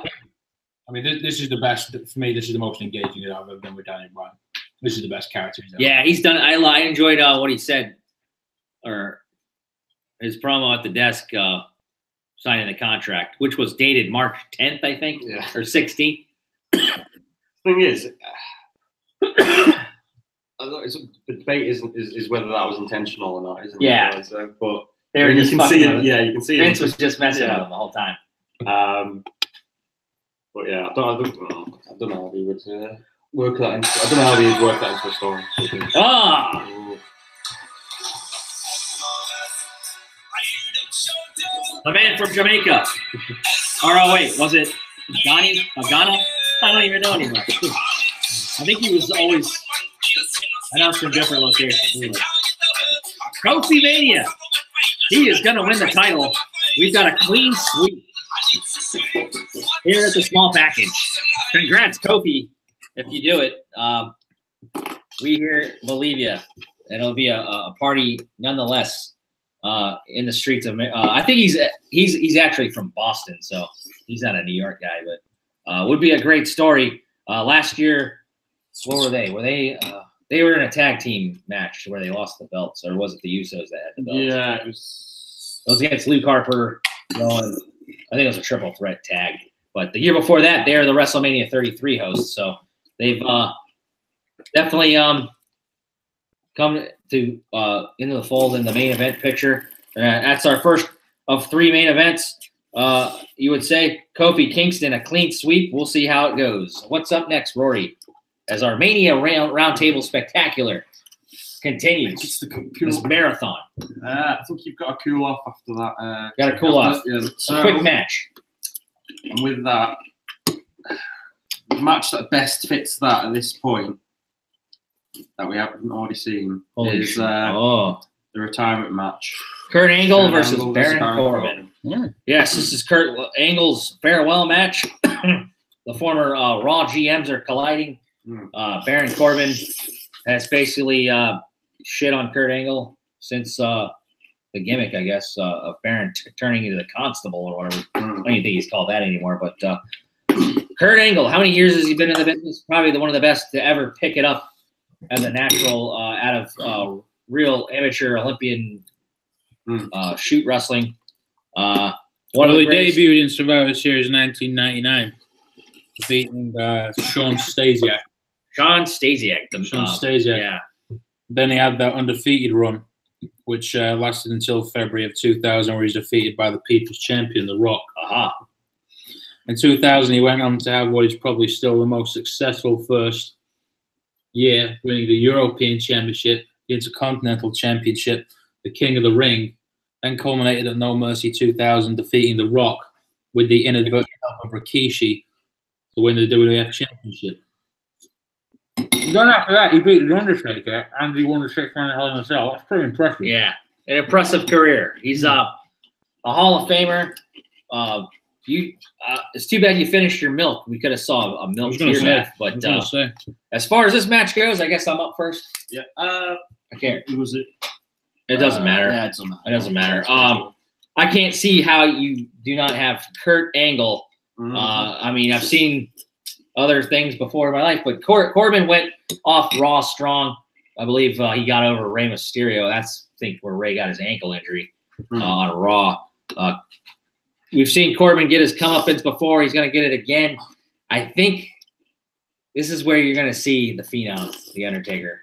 I mean, this is the best for me. This is the most engaging that I've ever done with Daniel Bryan. This is the best character he's ever. yeah, he's done. I enjoyed what he said, or his promo at the desk signing the contract, which was dated March 10th, I think, or 16th. Thing is, The debate is whether that was intentional or not, isn't Yeah. it? So, but They were you just can fucking see with it. it. Yeah, you can see Vince it. was just messing Yeah. with him the whole time. But yeah, I don't know how he would work that into. I don't know how he would work that into a story. Ah! The man from Jamaica. Or oh wait, was it Ghana? Ghana? I don't even know anymore. I think he was always announced from different locations. Kofi Mania. He is gonna win the title. We've got a clean sweep here at the small package. Congrats, Kofi, if you do it. We here believe you. It'll be a party nonetheless in the streets of. I think he's actually from Boston, so he's not a New York guy, but would be a great story. Last year, what were they? Were they? They were in a tag team match where they lost the belts, or was it the Usos that had the belts? Yeah, it was against Luke Harper. I think it was a triple threat tag. But the year before that, they're the WrestleMania 33 hosts, so they've definitely come to into the fold in the main event picture. That's our first of 3 main events. You would say Kofi Kingston, a clean sweep. We'll see how it goes. What's up next, Rory? As our Mania Roundtable Spectacular continues. it's the This marathon. I think you've got to cool off after that. Got to cool off. Yeah, A quick match. And with that, the match that best fits that at this point that we haven't already seen is the retirement match. Kurt Angle Kurt versus Angle Baron Baron Corbin. Yeah. Yes, this is Kurt Angle's farewell match. The former Raw GMs are colliding. Baron Corbin has basically shit on Kurt Angle since the gimmick, I guess, of Baron turning into the Constable or whatever. I don't even think he's called that anymore. But Kurt Angle, how many years has he been in the business? Probably one of the best to ever pick it up as a natural out of real amateur Olympian shoot wrestling. Well, he debuted in Survivor Series 1999, defeating Sean Stasiak. Sean Stasiak. Sean Stasiak. Yeah. Then he had that undefeated run, which lasted until February of 2000, where he's defeated by the People's Champion, The Rock. Aha. In 2000, he went on to have what is probably still the most successful first year, winning the European Championship, the Intercontinental Championship, the King of the Ring, then culminated at No Mercy 2000, defeating The Rock with the inadvertent help of Rikishi to win the WWF Championship. Then after that, he beat The Undertaker, and he won the 6-man Hell in a Cell. That's pretty impressive. Yeah. An impressive career. He's a Hall of Famer. It's too bad you finished your milk. We could have saw a milk tier match, but as far as this match goes, I guess I'm up first. Yeah. I can't. Who was it? It doesn't matter. Yeah, it doesn't matter. It doesn't matter. I can't see how you do not have Kurt Angle. I mean, I've seen other things before in my life, but Corbin went off Raw strong. I believe he got over Rey Mysterio. That's, I think, where Rey got his ankle injury on Raw. We've seen Corbin get his comeuppance before. He's going to get it again. I think this is where you're going to see the Phenom, The Undertaker.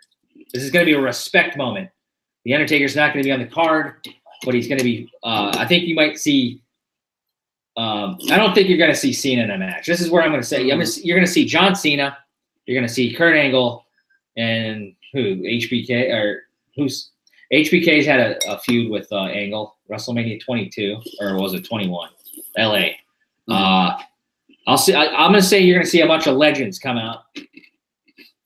This is going to be a respect moment. The Undertaker's not going to be on the card, but he's going to be I think you might see I don't think you're going to see Cena in a match. This is where I'm going to say you're going to see John Cena. You're going to see Kurt Angle and HBK, or who's HBK's had a feud with Angle, WrestleMania 22, or was it 21? LA. I'm going to say you're going to see a bunch of legends come out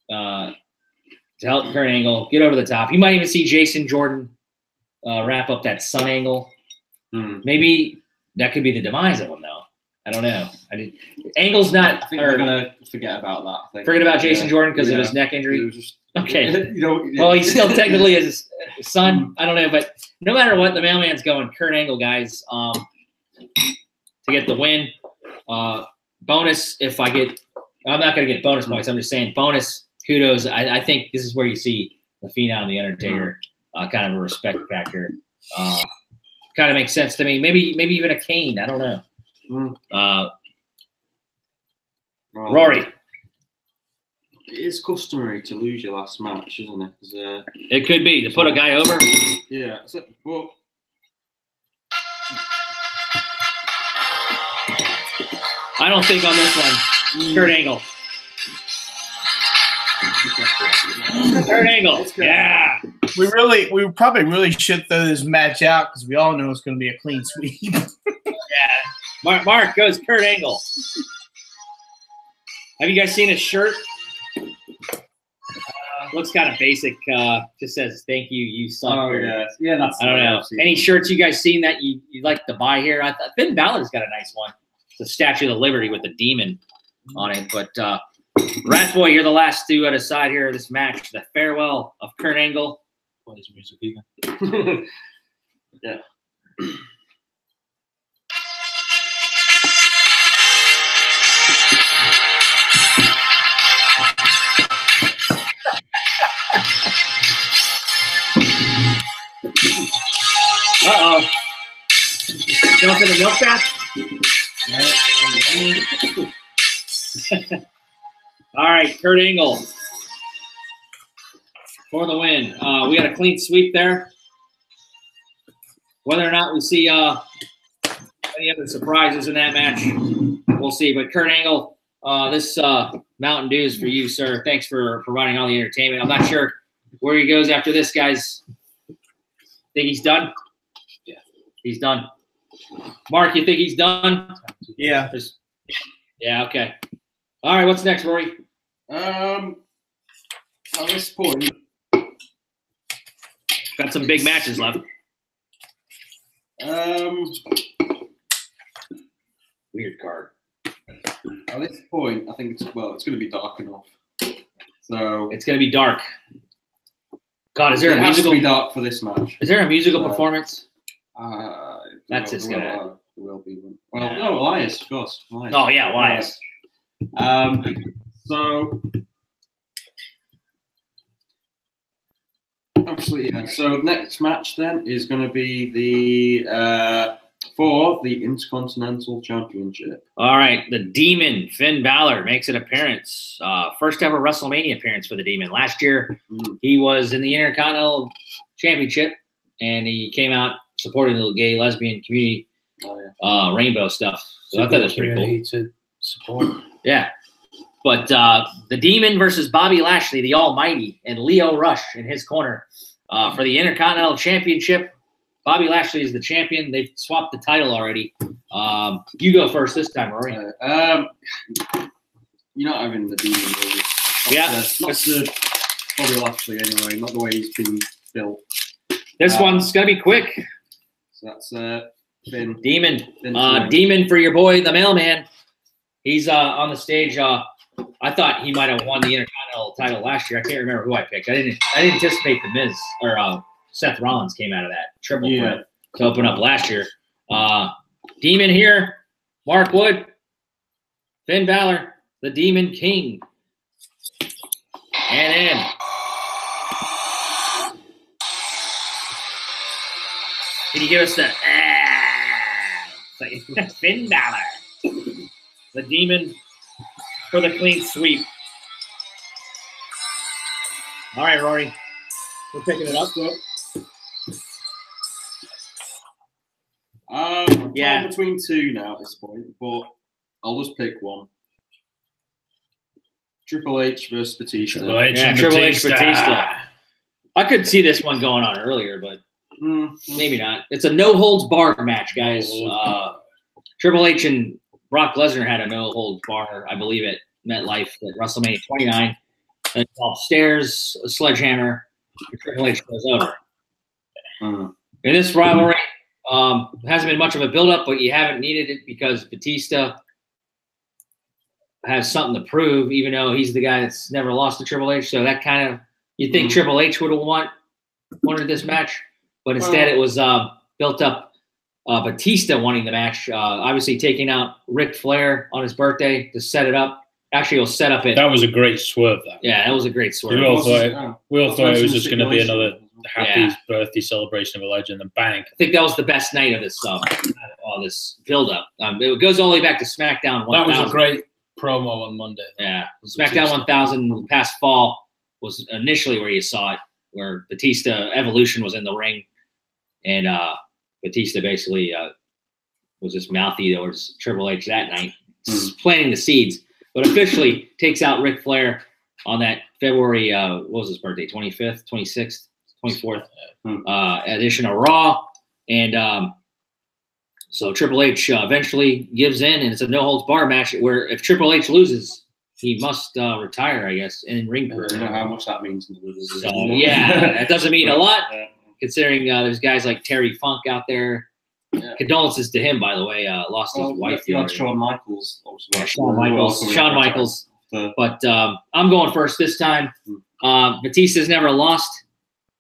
to help Kurt Angle get over the top. You might even see Jason Jordan wrap up that Sun Angle. Maybe that could be the demise of him, though. I don't know. Angle's not. I think we're gonna forget about that. Forget about Jason Jordan because of his neck injury. Okay. You know, well, he's still technically his son. I don't know, but no matter what, the mailman's going Kurt Angle, guys, to get the win. Bonus if I get. I'm not going to get bonus points. I'm just saying bonus kudos. I think this is where you see the Phenom, The Undertaker, kind of a respect factor. Kind of makes sense to me. Maybe even a Kane. I don't know. Rory. It is customary to lose your last match, isn't it? 'Cause, It could be to put a guy over. yeah. Well, I don't think on this one. Kurt Angle. Kurt Angle. Yeah. We probably really should throw this match out because we all know it's going to be a clean sweep. Yeah. Mark goes Kurt Angle. Have you guys seen his shirt? Looks kind of basic. Just says "Thank you, you suck." oh yeah, yeah. That's I don't know. Any shirts you guys seen that you'd like to buy here? I thought Finn Balor's got a nice one. It's a Statue of the Liberty with the demon on it. But RATBOY, you're the last to decide here of this match. The farewell of Kurt Angle. Plays music even. Yeah. Uh-oh. Jump in the milk bath? All right, Kurt Angle for the win. We got a clean sweep there. Whether or not we see any other surprises in that match, we'll see. But Kurt Angle, this Mountain Dew is for you, sir. Thanks for providing all the entertainment. I'm not sure where he goes after this, guys. Think he's done? Yeah. He's done. Mark, you think he's done? Yeah. Yeah, okay. All right, what's next, Rory? At this point, Got some big matches left. Weird card. at this point, I think it's going to be dark enough. So It's going to be dark. God, is there it a has to musical? be dark for this match. Is there a musical performance? That's there just will, gonna- there will be one. Well, Yeah. no, Elias, of course. Elias. Oh yeah, Elias. So obviously, yeah. So next match then is going to be the for the Intercontinental Championship. All right, the Demon Finn Balor makes an appearance. First ever WrestleMania appearance for the Demon. Last year, he was in the Intercontinental Championship, and he came out supporting the gay lesbian community, rainbow stuff. So I thought that was pretty cool. To support. Yeah. But the Demon versus Bobby Lashley, the Almighty, and Leo Rush in his corner for the Intercontinental Championship. Bobby Lashley is the champion. They've swapped the title already. You go first this time, Rory. You're not having the Demon, really. Yeah. Not the Bobby Lashley anyway. Not the way he's been built. This one's going to be quick. So that's Finn. Demon. Finn's Demon for your boy, the Mailman. He's on the stage. I thought he might have won the Intercontinental title last year. I can't remember who I picked. I didn't anticipate the Miz or Seth Rollins came out of that triple threat to open up last year. Demon here, Marc Wood, Finn Balor, the Demon King, and in. Can you give us the Finn Balor, the Demon for the clean sweep? All right, Rory, we're picking it up. I'm Yeah. torn between two now at this point, but I'll just pick one. Triple H versus Batista. Triple H Yeah, and Triple H Batista. Batista. I could see this one going on earlier, but maybe not. It's a no holds barred match, guys. Triple H and Brock Lesnar had a no holds bar, I believe, at MetLife at WrestleMania 29. And upstairs, a sledgehammer. Triple H goes over. In this rivalry, hasn't been much of a build-up, but you haven't needed it because Batista has something to prove, even though he's the guy that's never lost to Triple H. So that kind of, you think Triple H would have wanted this match, but instead it was built up Batista wanting the match, obviously taking out Ric Flair on his birthday to set it up. Actually, he'll set up it. That was a great swerve. Yeah, that was a great swerve. We all thought it was just going to be another happy Yeah. birthday celebration of a legend and bang. I think that was the best night of this this build-up. It goes all the way back to SmackDown 1000. That was a great promo on Monday. Yeah, SmackDown 1000 past fall was initially where you saw it, where Batista Evolution was in the ring, and Batista basically was just mouthy towards Triple H that night, planting the seeds. But officially takes out Ric Flair on that February, what was his birthday, 25th, 26th, 24th edition of Raw. And so Triple H eventually gives in, and it's a no-holds-barred match where if Triple H loses, he must retire, I guess, in ring career. I don't know how much that means in the losers. So, yeah, that doesn't mean a lot, considering there's guys like Terry Funk out there. Yeah. Condolences to him, by the way. Lost his wife. You had Shawn Michaels. Yeah, Shawn Michaels. But I'm going first this time. Batista's never lost.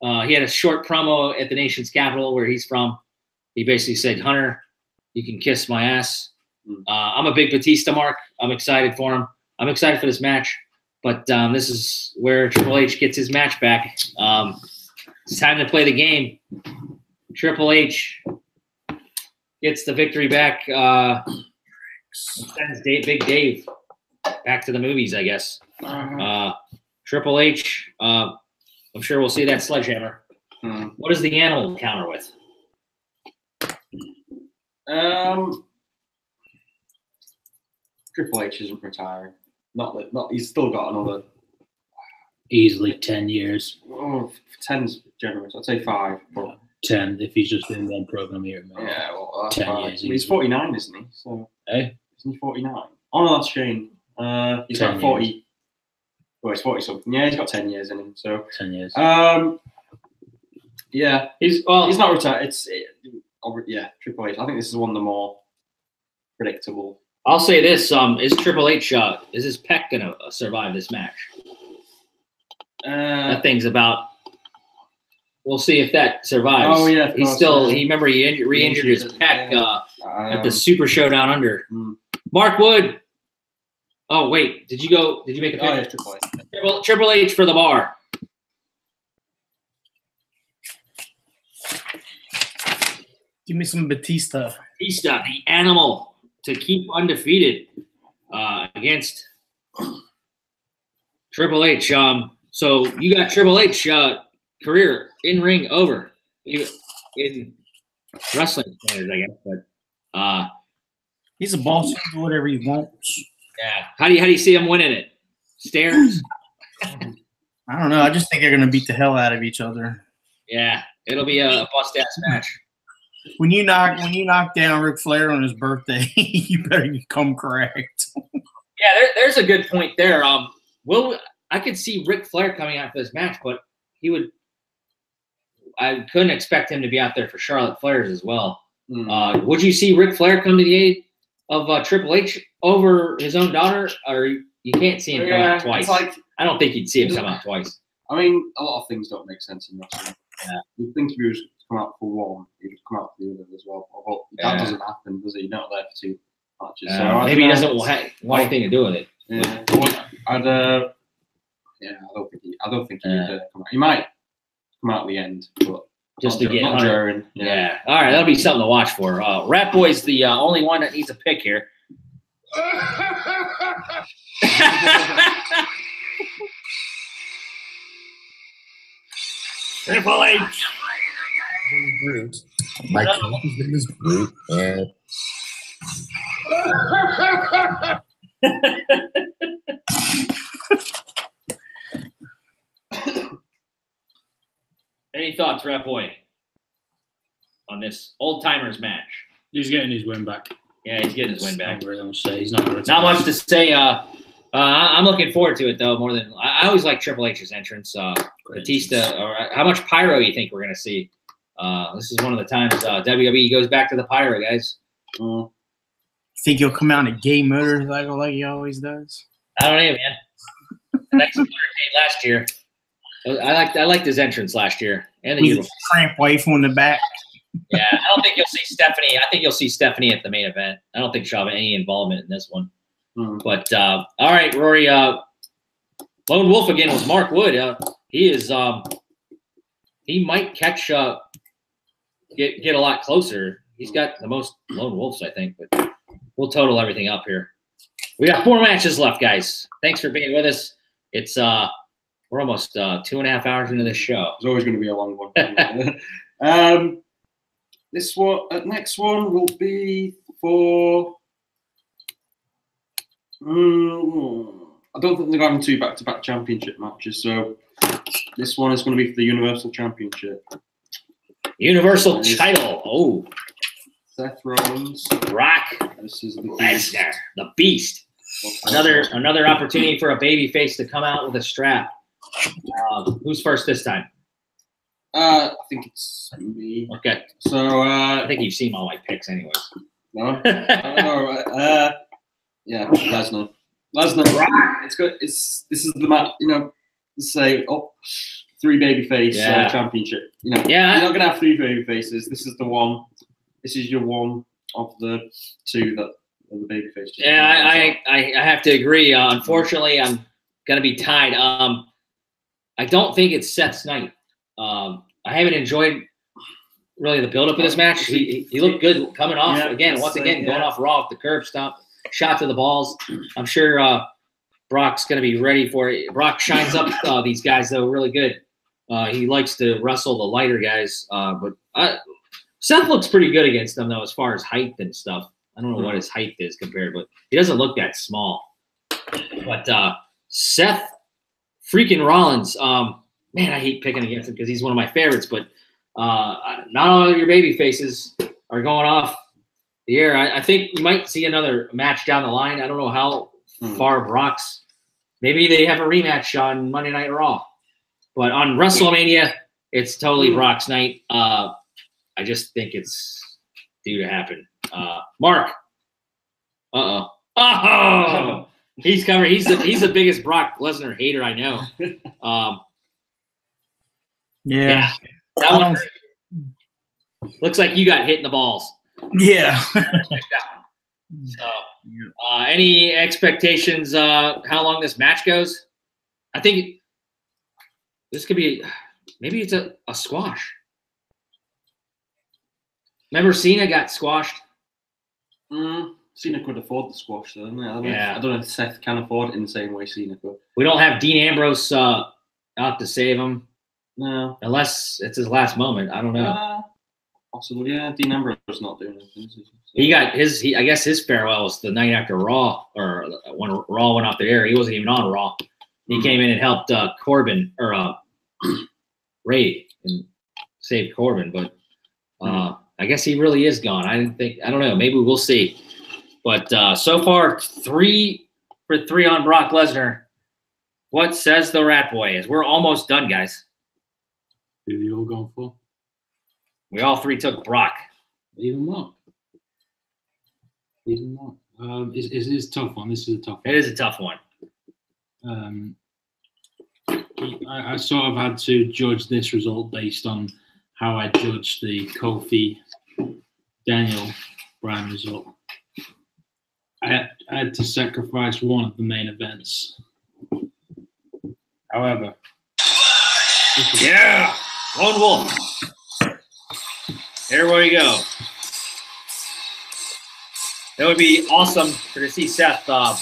He had a short promo at the nation's capital where he's from. He basically said, Hunter, you can kiss my ass. I'm a big Batista mark. I'm excited for him. I'm excited for this match. But this is where Triple H gets his match back. It's time to play the game. Triple H gets the victory back. Sends Big Dave back to the movies, I guess. Triple H, I'm sure we'll see that sledgehammer. What does the animal counter with? Triple H isn't retiring. Not. He's still got another Easily 10 years. 10's generous. I'd say 5. But 10 if he's just in one program here. Man. yeah, well, that's 10 fine. years. He's 49, isn't he? So Hey? isn't he 49? Oh no, that's Shane. He's got 40. Years. Well, he's 40 something. Yeah, he's got 10 years in him. So 10 years. yeah, he's not retired. Yeah, Triple H. I think this is one of the more predictable. I'll say this: is Triple H is his pec gonna survive this match? That thing's about. We'll see if that survives. Oh yeah, he's still. He remember he re-injured his pec at the Super Showdown Under. Marc Wood. Oh wait, did you make a pick? Oh yeah, Triple H. Triple H for the bar. Give me some Batista. Batista, the animal, to keep undefeated against Triple H. So you got Triple H career in ring over in wrestling standards, I guess. But He's a boss. He can do whatever he wants. yeah, how do you see him winning it? Stairs? I don't know. I just think they're gonna beat the hell out of each other. Yeah, it'll be a bust ass match. When you knock down Ric Flair on his birthday, you better come correct. Yeah, there's a good point there. I could see Ric Flair coming out for this match, but I couldn't expect him to be out there for Charlotte Flair's as well. Would you see Ric Flair come to the aid of Triple H over his own daughter, or you can't see him come out twice? I don't think you'd see him come out twice. I mean, a lot of things don't make sense in wrestling. Yeah. You'd think if he was to come out for one, he would come out for the other as well. But that doesn't happen, does it? You're not there for 2 matches. So Maybe he doesn't want anything to do with it. Yeah, I don't think he'd come out. He might come out at the end, but Just to get not Hunter. during. Yeah. All right, that'll be something to watch for. RATBOY's the only one that needs a pick here. Triple H. Groot. My coach's name is Groot, and Any thoughts, RATBOY, on this old timers match? He's getting his win back. Yeah, he's getting his win back. Not really much to say. He's not going to Not much to say. I'm looking forward to it though. More than I always like Triple H's entrance. Batista. Or how much pyro you think we're gonna see? This is one of the times WWE goes back to the pyro, guys. Think he'll come out in a gay motorcycle like he always does? I don't know, man. Next last year. I liked his entrance last year and the With a cramp wife on the back. Yeah, I don't think you'll see Stephanie. I think you'll see Stephanie at the main event. I don't think she'll have any involvement in this one. But all right, Rory. Lone Wolf again was Marc Wood. He is. He might catch. Get a lot closer. He's got the most Lone Wolves, I think. But we'll total everything up here. We got 4 matches left, guys. Thanks for being with us. It's we're almost 2.5 hours into this show. It's always going to be a long one. This one, next one will be for. I don't think they're having 2 back-to-back championship matches, so this one is going to be for the Universal Championship. Universal title. Oh, Seth Rollins, Brock Lesnar, the Beast. Another opportunity for a babyface to come out with a strap. Who's first this time? I think it's me. Okay. So I think you've seen all my picks, anyways. No. All right. Yeah, Lesnar. It's good. This is the match. You know, say 3 babyface championship. You know, you're not gonna have 3 babyfaces. This is the one. This is your one of the 2 that are the babyface. Yeah, I have to agree. Unfortunately, I'm gonna be tied. I don't think it's Seth's night. I haven't enjoyed really the build-up of this match. He looked good coming off once again, going off Raw with the curb stomp, shot to the balls. I'm sure Brock's going to be ready for it. Brock shines up these guys, though, really good. He likes to wrestle the lighter guys. But Seth looks pretty good against them, though, as far as height and stuff. I don't know what his height is compared, but he doesn't look that small. But Seth freaking Rollins, man, I hate picking against him because he's one of my favorites, but not all of your baby faces are going off the air. I think you might see another match down the line. I don't know how far Brock's. Maybe they have a rematch on Monday Night Raw. But on WrestleMania, it's totally Brock's night. I just think it's due to happen. Mark. Oh! He's covered. He's the biggest Brock Lesnar hater I know. Yeah. That one looks like you got hit in the balls. Yeah. So, any expectations how long this match goes? I think this could be maybe it's a squash. Remember Cena got squashed? Cena could afford the squash, though. I don't know if Seth can afford it in the same way Cena could. We don't have Dean Ambrose out to save him. No. Unless it's his last moment. I don't know. Possibly, yeah. Dean Ambrose is not doing anything. So. He got his. I guess his farewell was the night after Raw, or when Raw went off the air. He wasn't even on Raw. He came in and helped Corbin or Ray and saved Corbin. But I guess he really is gone. I don't know. Maybe we'll see. But so far, 3 for 3 on Brock Lesnar. What says the Rat Boy is we're almost done, guys. Who are you all going for? We all 3 took Brock. Even Mark. It's a tough one. This is a tough one. It is a tough one. I sort of had to judge this result based on how I judged the Kofi Daniel Bryan result. I had to sacrifice one of the main events. However, Lone Wolf. Here we go. That would be awesome to see Seth. I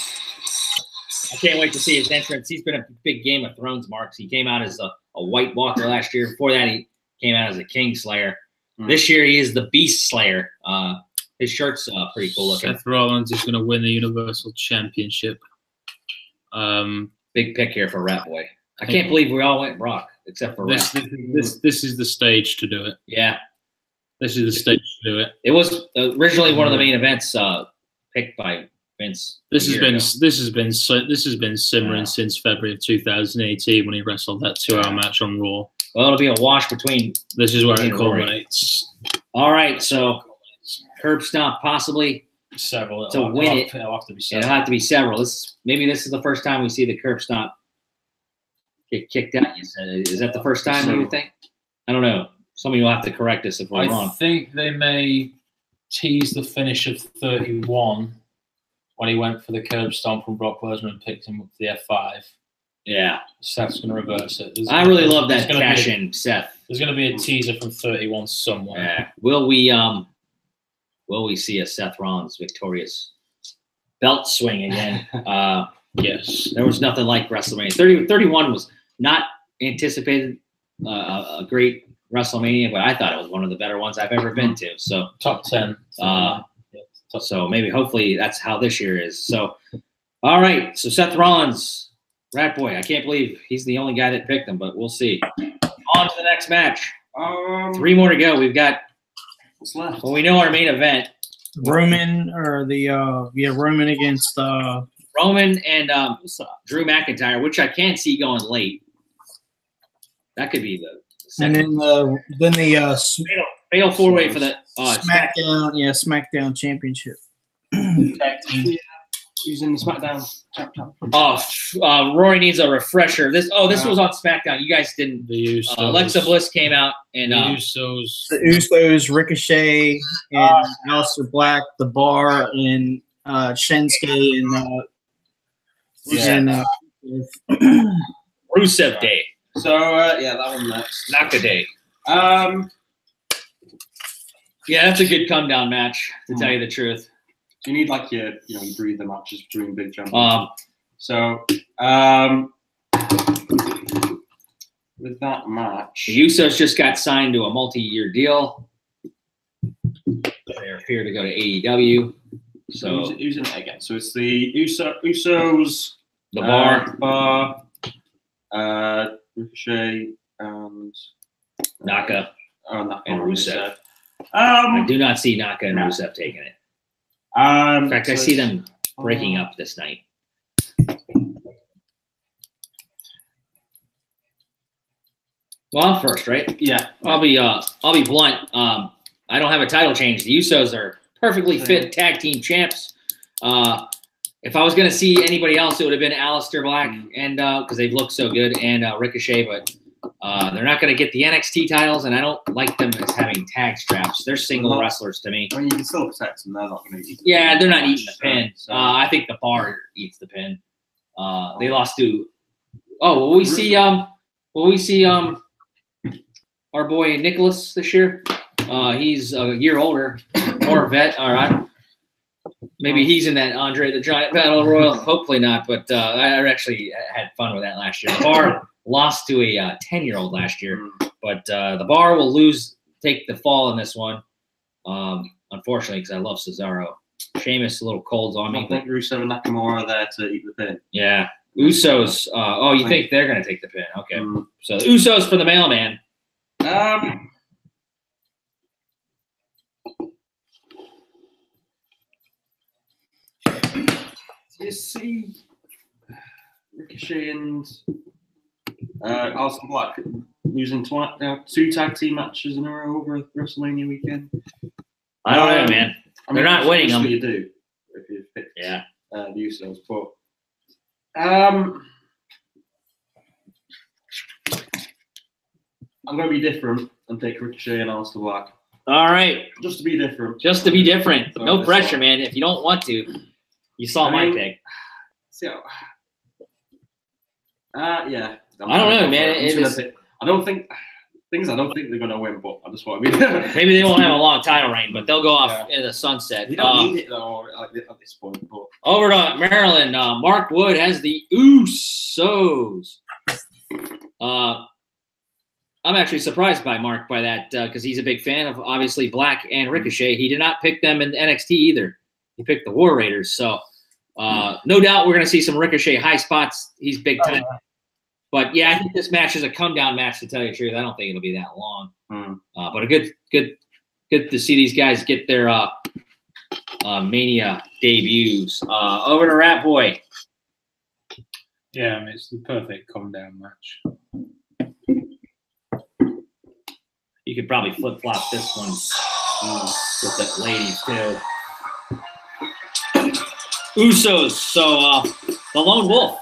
can't wait to see his entrance. He's been a big Game of Thrones marks. He came out as a White Walker last year. Before that, he came out as a King Slayer. This year, he is the Beast Slayer. His shirt's pretty cool looking. Seth Rollins is going to win the Universal Championship. Big pick here for Rat Boy. I can't believe we all went Brock, except for this is the stage to do it. Yeah. This is the stage to do it. It was originally one of the main events picked by Vince. This has been simmering since February of 2018 when he wrestled that 2-hour match on Raw. Well, it'll be a wash between. This is where it culminates. All right, so curb stomp possibly several to win it. It'll have to be several. It'll have to be several. Maybe this is the first time we see the curb stomp get kicked out. You said, is that the first time you would think? I don't know. Somebody will have to correct us if we're wrong. I think they may tease the finish of 31 when he went for the curb stomp from Brock Lesnar and picked him up for the F5. Yeah. Seth's going to reverse it. I really love that cash in, Seth. There's going to be a teaser from 31 somewhere. Yeah. Will we see a Seth Rollins victorious belt swing again. Yes. There was nothing like WrestleMania. 31 was not anticipated a great WrestleMania, but I thought it was one of the better ones I've ever been to. So Top 10. So maybe, hopefully, that's how this year is. So, all right. So Seth Rollins, Rat Boy. I can't believe he's the only guy that picked him, but we'll see. On to the next match. 3 more to go. We've got What's left? well, we know our main event. Roman or the Roman against Roman and Drew McIntyre, which I can see going late. That could be the and second. then the Fatal 4-way for the SmackDown Championship. Tag team. Who's in the SmackDown chapter? Rory needs a refresher. This was on SmackDown. You guys didn't. The Usos. Alexa Bliss came out and the Usos. The Usos, Ricochet, and Aleister Black, The Bar, and Shinsuke, and Rusev Day. So yeah, that one next. Naka Day. Yeah, that's a good come down match, to tell you the truth. You need like your breather matches between big jumps. So with that match, The Usos just got signed to a multi-year deal. They're here to go to AEW. So who's in it again? So it's the Usos, The Bar, Ricochet, and Naka, Naka and Rusev. I I do not see Naka and Rusev taking it. In In fact, I see them breaking up this night. Well, I'm first, right? Yeah. I'll be blunt. I don't have a title change. The Usos are perfectly fit tag team champs. If I was going to see anybody else, it would have been Aleister Black, and because they've looked so good, and Ricochet, but they're not going to get the NXT titles, and I don't like them as having tag straps. They're single wrestlers to me. I mean, you can still protect them. They're not going to eat. Yeah, they're not eating the pin. So- I think the Bar eats the pin. They lost to. Oh, will we see? Our boy Nicholas this year? He's a year older, more vet. All right. Maybe he's in that Andre the Giant Battle Royal. Hopefully not, but I actually had fun with that last year. The Bar lost to a 10-year-old last year, but the Bar will take the fall in this one, unfortunately, because I love Cesaro. Sheamus a little cold on me. I think Rusev and Nakamura are there to eat the pin. Yeah. Usos. You think they're going to take the pin. Okay. So the Usos for the mailman. You see Ricochet and Aleister Black losing 2 tag team matches in a row over WrestleMania weekend. I don't know, man. They're not winning them. You do if you pick Yeah. the Usos, but I'm going to be different and take Ricochet and Aleister Black. All right. Just to be different. Just to be different. So No this pressure, one. man. If you don't want to, you saw my pick. So, yeah. I don't know, man. I don't think they're going to win, but I just want to be Maybe they won't have a long title reign, but they'll go off in the sunset. You don't need it, though, at this point. But Over to Maryland. Marc Wood has the Usos. I'm actually surprised by Mark by that because he's a big fan of, obviously, Black and Ricochet. He did not pick them in NXT either. He picked the War Raiders. So no doubt we're going to see some Ricochet high spots. He's big time. But, yeah, I think this match is a come-down match, to tell you the truth. I don't think it'll be that long. But a good to see these guys get their Mania debuts. Over to Rat Boy. Yeah, I mean, it's the perfect come-down match. You could probably flip-flop this one with the ladies, too. Usos. So the lone wolf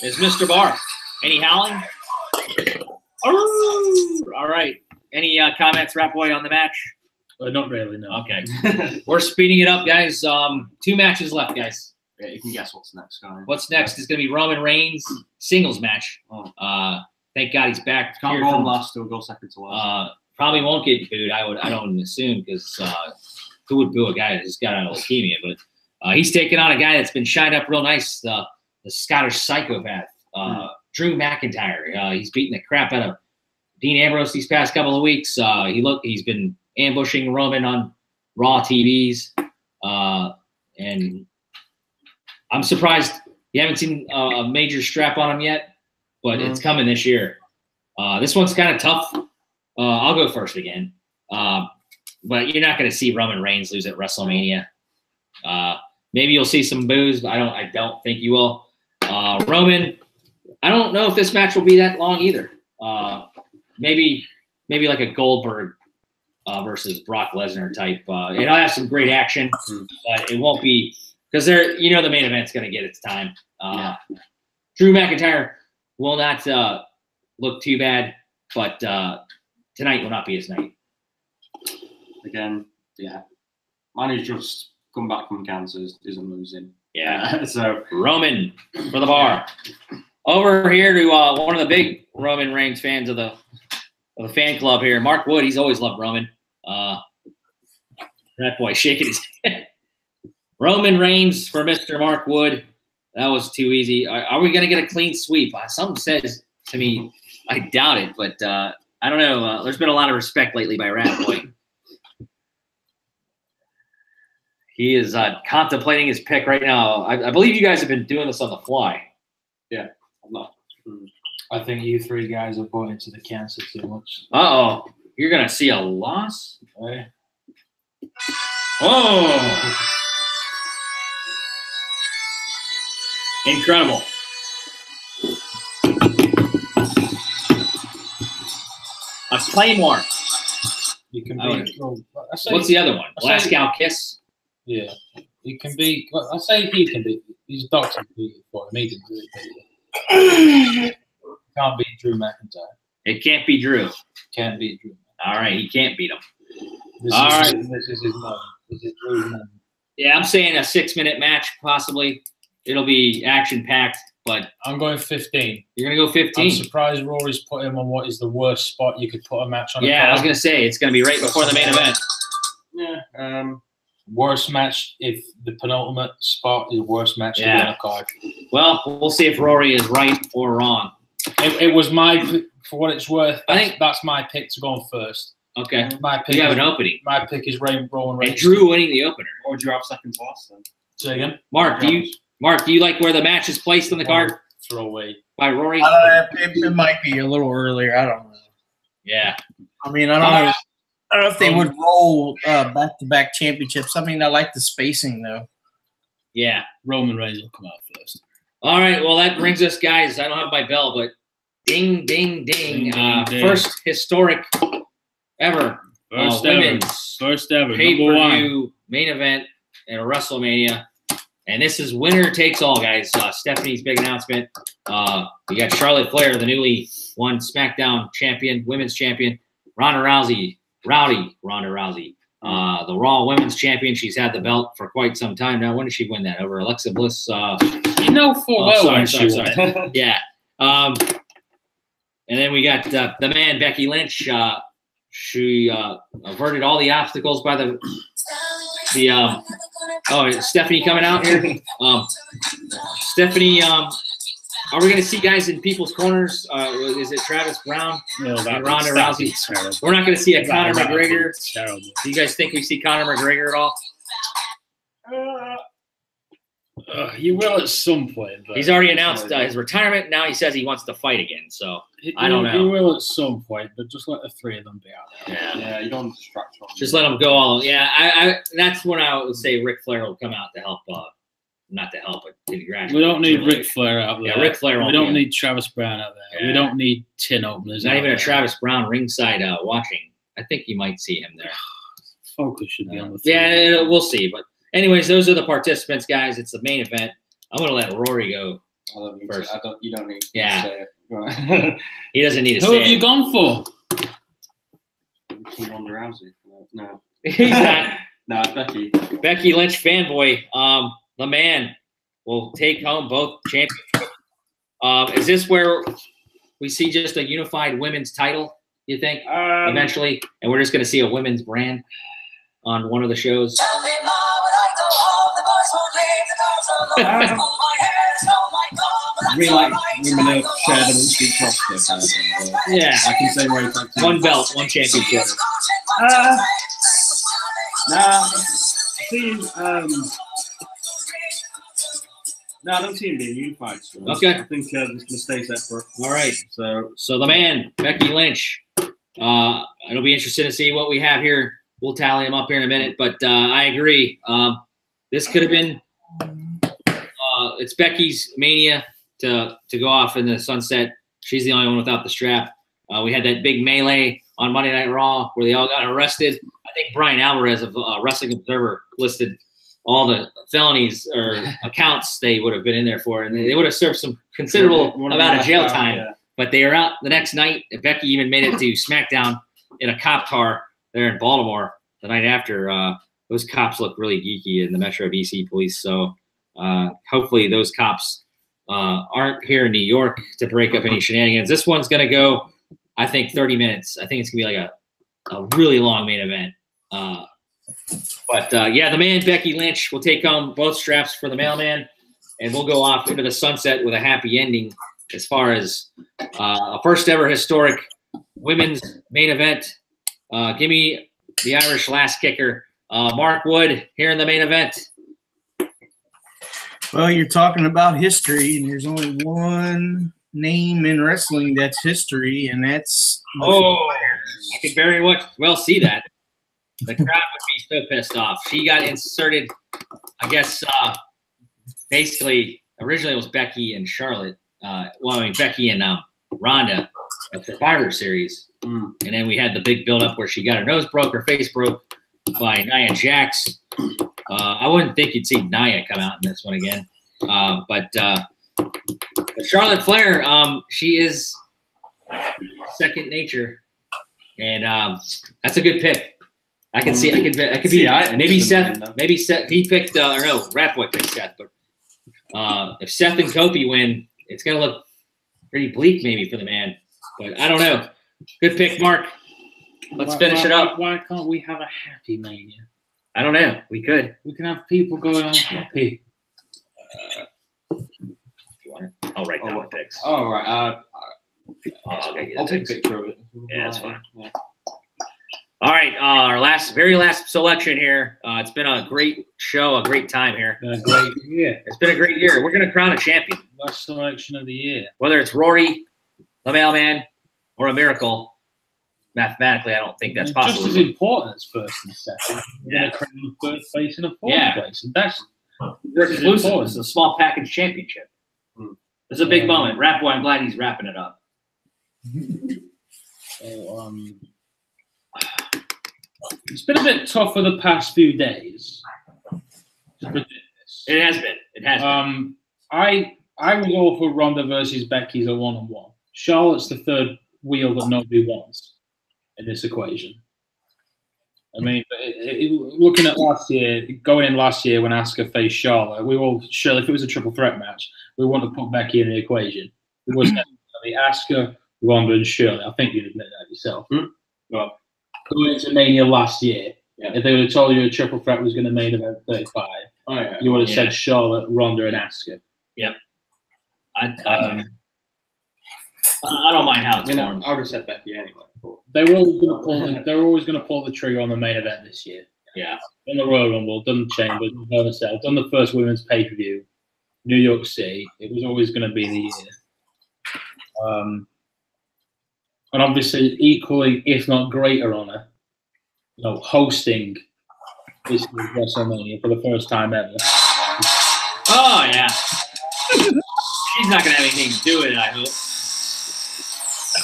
is Mr. Barr. Any howling? All right. Any comments, Rat Boy, on the match? Not really, no. Okay. We're speeding it up, guys. 2 matches left, guys. yeah, you can guess what's next, guys. What's next is going to be Roman Reigns singles match. Thank God he's back. Can't here go from- last, he'll go second to last. Probably won't get booed. I don't assume because who would boo a guy that just got out of leukemia? But He's taking on a guy that's been shined up real nice, the Scottish psychopath, Drew McIntyre. He's beating the crap out of Dean Ambrose these past couple of weeks. He's been ambushing Roman on Raw TVs, and I'm surprised you haven't seen a major strap on him yet, but it's coming this year. This one's kind of tough. I'll go first again, but you're not going to see Roman Reigns lose at WrestleMania. Maybe you'll see some boos, but I don't think you will. Roman, I don't know if this match will be that long either. Maybe like a Goldberg versus Brock Lesnar type. It'll have some great action, but it won't be because the main event's going to get its time. Drew McIntyre will not look too bad, but tonight will not be his night. Again, yeah. Man who's just come back from cancer isn't losing. Yeah. So Roman for the bar. Over here to one of the big Roman Reigns fans of the fan club here, Marc Wood. He's always loved Roman. RATBOY shaking his head. Roman Reigns for Mr. Marc Wood. That was too easy. Are we going to get a clean sweep? Something says to me, I doubt it, but I don't know. There's been a lot of respect lately by RATBOY. He is contemplating his pick right now. I believe you guys have been doing this on the fly. Yeah, I'm not. I think you three guys are bought into the cancer too much. Uh-oh. You're going to see a loss? Right. Oh! Incredible. A Claymore. You can be. What's the other one? Last Cow Kiss? Yeah. He can be. Well, I say he can be. He's a doctor for him. He can do it. Can't beat Drew McIntyre. It can't be Drew. Can't beat Drew. All right, he can't beat him. This is his moment. This is Drew's moment. Yeah, I'm saying a 6-minute match, possibly. It'll be action-packed, but I'm going 15. You're going to go 15? I'm surprised Rory's put him on what is the worst spot you could put a match on. Yeah, I was going to say, it's going to be right before the main event. Yeah. Worst match, if the penultimate spot is the worst match to be on a card. Well, we'll see if Rory is right or wrong. It was my, for what it's worth, I think that's my pick to go on first. Okay. My pick you have an opening. My pick is Roman Reigns. And Drew winning the opener. Or would you have second loss then? Say again? Mark, do you like where the match is placed on the card? Throw away. By Rory? It might be a little earlier. I don't know. Yeah. I mean, I don't know if they would roll back-to-back championships. I mean, I like the spacing, though. Yeah. Roman Reigns will come out first. All right. Well, that brings us, guys. I don't have my bell, but ding, ding, ding. First historic ever. First ever. Pay-per-view main event at a WrestleMania. And this is winner takes all, guys. Stephanie's big announcement. We got Charlotte Flair, the newly won SmackDown champion, women's champion. Ronda Rousey, Rowdy Ronda Rousey, the Raw Women's Champion. She's had the belt for quite some time now. When did she win that? Over Alexa Bliss? Sorry. Yeah. And then we got the man, Becky Lynch. She averted all the obstacles by Stephanie coming out here. Stephanie, are we going to see guys in people's corners? Is it Travis Brown and Ronda Rousey? We're not going to see a Conor McGregor. Do you guys think we see Conor McGregor at all? You will at some point. But he's already announced his retirement. Now he says he wants to fight again. So I don't know. He will at some point, but just let the three of them be out there. Yeah, you don't distract them. Just let them go all. Yeah, that's when I would say Ric Flair will come out to help. Not to help, but to congratulate. We don't need Ric Flair out there. Yeah, Ric Flair. We don't need Travis Brown out there. Yeah. We don't need tin openers. Not even a Travis Brown ringside watching. I think you might see him there. Focus should be on the three. Yeah, we'll see. But anyways, those are the participants, guys. It's the main event. I'm going to let Rory go first. You don't need to say it. Right. He doesn't need to Who say have you gone for? Ronda Rousey. No. He's not. No, it's Becky. Becky Lynch fanboy. The man will take home both championships. Is this where we see just a unified women's title, you think, eventually? And we're just going to see a women's brand on one of the shows? We like women have shared an instant roster. Kind of thing, Yeah. I can say right back to One belt, one championship. Nah, no, I don't see him being unified. So Okay. I think it's going to stay separate. All right. So the man, Becky Lynch. It'll be interesting to see what we have here. We'll tally them up here in a minute, but I agree. This could have been it's Becky's Mania to go off in the sunset. She's the only one without the strap. We had that big melee on Monday Night Raw where they all got arrested. I think Brian Alvarez of Wrestling Observer listed all the felonies or accounts they would have been in there for, and they would have served some considerable amount of jail time. Yeah. But they were out the next night. Becky even made it to SmackDown in a cop car there in Baltimore the night after. Those cops look really geeky in the Metro DC police. So hopefully those cops aren't here in New York to break up any shenanigans. This one's going to go, I think, 30 minutes. I think it's going to be like a really long main event. But yeah, the man, Becky Lynch, will take home both straps for the mailman, and we'll go off into the sunset with a happy ending as far as a first ever historic women's main event. Give me the Irish last kicker. Marc Wood here in the main event. Well, you're talking about history, and there's only one name in wrestling that's history, and that's I could very well see that. The crowd would be so pissed off. She got inserted, I guess, basically, originally it was Becky and Charlotte. Becky and Ronda at the Survivor Series. And then we had the big build-up where she got her nose broke, her face broke by Nia Jax. I wouldn't think you'd see Nia come out in this one again. But Charlotte Flair, she is second nature. And that's a good pick. I can see. I could be. Maybe Seth. He picked. Or no, RATBOY picked Seth. But if Seth and Kofi win, it's gonna look pretty bleak, maybe for the man. But I don't know. Good pick, Mark. Let's finish it up. Why can't we have a happy Mania? I don't know. We could. We can have people going on happy. I'll write down the picks. Oh, right. I'll take a picture of it. Yeah, that's fine. Yeah. All right, our very last selection here. It's been a great show, a great time here. Been a great year. It's been a great year. We're going to crown a champion. Last selection of the year. Whether it's Rory, the mailman, or a miracle, mathematically, I don't think that's possible. Just as important as first and second. We're going to crown third place and a fourth place. And that's exclusive. It's a small package championship. It's a big moment. RATBOY, I'm glad he's wrapping it up. It's been a bit tough for the past few days. It has been. It has been. I will go for Ronda versus Becky's a one-on-one. Charlotte's the third wheel that nobody wants in this equation. I mean, looking at last year, going in last year when Asuka faced Charlotte, we all sure if it was a triple threat match, we want to put Becky in the equation. It wasn't necessarily Asuka, Ronda, and Shirley. I think you'd admit that yourself. Well, going into Mania last year, if they would have told you a triple threat was going to main event 35, you would have said Charlotte, Ronda, and Asuka. Yep. I don't mind how it's formed. I would have said Becky anyway. They were always going to pull the trigger on the main event this year. Yeah. Done the Royal Rumble, done the Chambers, done the first women's pay-per-view, New York City. It was always going to be the year. And obviously, equally, if not greater honor, hosting this WrestleMania for the first time ever. Oh, yeah. She's not going to have anything to do with it, I hope.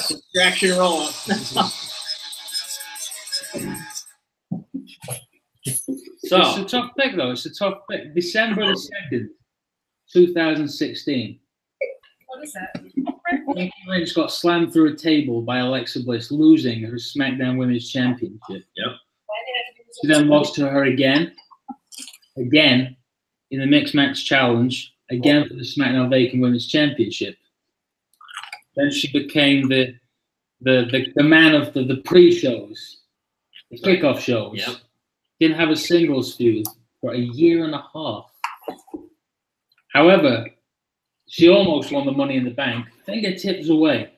Distraction roll. So it's a tough pick, though. It's a tough pick. December the 2nd, 2016. What is that? Becky Lynch got slammed through a table by Alexa Bliss, losing her SmackDown Women's Championship. Yep. She then lost to her again in the Mixed Match Challenge, again for the SmackDown Vacant Women's Championship. Then she became the man of the pre-shows, the kickoff shows. Yep. Didn't have a singles feud for a year and a half. However, she almost won the Money in the Bank. Fingertips away.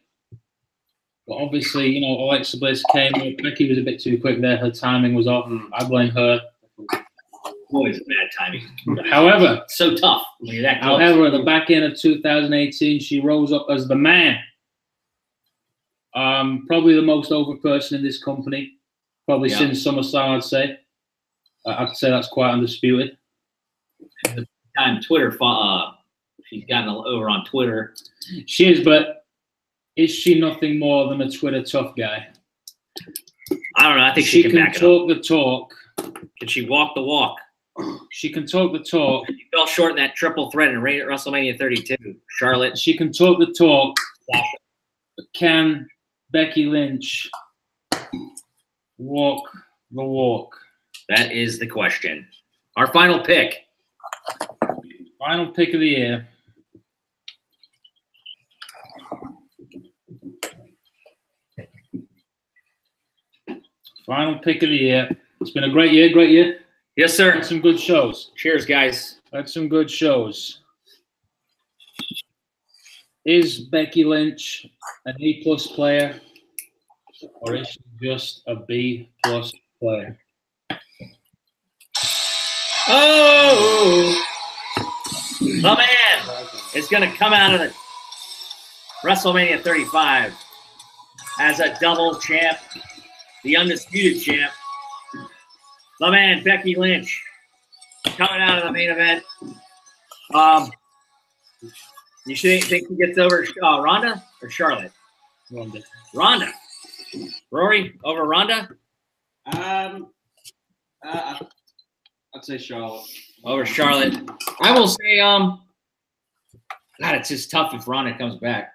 But obviously, you know, Alexa Bliss came up. Becky was a bit too quick there. Her timing was off. I blame her. Always bad timing. However, So tough when you're that close. however, at the back end of 2018, she rose up as the man. Probably the most over person in this company. Probably since SummerSlam, I'd say. I'd say that's quite undisputed. Time Twitter, she's gotten over on Twitter. She is, but is she nothing more than a Twitter tough guy? I don't know. I think she can back it up. talk the talk. Can she walk the walk? She can talk the talk. She fell short in that triple threat in WrestleMania 32. Charlotte. She can talk the talk. But can Becky Lynch walk the walk? That is the question. Our final pick. Final pick of the year. Final pick of the year. It's been a great year, great year. Yes, sir. Had some good shows. Cheers, guys. Had some good shows. Is Becky Lynch an A+ player, or is she just a B+ player? Oh, the man is going to come out of the WrestleMania 35 as a double champ, the undisputed champ. The man, Becky Lynch, coming out of the main event. You think he gets over Ronda or Charlotte? Ronda. Ronda. Rory over Ronda? I'd say Charlotte. Over Charlotte. I will say, God, it's just tough if Ronda comes back.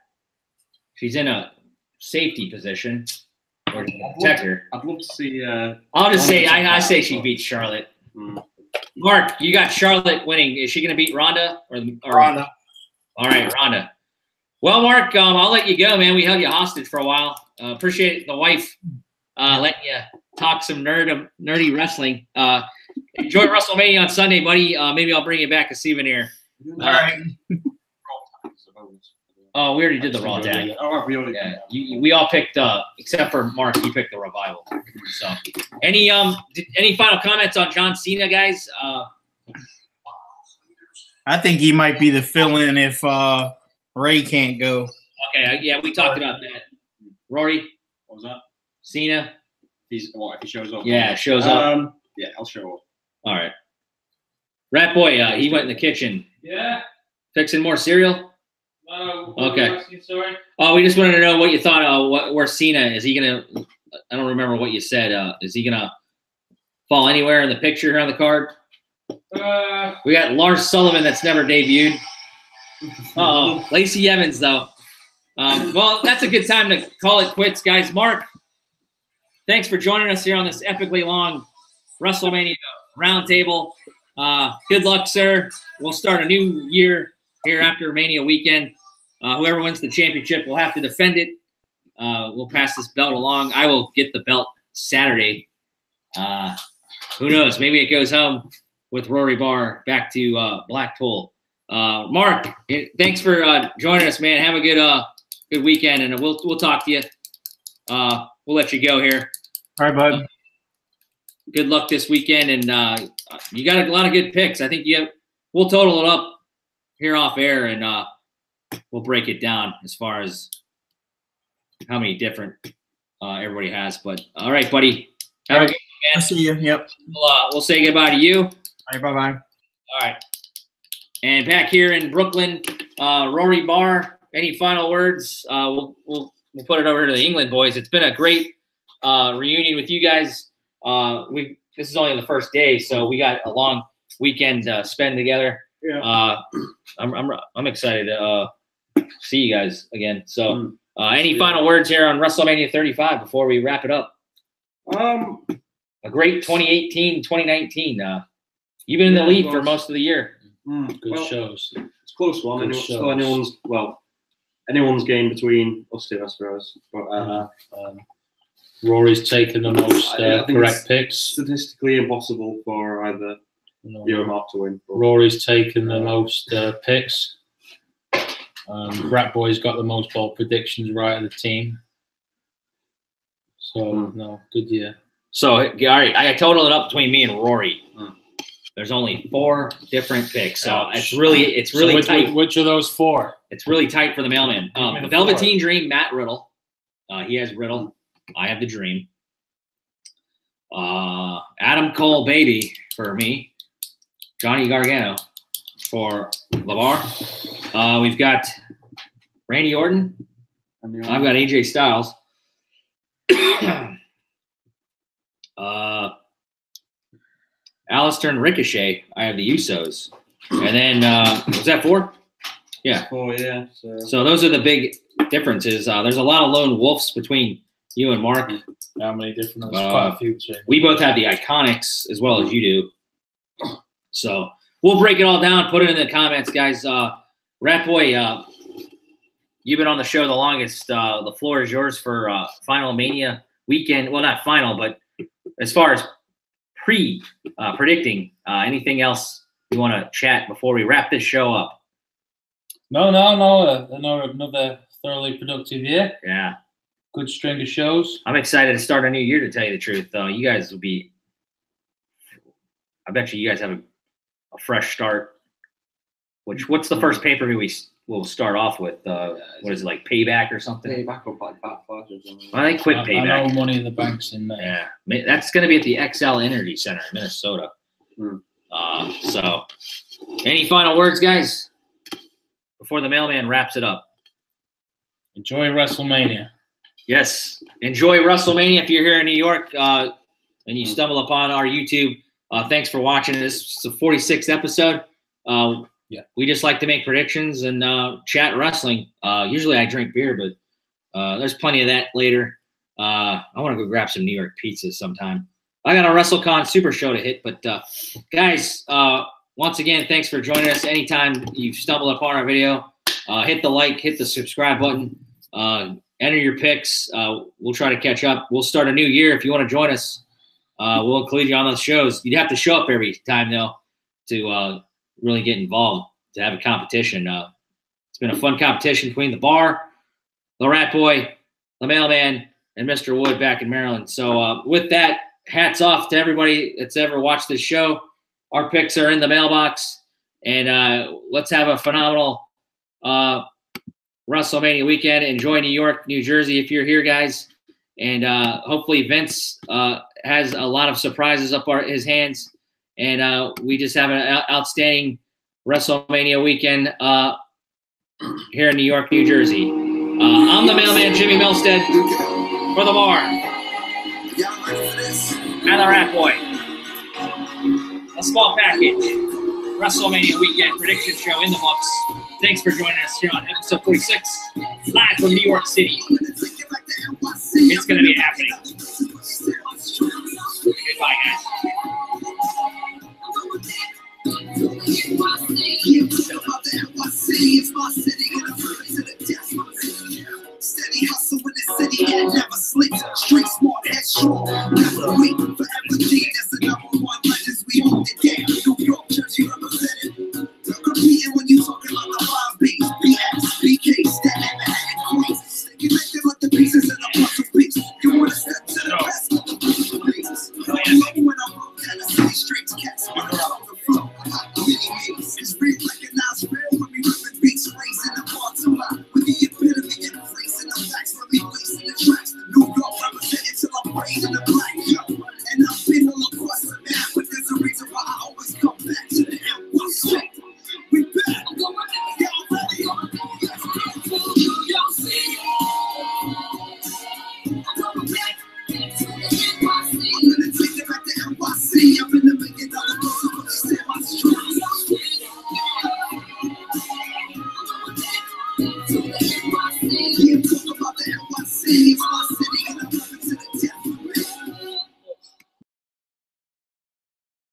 She's in a safety position. Or protect her. I'd love to see. I'll just say, I say she beats Charlotte. Mark, you got Charlotte winning. Is she going to beat Ronda or Ronda? All right, Ronda. Well, Mark, I'll let you go, man. We held you hostage for a while. Appreciate the wife letting you talk some nerdy wrestling. Enjoy WrestleMania on Sunday, buddy. Maybe I'll bring you back a souvenir. All right. Oh, we already did the Raw tag. Oh, we already Yeah, we all picked, except for Mark, he picked the Revival. So, any final comments on John Cena, guys? I think he might be the fill-in if Ray can't go. Okay, yeah, we talked about that. Rory, What was that? Cena. If he shows up. Yeah, shows up. Yeah, I'll show up. All right. RATBOY, he went in the kitchen. Yeah. Fixing more cereal. Okay. Sorry. Oh, we just wanted to know what you thought of where Cena is. He gonna? I don't remember what you said. Is he gonna fall anywhere in the picture here on the card? We got Lars Sullivan that's never debuted. Uh-oh. Lacey Evans though. Well, that's a good time to call it quits, guys. Mark, thanks for joining us here on this epically long WrestleMania roundtable. Good luck, sir. We'll start a new year here after Mania weekend. Whoever wins the championship will have to defend it. We'll pass this belt along. I will get the belt Saturday. Who knows? Maybe it goes home with Rory Barr back to Blackpool. Mark, thanks for joining us, man. Have a good weekend, and we'll talk to you. We'll let you go here. All right, bud. Good luck this weekend, and you got a lot of good picks. I think we'll total it up here off air, and we'll break it down as far as how many different everybody has. But all right, buddy. Have a good I'll weekend. see you. Yep. We'll say goodbye to you. All right, bye-bye. All right. And back here in Brooklyn, Rory Barr, any final words? We'll put it over to the England boys. It's been a great reunion with you guys. This is only the first day, so we got a long weekend to spend together. Yeah. I'm excited to see you guys again. So, any final words here on WrestleMania 35 before we wrap it up? A great 2018, 2019. You've been in the lead for most of the year. Good shows. It's a close one. Good Still anyone's game between us two, I suppose. But Rory's taken the most I think correct it's picks. statistically impossible for either You and Mark to win. Rory's taken the most picks. RATBOY's got the most bold predictions right of the team. So, no, good year. So, all right, I totaled it up between me and Rory. There's only 4 different picks, so it's really So tight. which of those 4? It's really tight for the mailman. Give me the Velveteen Dream, Matt Riddle. He has Riddle. I have the Dream. Adam Cole, baby, for me. Johnny Gargano for LeVar. We've got Randy Orton. I've got AJ Styles. Alistair and Ricochet. I have the Usos. And then, was that 4? Yeah. 4, yeah. So those are the big differences. There's a lot of lone wolves between you and Mark. How many different? There's quite a few. We both have the Iconics as well as you do. So we'll break it all down. Put it in the comments, guys. RATBOY, you've been on the show the longest. The floor is yours for Final Mania weekend. Well, not final, but as far as predicting, anything else you want to chat before we wrap this show up? No. Another thoroughly productive year. Yeah. Good string of shows. I'm excited to start a new year, to tell you the truth. You guys will be – I bet you guys have a fresh start. What's the first pay-per-view we'll start off with? What is it, like Payback or something? Payback or like Backlash or something. I think quick Payback. I know Money in the Bank's in May. Yeah. That's going to be at the XL Energy Center in Minnesota. So any final words, guys, before the mailman wraps it up? Enjoy WrestleMania. Yes. Enjoy WrestleMania if you're here in New York and you stumble upon our YouTube. Thanks for watching. This is the 46th episode. We just like to make predictions and chat wrestling. Usually I drink beer, but there's plenty of that later. I want to go grab some New York pizzas sometime. I got a WrestleCon Super Show to hit. But, guys, once again, thanks for joining us. Anytime you stumble upon our video, hit the like, hit the subscribe button. Enter your picks. We'll try to catch up. We'll start a new year. If you want to join us, we'll include you on those shows. You'd have to show up every time, though, to really get involved, to have a competition. It's been a fun competition between the Bar, the RATBOY, the Mailman, and Mr. Wood back in Maryland. So with that, hats off to everybody that's ever watched this show. Our picks are in the mailbox, and let's have a phenomenal WrestleMania weekend. Enjoy New York, New Jersey if you're here, guys. And hopefully Vince has a lot of surprises up his hands. And we just have an outstanding WrestleMania weekend here in New York, New Jersey. I'm the mailman, Jimmy Milstead, for the Bar and the RATBOY. A small package WrestleMania weekend prediction show in the books. Thanks for joining us here on episode 46, live from New York City. It's going to be happening. Goodbye, guys. Steady hustle in the city and never sleep. Street smart, headstrong. Never wait for everything.